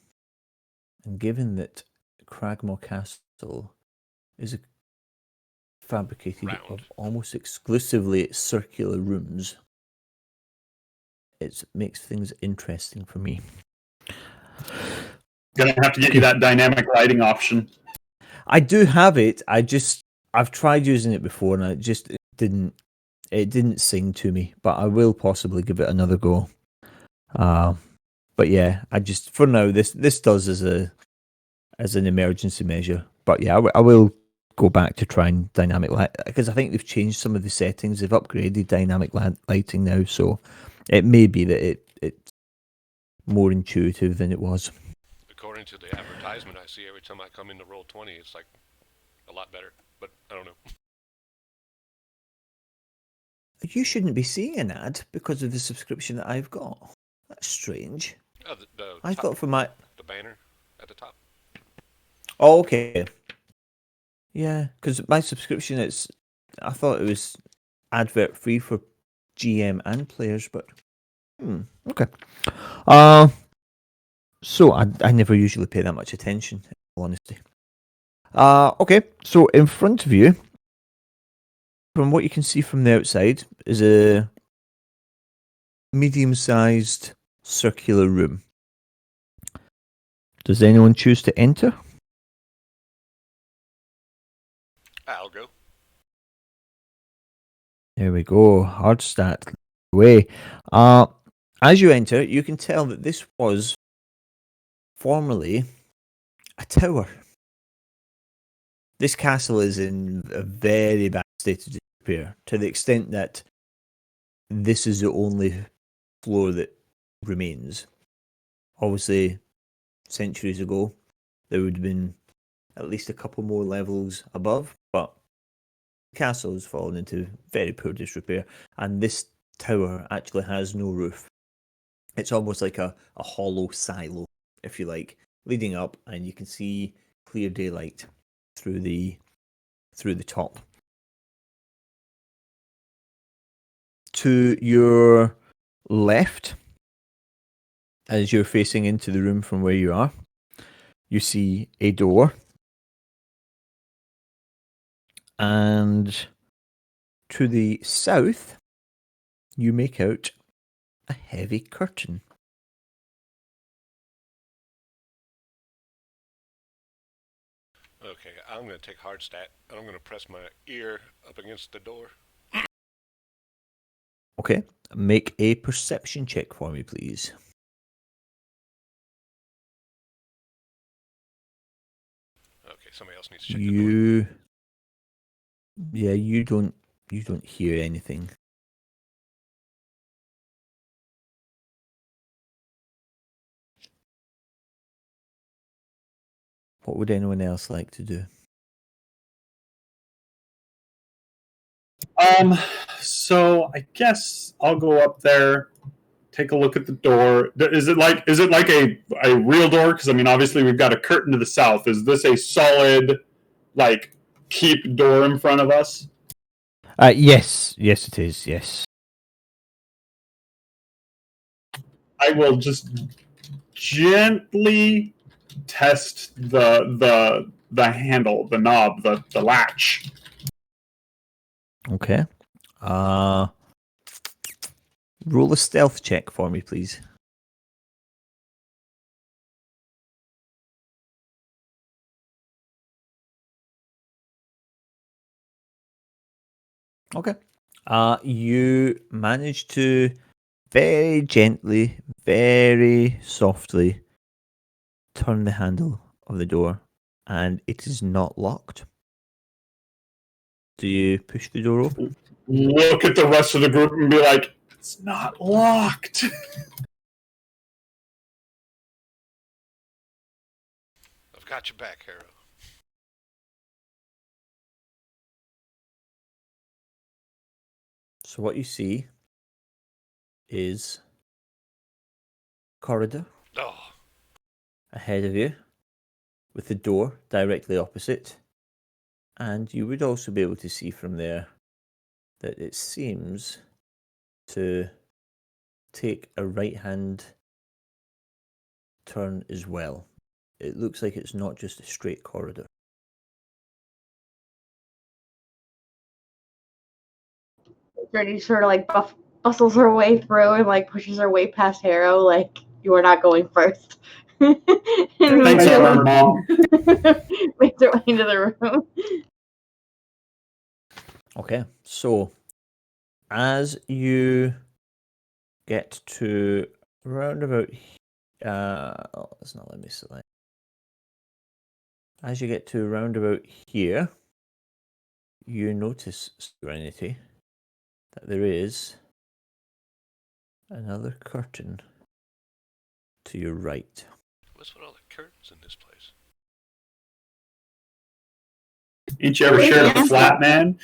And given that Cragmaw Castle is fabricated Round. of almost exclusively circular rooms, it makes things interesting for me. Gonna have to get you that dynamic lighting option. I do have it. I've tried using it before, and it didn't sing to me. But I will possibly give it another go. But yeah, for now this does as an emergency measure. But yeah, I will go back to try and dynamic light, because I think they've changed some of the settings. They've upgraded dynamic lighting now, so it may be that it more intuitive than it was. According to the advertisement I see every time I come into Roll20, it's like a lot better. But I don't know. You shouldn't be seeing an ad because of the subscription that I've got. That's strange. Oh, I've got for my. the banner at the top. Oh, okay. Yeah, because my subscription, I thought it was advert free for GM and players, but okay. So I never usually pay that much attention, in all honesty. Okay, so in front of you, from what you can see from the outside, is a medium-sized circular room. Does anyone choose to enter? I'll go. There we go. Hard stat. Away. As you enter, you can tell that this was formerly a tower. This castle is in a very bad state of disrepair, to the extent that this is the only floor that remains. Obviously, centuries ago, there would have been at least a couple more levels above, but the castle has fallen into very poor disrepair, and this tower actually has no roof. It's almost like a hollow silo, if you like, leading up, and you can see clear daylight through the top. To your left, as you're facing into the room from where you are, you see a door, and to the south, you make out a heavy curtain. Okay, I'm going to take hard stat, and I'm going to press my ear up against the door. Okay, make a perception check for me, please. Okay, somebody else needs to check the door. You don't hear anything. What would anyone else like to do? So I guess I'll go up there, take a look at the door. Is it like a real door? Because I mean, obviously we've got a curtain to the south. Is this a solid, like, keep door in front of us? Yes, it is. Yes. I will just gently test the handle, the knob, the latch. Okay. Roll a stealth check for me, please. Okay. You manage to very gently, very softly turn the handle of the door, and it is not locked. Do you push the door open? Look at the rest of the group and be like, it's not locked. I've got your back, Harrow. So what you see is corridor Oh, ahead of you with the door directly opposite, and you would also be able to see from there that it seems to take a right hand turn as well. It looks like it's not just a straight corridor. Gertie sort of like bustles her way through and like pushes her way past Harrow, like, you are not going first. Thanks, Mom. Makes her way into the room. Okay, so as you get to round about, let's not let me select. As you get to round about here, you notice, Serenity, that there is another curtain to your right. What's with all the curtains in this place? Ain't you ever shared a flat, man?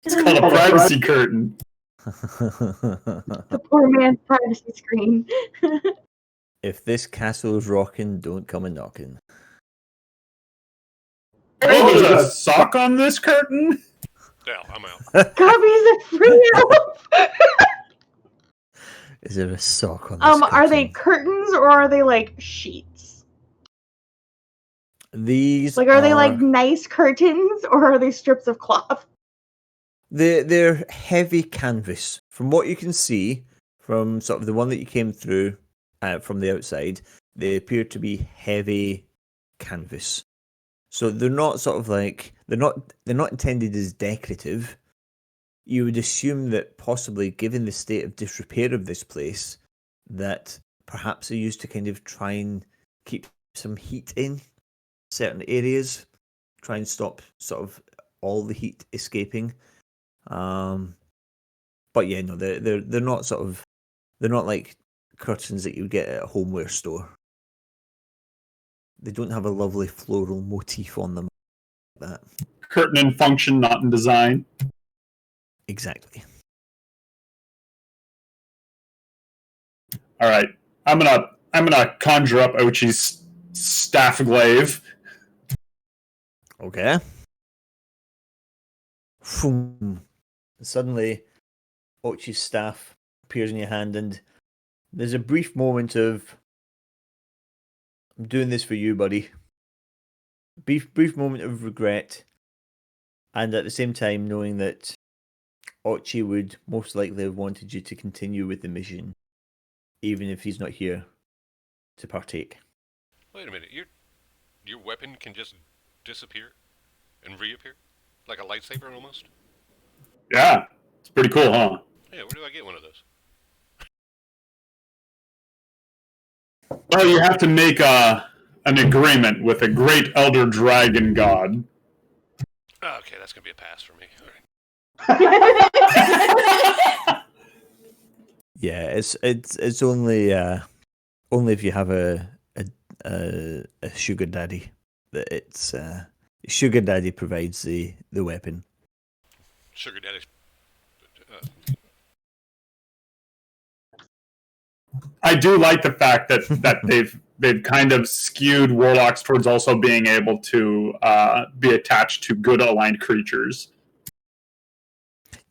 It's called a privacy curtain. The poor man's privacy screen. If this castle's rocking, don't come a knocking. Oh, there's a sock on this curtain? Yeah, I'm out. Gubby's a free elf. Is there a sock on this Are they curtain? curtains or are they like sheets? These Like, are they like nice curtains or are they strips of cloth? They're heavy canvas. From what you can see, from sort of the one that you came through from the outside, they appear to be heavy canvas. So they're not sort of like they're not intended as decorative. You would assume that possibly, given the state of disrepair of this place, that perhaps they're used to kind of try and keep some heat in certain areas, try and stop sort of all the heat escaping. But yeah, no, they're not sort of they're not like curtains that you would get at a homeware store. They don't have a lovely floral motif on them like that. Curtain in function, not in design. Exactly. All right, I'm gonna conjure up Ochi's staff glaive. Okay. Phoom. Suddenly, Ochi's staff appears in your hand, and there's a brief moment of, I'm doing this for you, buddy. Brief moment of regret, and at the same time knowing that Ochi would most likely have wanted you to continue with the mission, even if he's not here to partake. Wait a minute, your weapon can just disappear and reappear? Like a lightsaber almost? Yeah, it's pretty cool, huh? Yeah, where do I get one of those? Well, you have to make an agreement with a great elder dragon god. Oh, okay, that's gonna be a pass for me. All right. Yeah, it's only if you have a sugar daddy that it's sugar daddy provides the weapon. Sugar daddy. I do like the fact that they've kind of skewed warlocks towards also being able to be attached to good aligned creatures.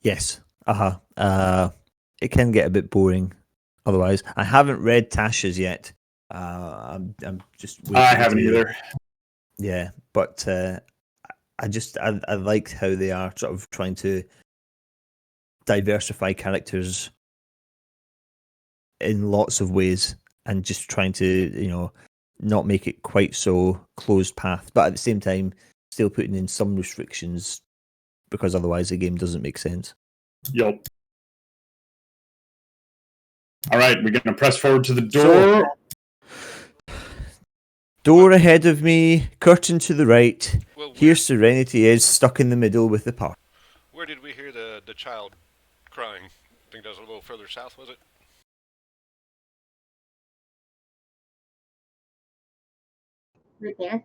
Yes. It can get a bit boring otherwise. I haven't read Tasha's yet. I'm just waiting I haven't to- either. Yeah, but I liked how they are sort of trying to diversify characters in lots of ways and just trying to, not make it quite so closed path, but at the same time still putting in some restrictions because otherwise the game doesn't make sense. Yup. All right, we're gonna press forward to the door. Door ahead of me, curtain to the right. Well, Here Serenity is stuck in the middle with the party. where did we hear the child crying? I think that was a little further south, was it? Right there.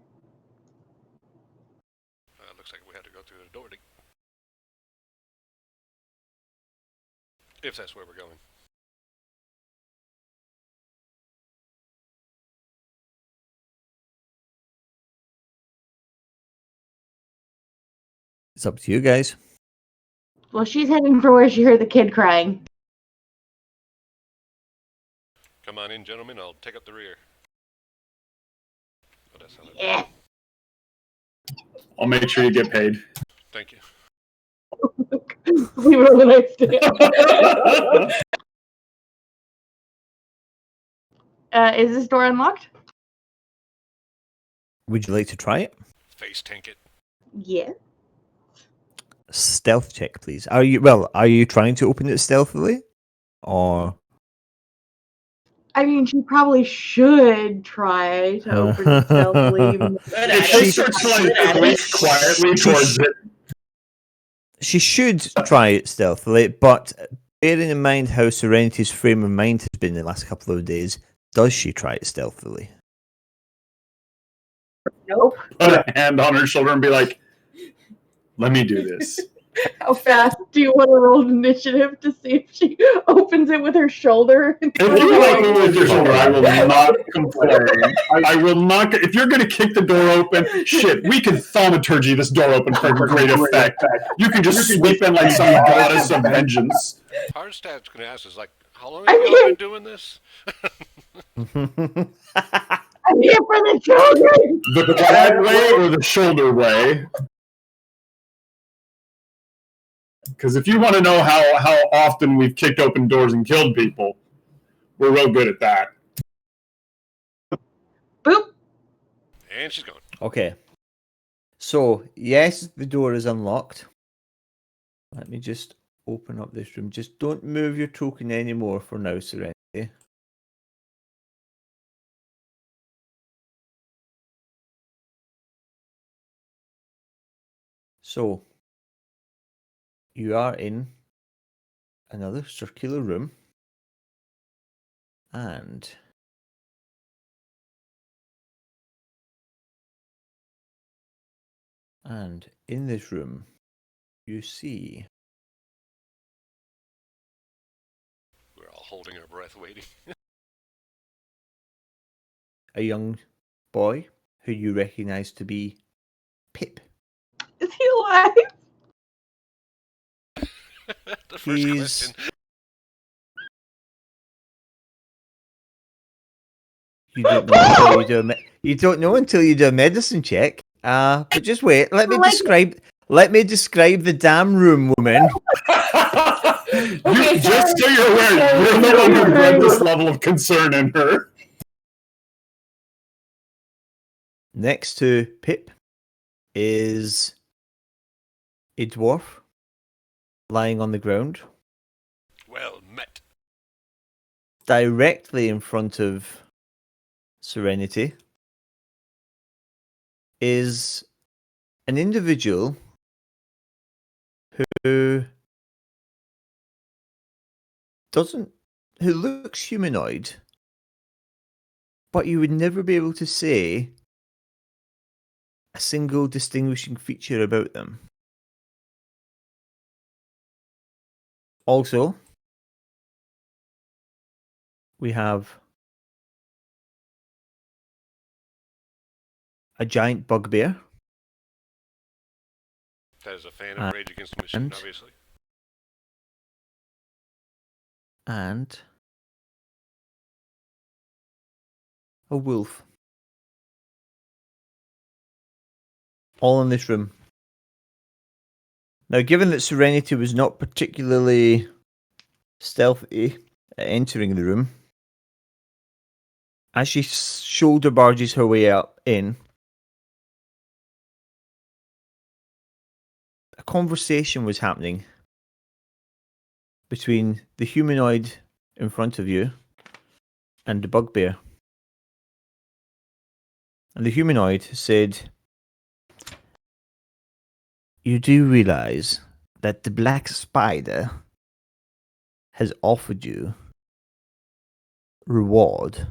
Looks like we had to go through the door if that's where we're going. It's up to you guys. Well, she's heading for where she heard the kid crying. Come on in, gentlemen. I'll take up the rear. Oh, that sounded... Yeah. I'll make sure you get paid. Thank you. We were really nice to him. Is this door unlocked? Would you like to try it? Face tank it. Yeah. Stealth check, please. Are you trying to open it stealthily? Or I mean, she probably should try to open it stealthily. even though- If she starts to like wait quietly towards it, she should try it stealthily, but bearing in mind how Serenity's frame of mind has been the last couple of days, Does she try it stealthily? Nope. Put a hand on her shoulder and be like, "Let me do this." How fast do you want to roll initiative to see if she opens it with her shoulder? If you like me with your shoulder, I will not complain. I will not. If you're going to kick the door open, shit, we can thaumaturgy this door open for great effect. You can just sweep in like some goddess of vengeance. Hardstat's going to ask us, like, how long I have you mean- been doing this? I'm here for the children. The bad way or the shoulder way? Because if you want to know how often we've kicked open doors and killed people, we're real good at that. Boop. And she's gone. Okay. So, yes, the door is unlocked. Let me just open up this room. Just don't move your token anymore for now, Serenity. So, you are in another circular room. And in this room, you see We're all holding our breath waiting. a young boy who you recognize to be Pip. Is he alive? The first He's- question. You don't know until you do you don't know until you do a medicine check. But just wait. Let me describe the damn room, woman. Just so you're aware, you're the one who bred this level of concern in her. Next to Pip is a dwarf lying on the ground. Well met. Directly in front of Serenity is an individual who looks humanoid, but you would never be able to say a single distinguishing feature about them. Also, we have a giant bugbear That is a fan of Rage Against the Machine, and- obviously. and a wolf. All in this room. Now, given that Serenity was not particularly stealthy at entering the room, as she shoulder barges her way up in, a conversation was happening between the humanoid in front of you and the bugbear. And the humanoid said, "You do realize that the black spider has offered you reward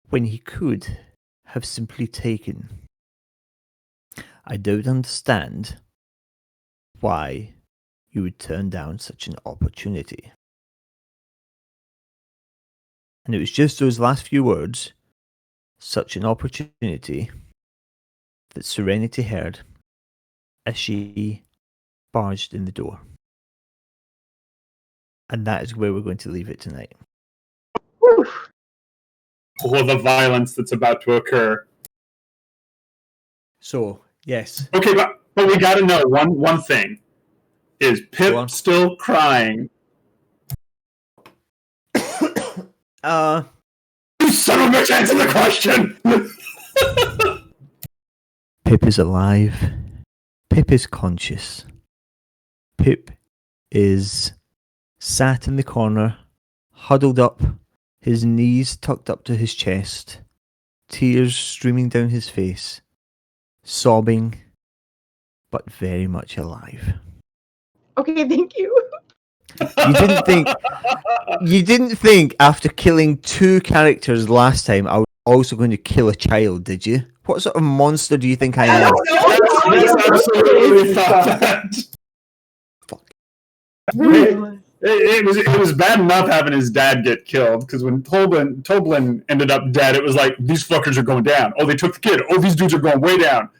when he could have simply taken. I don't understand why you would turn down such an opportunity." And it was just those last few words, "such an opportunity," that Serenity heard as she barged in the door. And that is where we're going to leave it tonight. Whew. Or the violence that's about to occur. So, yes. Okay, but we got to know one thing: is Go on. Pip still crying? You son of a bitch! Answer the question. Pip is alive. Pip is conscious. Pip is sat in the corner, huddled up, his knees tucked up to his chest, tears streaming down his face, sobbing, but very much alive. Okay, thank you. You didn't think after killing 2 characters last time I was also going to kill a child, did you? What sort of monster do you think I am? That's absolutely thought that. It was bad enough having his dad get killed, because when Toblin ended up dead, it was like, these fuckers are going down. Oh, they took the kid. Oh, these dudes are going way down.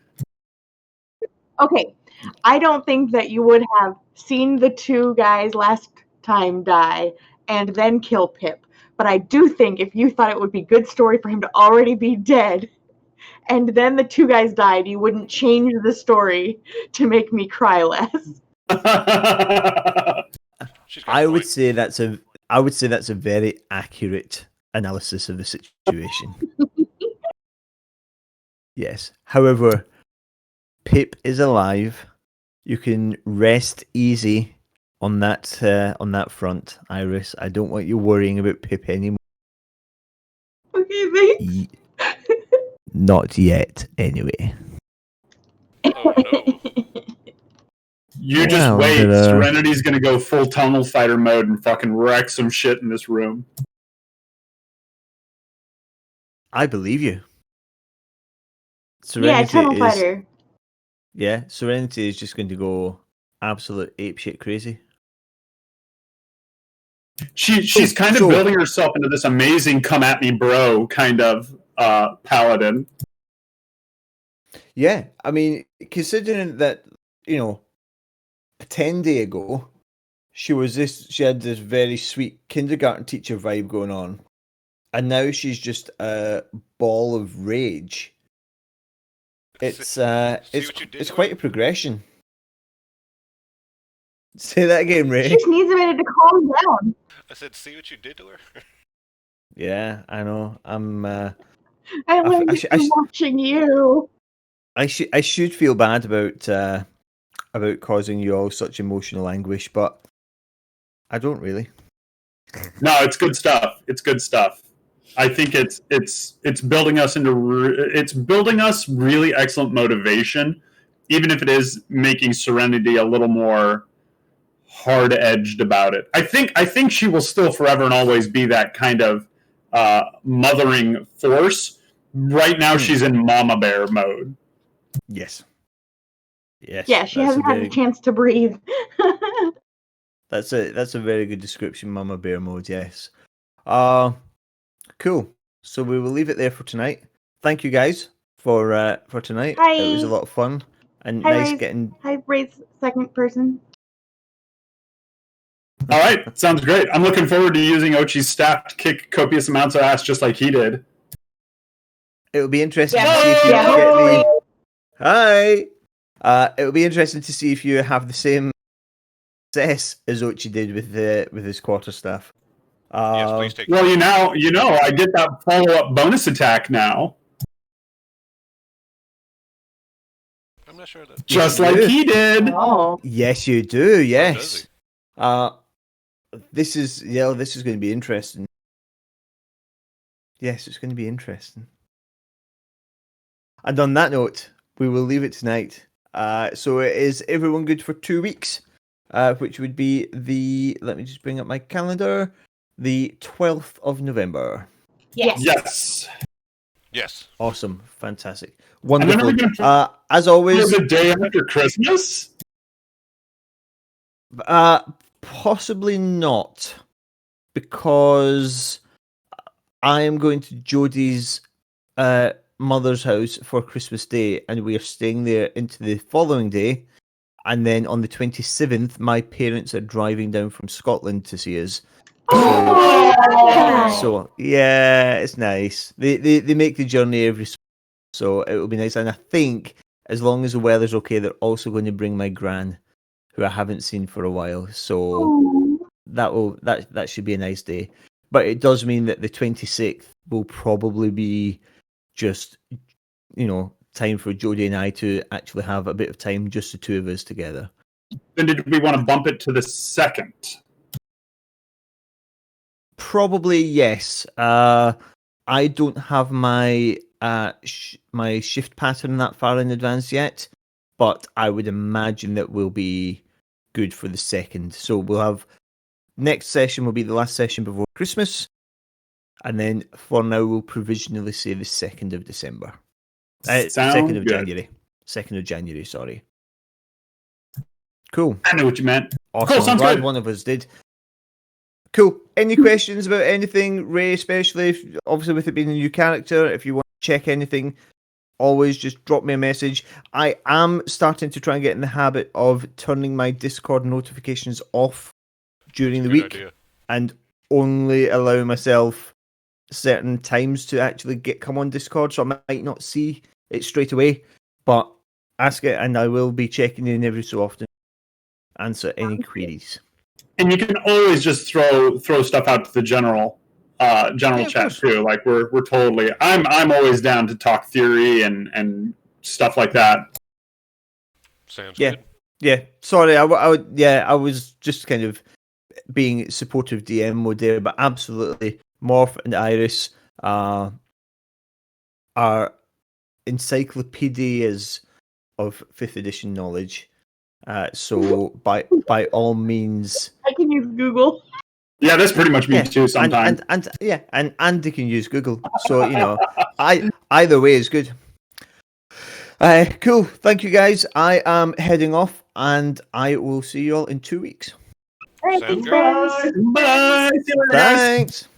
Okay, I don't think that you would have seen the 2 guys last time die and then kill Pip. But I do think if you thought it would be good story for him to already be dead and then the 2 guys died, you wouldn't change the story to make me cry less. She's got a I would point. say that's a very accurate analysis of the situation. Yes. However, Pip is alive. You can rest easy on that front, Iris. I don't want you worrying about Pip anymore. Okay, thanks. Not yet, anyway. Oh no. You just Well, wait. but, Serenity's gonna go full tunnel fighter mode and fucking wreck some shit in this room. I believe you. Yeah, Tunnel Fighter. Yeah, Serenity is just going to go absolute apeshit crazy. She's kind of So- building herself into this amazing come at me bro kind of paladin. Yeah, I mean, considering that, 10 days ago, she had this very sweet kindergarten teacher vibe going on, and now she's just a ball of rage. It's what you did it's to quite her? a progression. Say that again, She Ray. just needs a minute to calm down. I said, see what you did to her? Yeah, I know. I'm. I I learned sh- it I from sh- watching you. I should feel bad about causing you all such emotional anguish, but I don't really. No, it's good stuff. It's good stuff. I think it's building us it's building us really excellent motivation, even if it is making Serenity a little more hard edged about it. I think she will still forever and always be that kind of mothering force. Right now, she's in Mama Bear mode. Yes. Yes. Yeah, she that's hasn't had a chance to breathe. That's a very good description, Mama Bear mode. Yes. Cool. So we will leave it there for tonight. Thank you guys for tonight. Hi. It was a lot of fun and Hi, nice Raze. getting. Hi, Braid's second person. All right, sounds great. I'm looking forward to using Ochi's staff to kick copious amounts of ass just like he did. It'll be interesting to Yeah, see if you yeah, get hopefully. the. Hi. It'll be interesting to see if you have the same success as Ochi did with his quarterstaff. Yes, please take. Well, you know, I get that follow-up bonus attack now, I'm not sure that. just you like do. he did. Oh. Yes, you do. does Yes. he? This is going to be interesting. Yes, it's going to be interesting. And on that note, we will leave it tonight. So it is everyone good for 2 weeks, which would be let me just bring up my calendar, the 12th of November. Yes. Yes. Yes. Awesome, fantastic, And then are wonderful. we gonna As for always, the day after Christmas? possibly not, because I am going to Jodie's mother's house for Christmas Day, and we are staying there into the following day. And then on the 27th, my parents are driving down from Scotland to see us. So yeah, it's nice. They make the journey every so it will be nice. And I think as long as the weather's okay, they're also going to bring my gran, who I haven't seen for a while. So that should be a nice day. But it does mean that the 26th will probably be just, time for Jodie and I to actually have a bit of time, just the two of us together. Then did we want to bump it to the 2nd? Probably yes. I don't have my my shift pattern that far in advance yet, but I would imagine that we'll be good for the 2nd. So we'll have next session will be the last session before Christmas, and then for now we'll provisionally say the 2nd of December. Sounds 2nd of good. January. 2nd of January, sorry. Cool. I know what you meant. Awesome. Cool, I'm sounds glad good. one of us did. Cool. Any questions about anything, Ray, especially obviously with it being a new character? If you want to check anything, always just drop me a message. I am starting to try and get in the habit of turning my Discord notifications off during the Good week idea. and only allow myself certain times to actually come on Discord, so I might not see it straight away, but ask it and I will be checking in every so often, answer any queries. And you can always just throw stuff out to the general Yeah, of chat course. too. Like we're totally. I'm always down to talk theory and stuff like that. Sounds Yeah. good. Yeah, sorry, I was just kind of being supportive DM mode there, but absolutely, Morph and Iris are encyclopedias of 5th edition knowledge. So by all means, I can use Google. Yeah, that's pretty much me yeah, too. Sometimes. and they can use Google. So either way is good. Cool. Thank you guys. I am heading off, and I will see you all in 2 weeks. All right, Sounds thanks, good. guys. Bye. See you later, guys. Thanks.